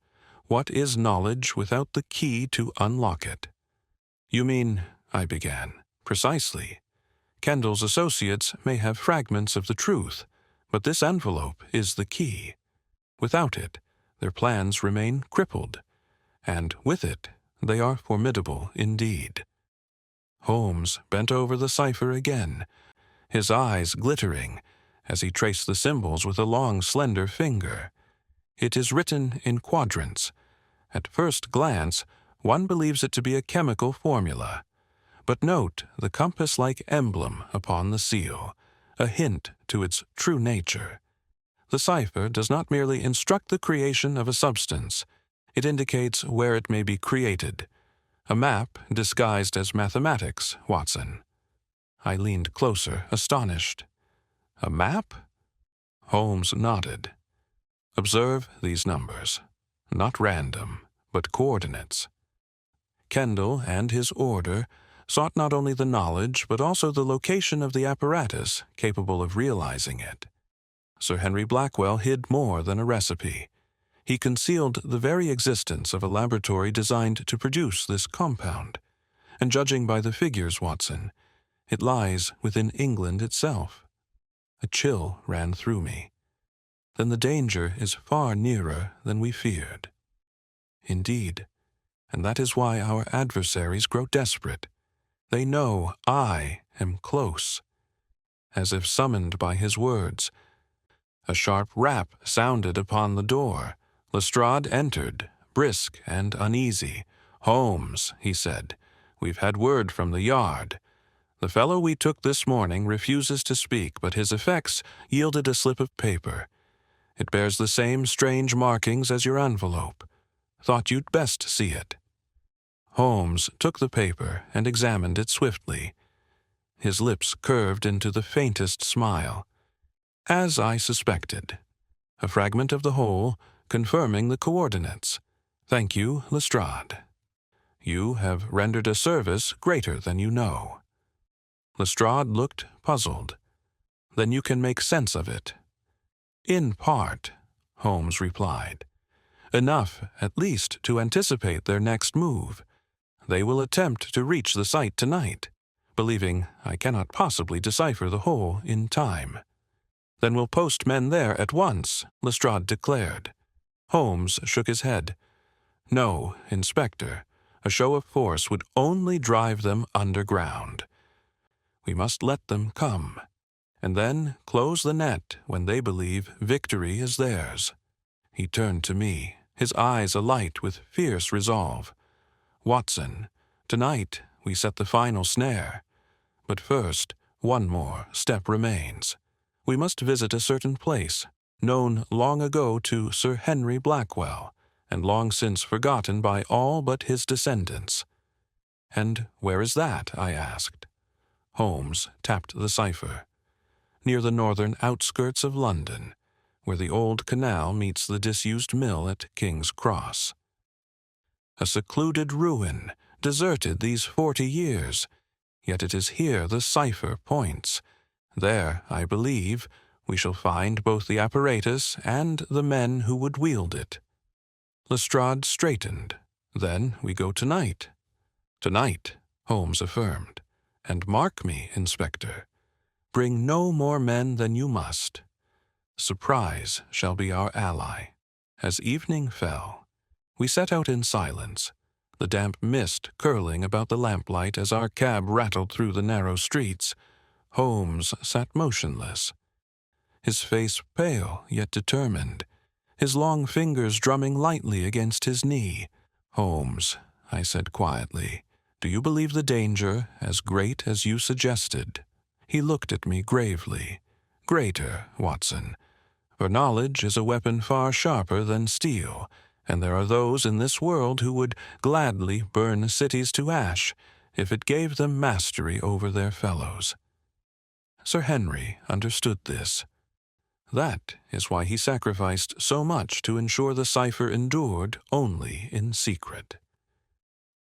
A: what is knowledge without the key to unlock it? "You mean," I began. "Precisely. Kendall's associates may have fragments of the truth, but this envelope is the key. Without it, their plans remain crippled, and with it, they are formidable indeed." Holmes bent over the cipher again, his eyes glittering as he traced the symbols with a long, slender finger. It is written in quadrants. At first glance, one believes it to be a chemical formula. But note the compass-like emblem upon the seal, a hint to its true nature. The cipher does not merely instruct the creation of a substance. It indicates where it may be created. A map disguised as mathematics, Watson. I leaned closer, astonished. "A map?" Holmes nodded. "Observe these numbers. Not random, but coordinates. Kendall and his order sought not only the knowledge but also the location of the apparatus capable of realizing it. Sir Henry Blackwell hid more than a recipe. He concealed the very existence of a laboratory designed to produce this compound. And judging by the figures, Watson, it lies within England itself. A chill ran through me. Then the danger is far nearer than we feared. Indeed, and that is why our adversaries grow desperate. They know I am close. As if summoned by his words, a sharp rap sounded upon the door. Lestrade entered, brisk and uneasy. "Holmes," he said, "we've had word from the yard. The fellow we took this morning refuses to speak, but his effects yielded a slip of paper. It bears the same strange markings as your envelope. Thought you'd best see it." Holmes took the paper and examined it swiftly. His lips curved into the faintest smile. As I suspected. A fragment of the whole, confirming the coordinates. "Thank you, Lestrade. You have rendered a service greater than you know." Lestrade looked puzzled. "Then you can make sense of it." "In part," Holmes replied. "Enough, at least, to anticipate their next move. They will attempt to reach the site tonight, believing I cannot possibly decipher the whole in time." "Then we'll post men there at once," Lestrade declared. Holmes shook his head. "No, Inspector. A show of force would only drive them underground. We must let them come, and then close the net when they believe victory is theirs." He turned to me, his eyes alight with fierce resolve. "Watson, tonight we set the final snare. But first, one more step remains. We must visit a certain place, known long ago to Sir Henry Blackwell, and long since forgotten by all but his descendants." "And where is that?" I asked. Holmes tapped the cipher. "Near the northern outskirts of London, where the old canal meets the disused mill at King's Cross. A secluded ruin, deserted these 40 years, yet it is here the cipher points. There, I believe, we shall find both the apparatus and the men who would wield it." Lestrade straightened. "Then we go tonight." "Tonight," Holmes affirmed. "And mark me, Inspector, bring no more men than you must. Surprise shall be our ally." As evening fell, we set out in silence, the damp mist curling about the lamplight as our cab rattled through the narrow streets. Holmes sat motionless, his face pale yet determined, his long fingers drumming lightly against his knee. "Holmes," I said quietly, "do you believe the danger as great as you suggested?" He looked at me gravely. "Greater, Watson, for knowledge is a weapon far sharper than steel, and there are those in this world who would gladly burn cities to ash if it gave them mastery over their fellows." Sir Henry understood this. That is why he sacrificed so much to ensure the cipher endured only in secret.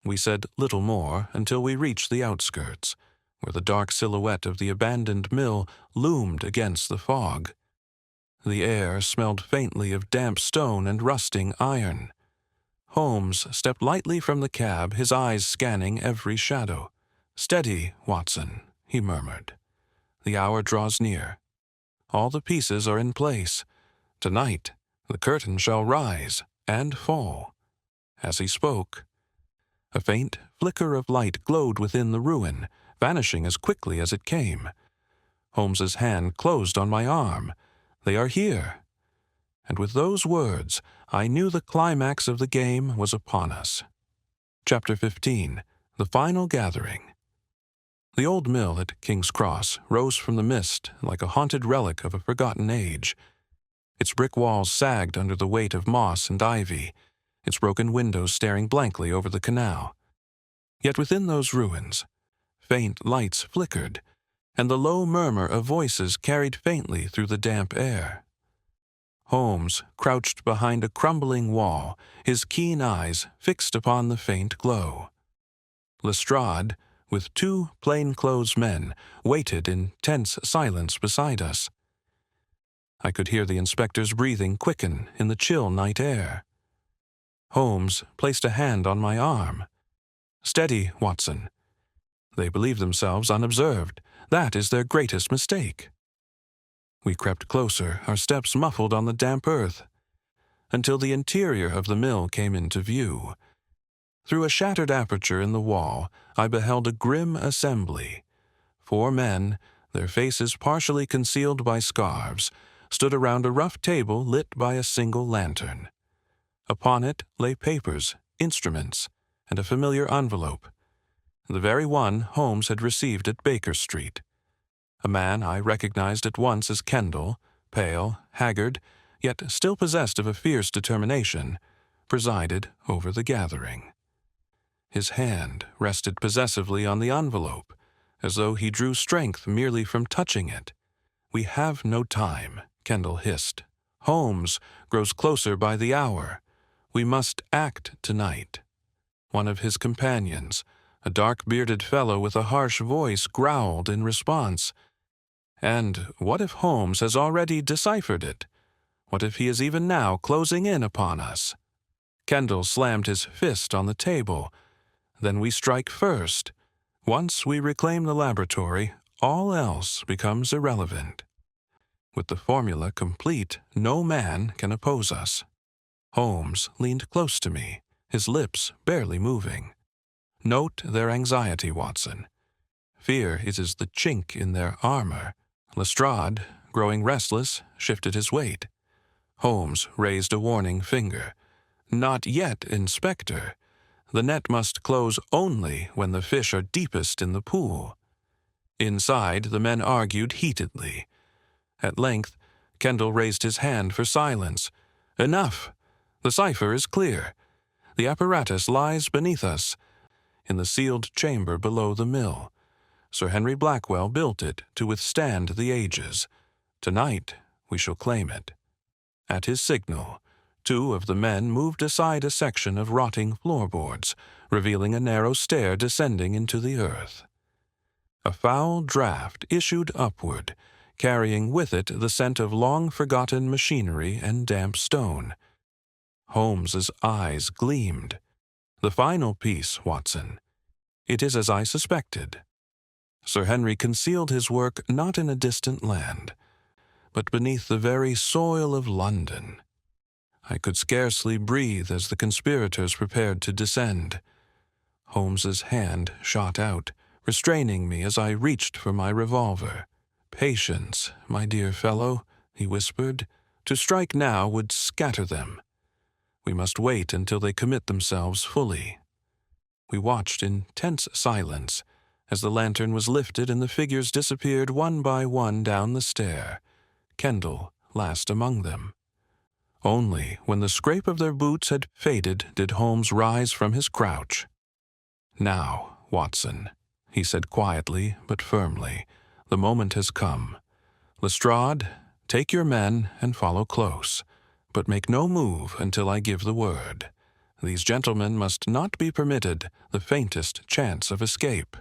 A: We said little more until we reached the outskirts, where the dark silhouette of the abandoned mill loomed against the fog. The air smelled faintly of damp stone and rusting iron. Holmes stepped lightly from the cab, his eyes scanning every shadow. "Steady, Watson," he murmured. "The hour draws near. All the pieces are in place. Tonight, the curtain shall rise and fall." As he spoke, a faint flicker of light glowed within the ruin, vanishing as quickly as it came. Holmes's hand closed on my arm. "They are here." And with those words, I knew the climax of the game was upon us. Chapter 15. The Final Gathering. The old mill at King's Cross rose from the mist like a haunted relic of a forgotten age. Its brick walls sagged under the weight of moss and ivy, its broken windows staring blankly over the canal. Yet within those ruins, faint lights flickered, and the low murmur of voices carried faintly through the damp air. Holmes crouched behind a crumbling wall, his keen eyes fixed upon the faint glow. Lestrade, with 2 plainclothes men, waited in tense silence beside us. I could hear the inspector's breathing quicken in the chill night air. Holmes placed a hand on my arm. "Steady, Watson. They believe themselves unobserved. That is their greatest mistake." We crept closer, our steps muffled on the damp earth, until the interior of the mill came into view. Through a shattered aperture in the wall, I beheld a grim assembly. 4 men, their faces partially concealed by scarves, stood around a rough table lit by a single lantern. Upon it lay papers, instruments, and a familiar envelope, the very one Holmes had received at Baker Street. A man I recognized at once as Kendall, pale, haggard, yet still possessed of a fierce determination, presided over the gathering. His hand rested possessively on the envelope, as though he drew strength merely from touching it. "We have no time," Kendall hissed. "Holmes grows closer by the hour. We must act tonight." One of his companions, a dark-bearded fellow with a harsh voice, growled in response. "And what if Holmes has already deciphered it? What if he is even now closing in upon us?" Kendall slammed his fist on the table. "Then we strike first. Once we reclaim the laboratory, all else becomes irrelevant. With the formula complete, no man can oppose us." Holmes leaned close to me, his lips barely moving. "Note their anxiety, Watson. Fear it is the chink in their armor." Lestrade, growing restless, shifted his weight. Holmes raised a warning finger. "Not yet, Inspector. The net must close only when the fish are deepest in the pool." Inside, the men argued heatedly. At length, Kendall raised his hand for silence. "Enough! The cipher is clear. The apparatus lies beneath us, in the sealed chamber below the mill. Sir Henry Blackwell built it to withstand the ages. Tonight we shall claim it." At his signal, 2 of the men moved aside a section of rotting floorboards, revealing a narrow stair descending into the earth. A foul draught issued upward, carrying with it the scent of long-forgotten machinery and damp stone. Holmes's eyes gleamed. "The final piece, Watson. It is as I suspected." Sir Henry concealed his work not in a distant land, but beneath the very soil of London. I could scarcely breathe as the conspirators prepared to descend. Holmes's hand shot out, restraining me as I reached for my revolver. "Patience, my dear fellow," he whispered. "To strike now would scatter them. We must wait until they commit themselves fully." We watched in tense silence as the lantern was lifted and the figures disappeared one by one down the stair, Kendall last among them. Only when the scrape of their boots had faded did Holmes rise from his crouch. "Now, Watson," he said quietly but firmly, "the moment has come. Lestrade, take your men and follow close, but make no move until I give the word. These gentlemen must not be permitted the faintest chance of escape."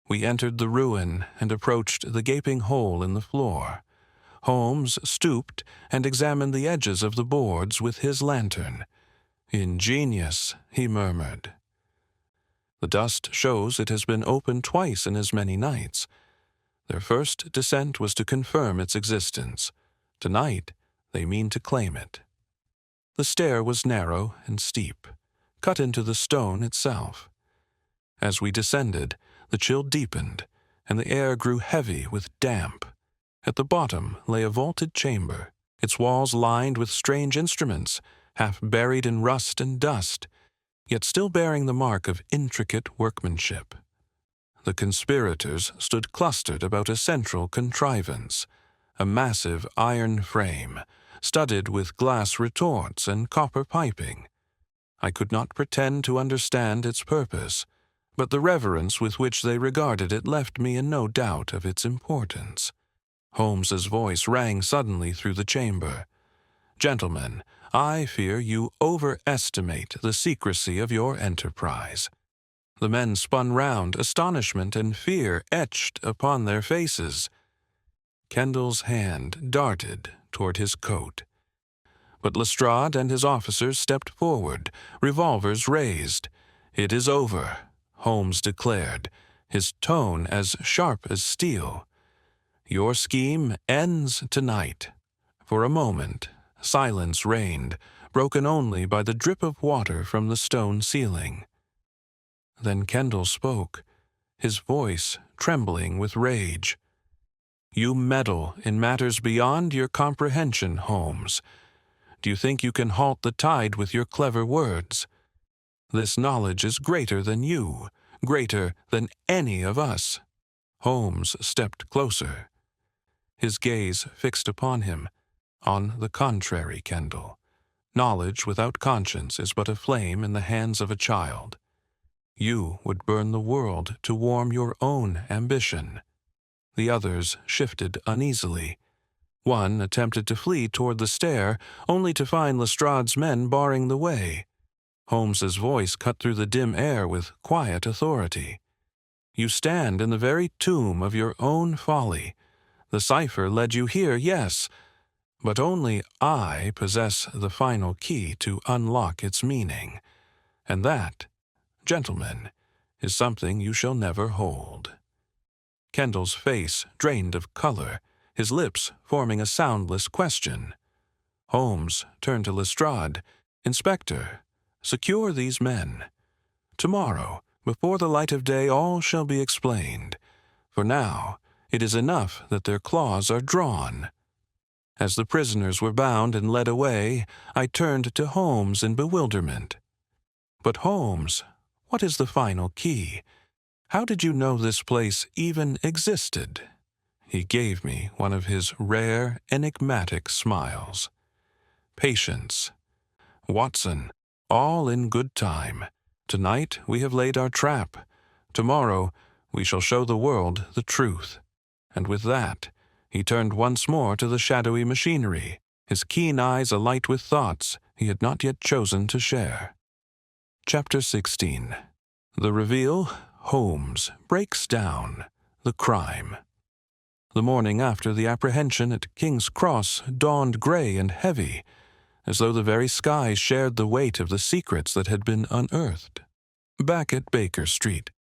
A: We entered the ruin and approached the gaping hole in the floor. Holmes stooped and examined the edges of the boards with his lantern. "Ingenious," he murmured. "The dust shows it has been opened twice in as many nights. Their first descent was to confirm its existence. Tonight, they mean to claim it." The stair was narrow and steep, cut into the stone itself. As we descended, the chill deepened, and the air grew heavy with damp. At the bottom lay a vaulted chamber, its walls lined with strange instruments, half buried in rust and dust, yet still bearing the mark of intricate workmanship. The conspirators stood clustered about a central contrivance, a massive iron frame, studded with glass retorts and copper piping. I could not pretend to understand its purpose, but the reverence with which they regarded it left me in no doubt of its importance. Holmes's voice rang suddenly through the chamber. "Gentlemen, I fear you overestimate the secrecy of your enterprise. The men spun round, astonishment and fear etched upon their faces. Kendall's hand darted toward his coat. But Lestrade and his officers stepped forward, revolvers raised. "It is over," Holmes declared, his tone as sharp as steel. "Your scheme ends tonight." For a moment, silence reigned, broken only by the drip of water from the stone ceiling. Then Kendall spoke, his voice trembling with rage. "You meddle in matters beyond your comprehension, Holmes. Do you think you can halt the tide with your clever words? This knowledge is greater than you, greater than any of us." Holmes stepped closer, his gaze fixed upon him. "On the contrary, Kendall, knowledge without conscience is but a flame in the hands of a child. You would burn the world to warm your own ambition." The others shifted uneasily. One attempted to flee toward the stair, only to find Lestrade's men barring the way. Holmes's voice cut through the dim air with quiet authority. "You stand in the very tomb of your own folly. The cipher led you here, yes, but only I possess the final key to unlock its meaning. And that, gentlemen, is something you shall never hold." Kendall's face drained of color, his lips forming a soundless question. Holmes turned to Lestrade. "Inspector, secure these men. Tomorrow, before the light of day, all shall be explained. For now, it is enough that their claws are drawn." As the prisoners were bound and led away, I turned to Holmes in bewilderment. "But Holmes, what is the final key? How did you know this place even existed?" He gave me one of his rare, enigmatic smiles. "Patience. Watson, all in good time. Tonight we have laid our trap. Tomorrow we shall show the world the truth." And with that, he turned once more to the shadowy machinery, his keen eyes alight with thoughts he had not yet chosen to share. Chapter 16. The reveal. Holmes breaks down the crime. The morning after the apprehension at King's Cross dawned gray and heavy, as though the very sky shared the weight of the secrets that had been unearthed. Back at Baker Street,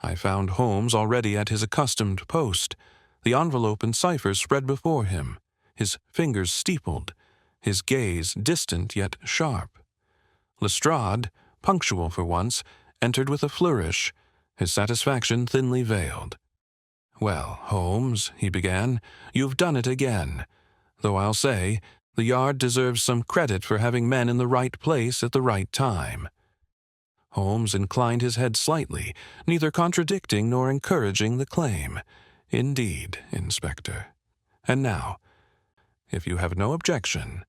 A: I found Holmes already at his accustomed post, the envelope and cipher spread before him, his fingers steepled, his gaze distant yet sharp. Lestrade, punctual for once, entered with a flourish, his satisfaction thinly veiled. "Well, Holmes," he began, "you've done it again. Though I'll say, the Yard deserves some credit for having men in the right place at the right time." Holmes inclined his head slightly, neither contradicting nor encouraging the claim. "Indeed, Inspector. And now, if you have no objection,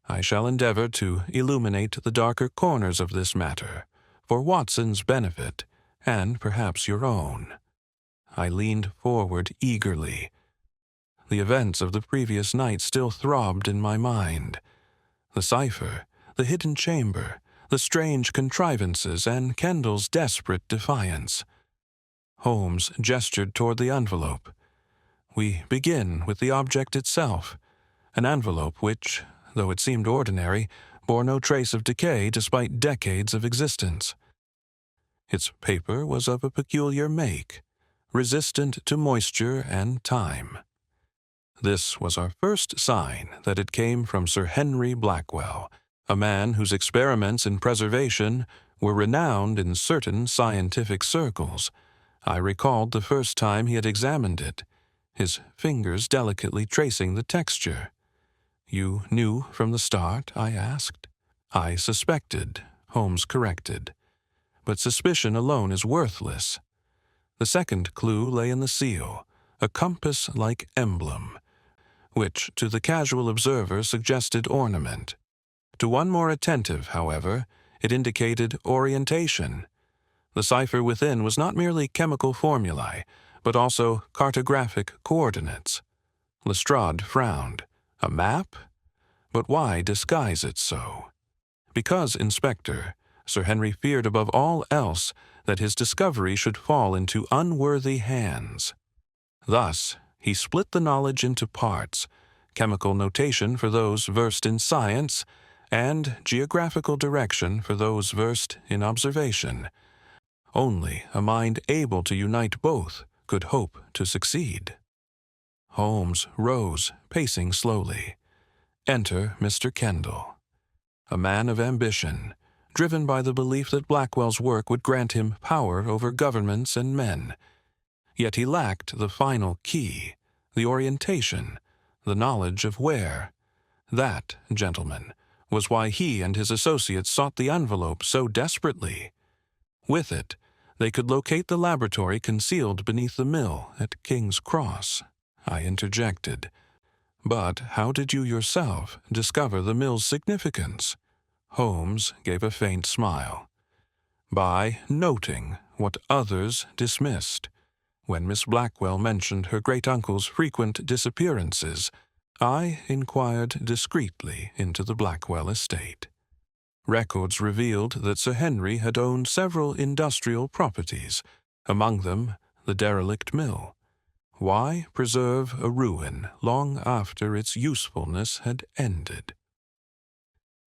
A: I shall endeavor to illuminate the darker corners of this matter, for Watson's benefit, and perhaps your own." I leaned forward eagerly. The events of the previous night still throbbed in my mind. The cipher, the hidden chamber, the strange contrivances, and Kendall's desperate defiance. Holmes gestured toward the envelope. "We begin with the object itself, an envelope which, though it seemed ordinary, bore no trace of decay despite decades of existence. Its paper was of a peculiar make, resistant to moisture and time. This was our first sign that it came from Sir Henry Blackwell, a man whose experiments in preservation were renowned in certain scientific circles. I recalled the first time he had examined it, his fingers delicately tracing the texture. "You knew from the start?" I asked. "I suspected," Holmes corrected. "But suspicion alone is worthless. The second clue lay in the seal, a compass-like emblem, which to the casual observer suggested ornament. To one more attentive, however, it indicated orientation. The cipher within was not merely chemical formulae, but also cartographic coordinates." Lestrade frowned. "A map? But why disguise it so?" "Because, Inspector, Sir Henry feared above all else that his discovery should fall into unworthy hands. Thus, he split the knowledge into parts, chemical notation for those versed in science, and geographical direction for those versed in observation. Only a mind able to unite both could hope to succeed. Holmes rose, pacing slowly. Enter Mr. Kendall, a man of ambition, driven by the belief that Blackwell's work would grant him power over governments and men. Yet he lacked the final key, the orientation, the knowledge of where. That, gentlemen, was why he and his associates sought the envelope so desperately. With it, they could locate the laboratory concealed beneath the mill at King's Cross. I interjected. But how did you yourself discover the mill's significance? Holmes gave a faint smile. By noting what others dismissed. When Miss Blackwell mentioned her great-uncle's frequent disappearances, I inquired discreetly into the Blackwell estate. Records revealed that Sir Henry had owned several industrial properties, among them the derelict mill. Why preserve a ruin long after its usefulness had ended?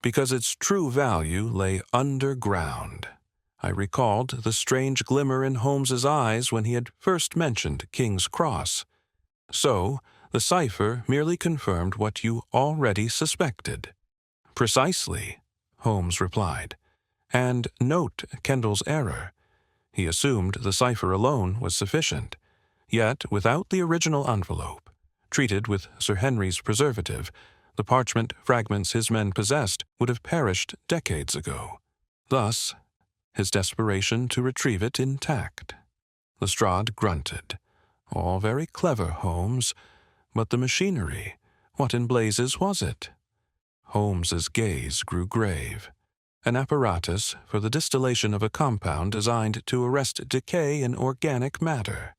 A: Because its true value lay underground. I recalled the strange glimmer in Holmes's eyes when he had first mentioned King's Cross. So, the cipher merely confirmed what you already suspected. Precisely, Holmes replied. And note Kendall's error. He assumed the cipher alone was sufficient. Yet, without the original envelope, treated with Sir Henry's preservative, the parchment fragments his men possessed would have perished decades ago. Thus, his desperation to retrieve it intact. Lestrade grunted. All very clever, Holmes. But the machinery, what in blazes was it? Holmes's gaze grew grave. An apparatus for the distillation of a compound designed to arrest decay in organic matter.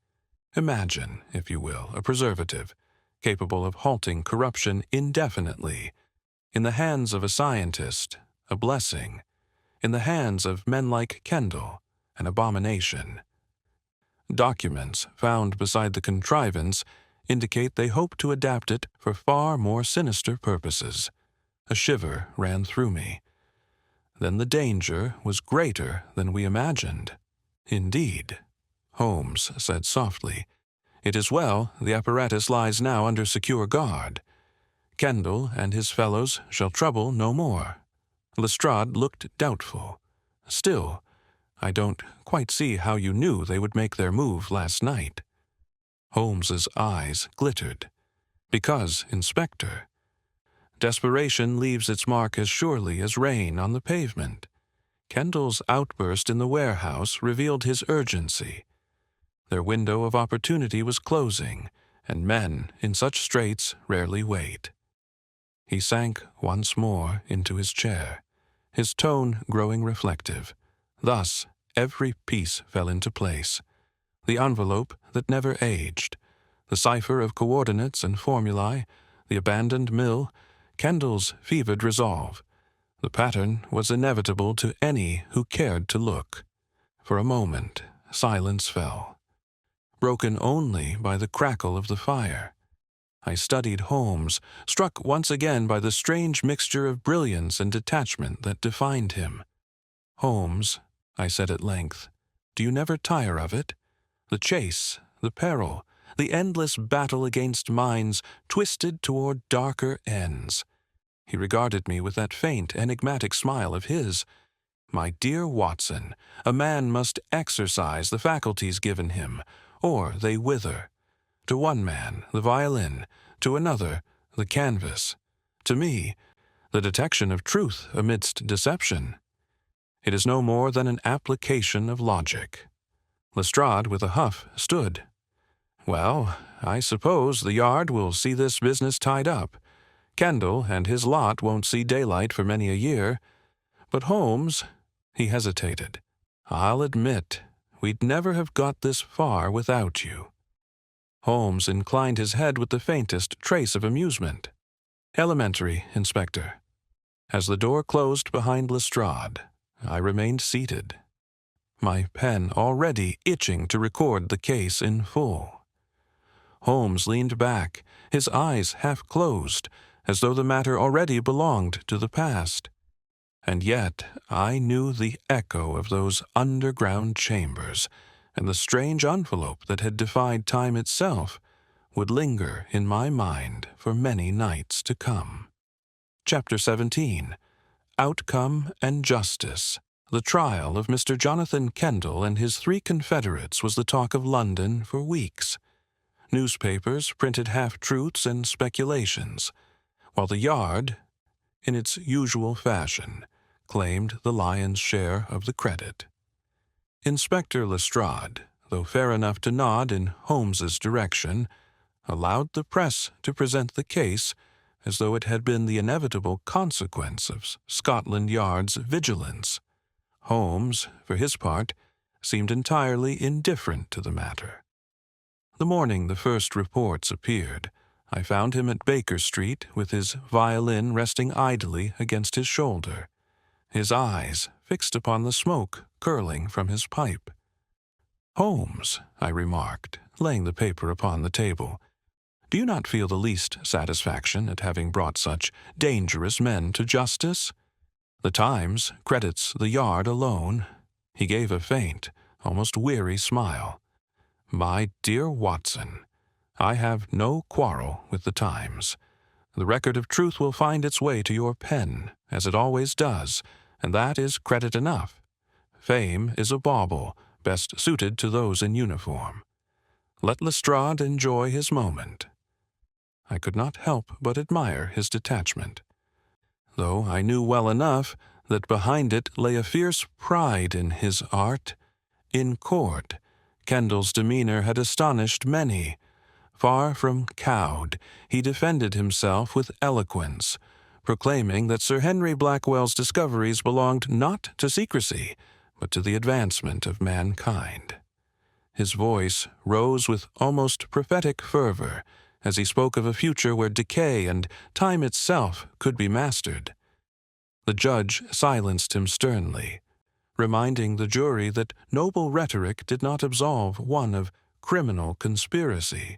A: Imagine, if you will, a preservative, capable of halting corruption indefinitely. In the hands of a scientist, a blessing. In the hands of men like Kendall, an abomination. Documents found beside the contrivance indicate they hope to adapt it for far more sinister purposes. A shiver ran through me. Then the danger was greater than we imagined. Indeed, Holmes said softly. It is well the apparatus lies now under secure guard. Kendall and his fellows shall trouble no more. Lestrade looked doubtful. Still, I don't quite see how you knew they would make their move last night. Holmes's eyes glittered. Because, Inspector, desperation leaves its mark as surely as rain on the pavement. Kendall's outburst in the warehouse revealed his urgency. Their window of opportunity was closing, and men in such straits rarely wait. He sank once more into his chair, his tone growing reflective. Thus, every piece fell into place. The envelope that never aged, the cipher of coordinates and formulae, the abandoned mill, Kendall's fevered resolve. The pattern was inevitable to any who cared to look. For a moment, silence fell, broken only by the crackle of the fire. I studied Holmes, struck once again by the strange mixture of brilliance and detachment that defined him. Holmes, I said at length, do you never tire of it? The chase, the peril, the endless battle against minds twisted toward darker ends. He regarded me with that faint, enigmatic smile of his. My dear Watson, a man must exercise the faculties given him, or they wither. To one man, the violin; to another, the canvas; to me, the detection of truth amidst deception. It is no more than an application of logic. Lestrade, with a huff, stood. Well, I suppose the Yard will see this business tied up. Kendall and his lot won't see daylight for many a year. But Holmes, he hesitated. I'll admit, we'd never have got this far without you. Holmes inclined his head with the faintest trace of amusement. Elementary, Inspector. As the door closed behind Lestrade, I remained seated, my pen already itching to record the case in full. Holmes leaned back, his eyes half closed, as though the matter already belonged to the past. And yet I knew the echo of those underground chambers, and the strange envelope that had defied time itself would linger in my mind for many nights to come. Chapter 17. Outcome and Justice. The trial of Mr. Jonathan Kendall and his 3 confederates was the talk of London for weeks. Newspapers printed half-truths and speculations, while the Yard, in its usual fashion, claimed the lion's share of the credit. Inspector Lestrade, though fair enough to nod in Holmes's direction, allowed the press to present the case as though it had been the inevitable consequence of Scotland Yard's vigilance. Holmes, for his part, seemed entirely indifferent to the matter. The morning the first reports appeared, I found him at Baker Street with his violin resting idly against his shoulder, his eyes fixed upon the smoke curling from his pipe. "Holmes," I remarked, laying the paper upon the table, "do you not feel the least satisfaction at having brought such dangerous men to justice? The Times credits the Yard alone." He gave a faint, almost weary smile. "My dear Watson, I have no quarrel with the Times. The record of truth will find its way to your pen, as it always does, and that is credit enough. Fame is a bauble, best suited to those in uniform. Let Lestrade enjoy his moment." I could not help but admire his detachment, though I knew well enough that behind it lay a fierce pride in his art. In court, Kendall's demeanor had astonished many. Far from cowed, he defended himself with eloquence, proclaiming that Sir Henry Blackwell's discoveries belonged not to secrecy, but to the advancement of mankind. His voice rose with almost prophetic fervor as he spoke of a future where decay and time itself could be mastered. The judge silenced him sternly, reminding the jury that noble rhetoric did not absolve one of criminal conspiracy.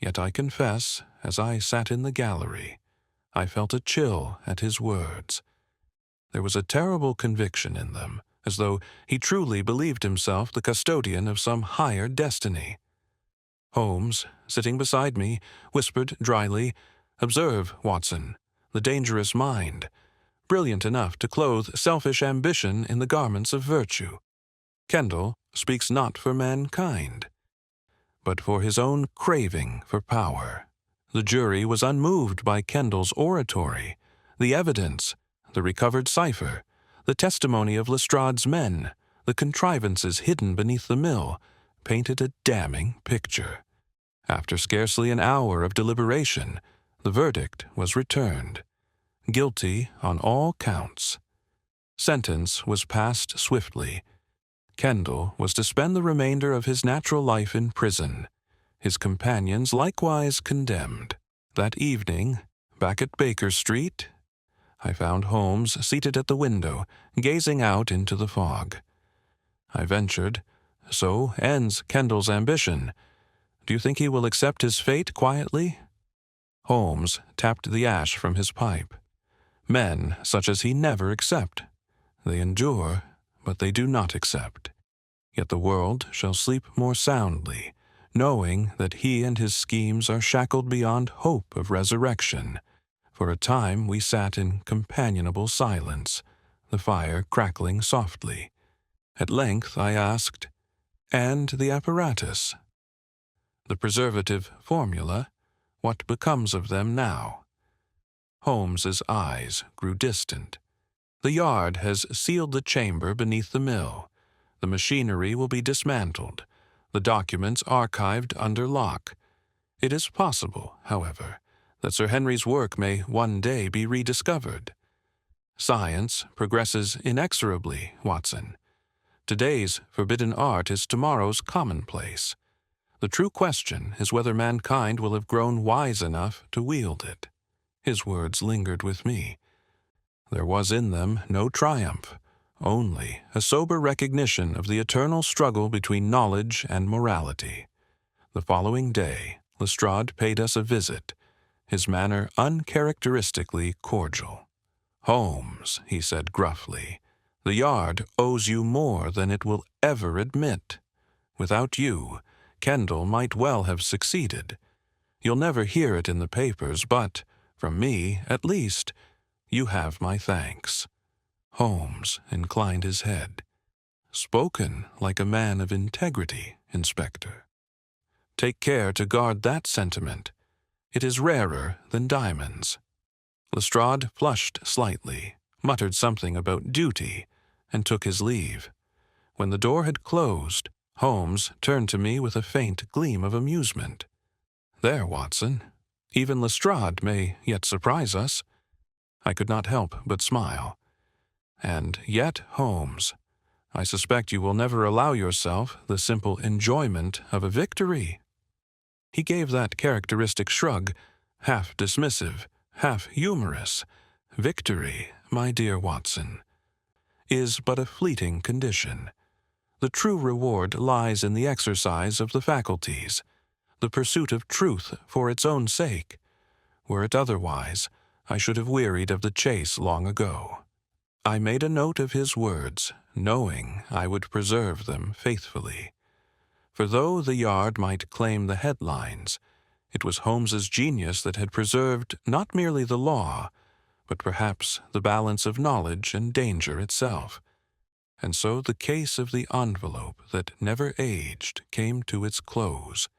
A: Yet I confess, as I sat in the gallery, I felt a chill at his words. There was a terrible conviction in them, as though he truly believed himself the custodian of some higher destiny. Holmes, sitting beside me, whispered dryly, "Observe, Watson, the dangerous mind, brilliant enough to clothe selfish ambition in the garments of virtue. Kendall speaks not for mankind, but for his own craving for power." The jury was unmoved by Kendall's oratory, the evidence, the recovered cipher, the testimony of Lestrade's men, the contrivances hidden beneath the mill, painted a damning picture. After scarcely an hour of deliberation, the verdict was returned. Guilty on all counts. Sentence was passed swiftly. Kendall was to spend the remainder of his natural life in prison. His companions likewise condemned. That evening, back at Baker Street, I found Holmes seated at the window, gazing out into the fog. I ventured, "So ends Kendall's ambition. Do you think he will accept his fate quietly?" Holmes tapped the ash from his pipe. "Men such as he never accept. They endure, but they do not accept. Yet the world shall sleep more soundly, knowing that he and his schemes are shackled beyond hope of resurrection." For a time we sat in companionable silence, the fire crackling softly. At length I asked, "And the apparatus? The preservative formula, what becomes of them now?" Holmes's eyes grew distant. "The Yard has sealed the chamber beneath the mill. The machinery will be dismantled, the documents archived under lock. It is possible, however, that Sir Henry's work may one day be rediscovered. Science progresses inexorably, Watson. Today's forbidden art is tomorrow's commonplace. The true question is whether mankind will have grown wise enough to wield it." His words lingered with me. There was in them no triumph, only a sober recognition of the eternal struggle between knowledge and morality. The following day, Lestrade paid us a visit, his manner uncharacteristically cordial. "Holmes," he said gruffly, "the Yard owes you more than it will ever admit. Without you, Kendall might well have succeeded. You'll never hear it in the papers, but, from me, at least, you have my thanks." Holmes inclined his head. "Spoken like a man of integrity, Inspector. Take care to guard that sentiment. It is rarer than diamonds." Lestrade flushed slightly, muttered something about duty, and took his leave. When the door had closed, Holmes turned to me with a faint gleam of amusement. "There, Watson. Even Lestrade may yet surprise us." I could not help but smile. "And yet, Holmes, I suspect you will never allow yourself the simple enjoyment of a victory." He gave that characteristic shrug, half dismissive, half humorous. "Victory, my dear Watson, is but a fleeting condition. The true reward lies in the exercise of the faculties, the pursuit of truth for its own sake. Were it otherwise, I should have wearied of the chase long ago." I made a note of his words, knowing I would preserve them faithfully. For though the Yard might claim the headlines, it was Holmes's genius that had preserved not merely the law, but perhaps the balance of knowledge and danger itself. And so the case of the envelope that never aged came to its close.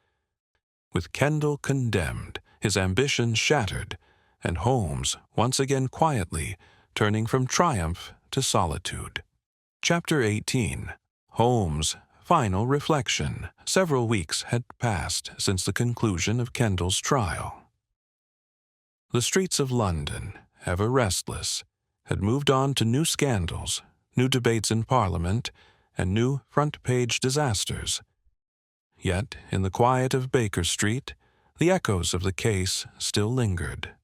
A: With Kendall condemned, his ambition shattered, and Holmes once again quietly turning from triumph to solitude. Chapter 18. Holmes' final reflection. Several weeks had passed since the conclusion of Kendall's trial. The streets of London, ever restless, had moved on to new scandals, new debates in Parliament, and new front-page disasters. Yet, in the quiet of Baker Street, the echoes of the case still lingered.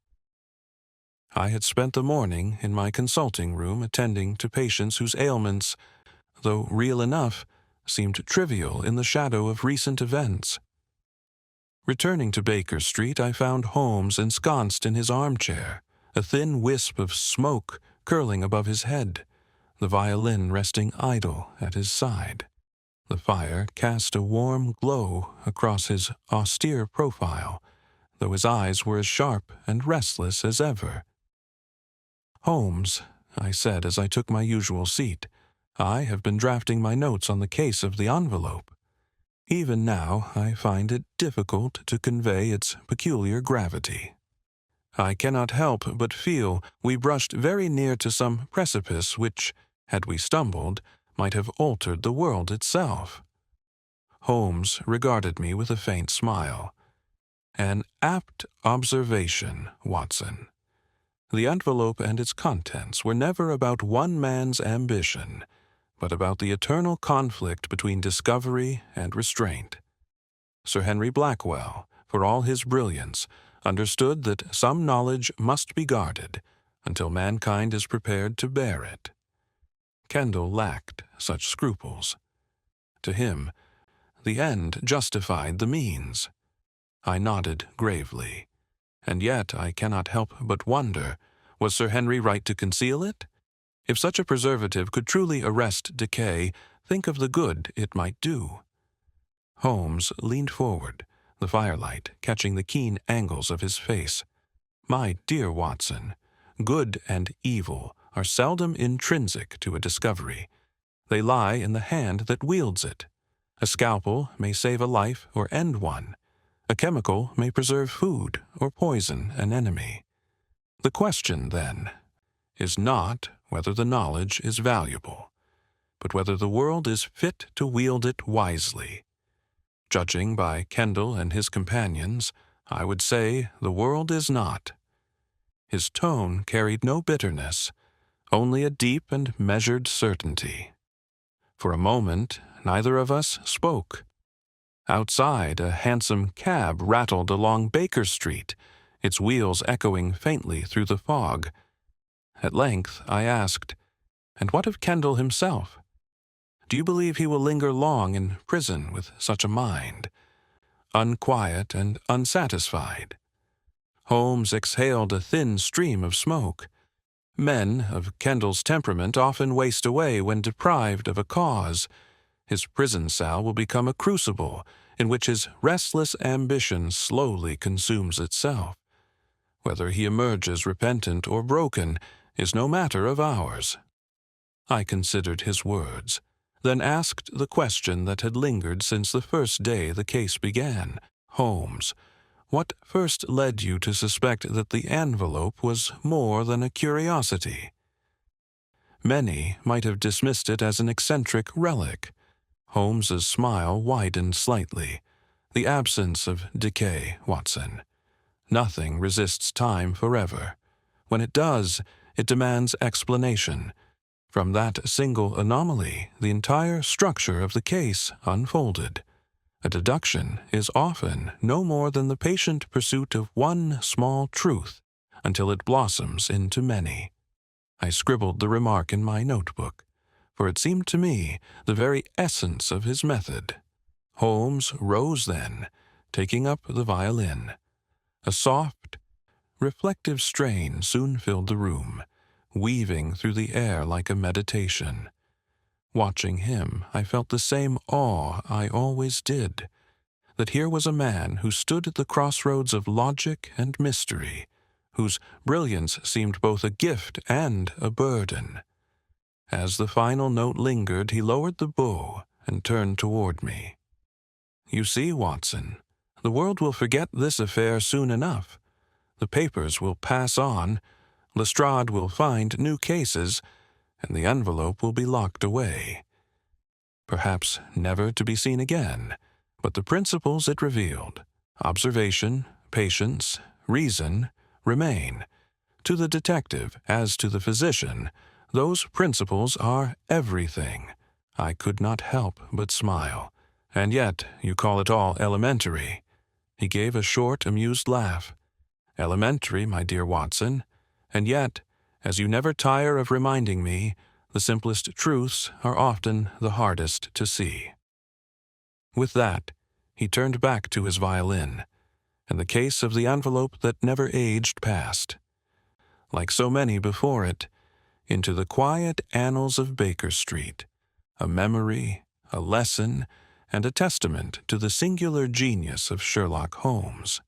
A: I had spent the morning in my consulting room attending to patients whose ailments, though real enough, seemed trivial in the shadow of recent events. Returning to Baker Street, I found Holmes ensconced in his armchair, a thin wisp of smoke curling above his head, the violin resting idle at his side. The fire cast a warm glow across his austere profile, though his eyes were as sharp and restless as ever. "Holmes," I said as I took my usual seat, "I have been drafting my notes on the case of the envelope. Even now I find it difficult to convey its peculiar gravity. I cannot help but feel we brushed very near to some precipice which, had we stumbled, might have altered the world itself." Holmes regarded me with a faint smile. "An apt observation, Watson. The envelope and its contents were never about one man's ambition, but about the eternal conflict between discovery and restraint. Sir Henry Blackwell, for all his brilliance, understood that some knowledge must be guarded until mankind is prepared to bear it. Kendall lacked such scruples. To him, the end justified the means." I nodded gravely. "And yet I cannot help but wonder, was Sir Henry right to conceal it? If such a preservative could truly arrest decay, think of the good it might do." Holmes leaned forward, the firelight catching the keen angles of his face. "My dear Watson, good and evil are seldom intrinsic to a discovery. They lie in the hand that wields it. A scalpel may save a life or end one. A chemical may preserve food or poison an enemy. The question, then, is not whether the knowledge is valuable, but whether the world is fit to wield it wisely. Judging by Kendall and his companions, I would say the world is not." His tone carried no bitterness, only a deep and measured certainty. For a moment, neither of us spoke. Outside, a hansom cab rattled along Baker Street, its wheels echoing faintly through the fog. At length I asked, And what of Kendall himself? Do you believe he will linger long in prison with such a mind, unquiet and unsatisfied? Holmes exhaled a thin stream of smoke. Men of Kendall's temperament often waste away when deprived of a cause. His prison cell will become a crucible in which his restless ambition slowly consumes itself. Whether he emerges repentant or broken is no matter of ours. I considered his words, then asked the question that had lingered since the first day the case began. Holmes, what first led you to suspect that the envelope was more than a curiosity? Many might have dismissed it as an eccentric relic. Holmes's smile widened slightly. The absence of decay, Watson. Nothing resists time forever. When it does, it demands explanation. From that single anomaly, the entire structure of the case unfolded. A deduction is often no more than the patient pursuit of one small truth until it blossoms into many. I scribbled the remark in my notebook, for it seemed to me the very essence of his method. Holmes rose then, taking up the violin. A soft, reflective strain soon filled the room, weaving through the air like a meditation. Watching him, I felt the same awe I always did, that here was a man who stood at the crossroads of logic and mystery, whose brilliance seemed both a gift and a burden. As the final note lingered, he lowered the bow and turned toward me. You see, Watson, the world will forget this affair soon enough. The papers will pass on, Lestrade will find new cases, and the envelope will be locked away. Perhaps never to be seen again, but the principles it revealed, observation, patience, reason, remain. To the detective, as to the physician, those principles are everything. I could not help but smile. And yet you call it all elementary. He gave a short, amused laugh. Elementary, my dear Watson, and yet, as you never tire of reminding me, the simplest truths are often the hardest to see. With that, he turned back to his violin, and the case of the envelope that never aged passed. Like so many before it, into the quiet annals of Baker Street, a memory, a lesson, and a testament to the singular genius of Sherlock Holmes.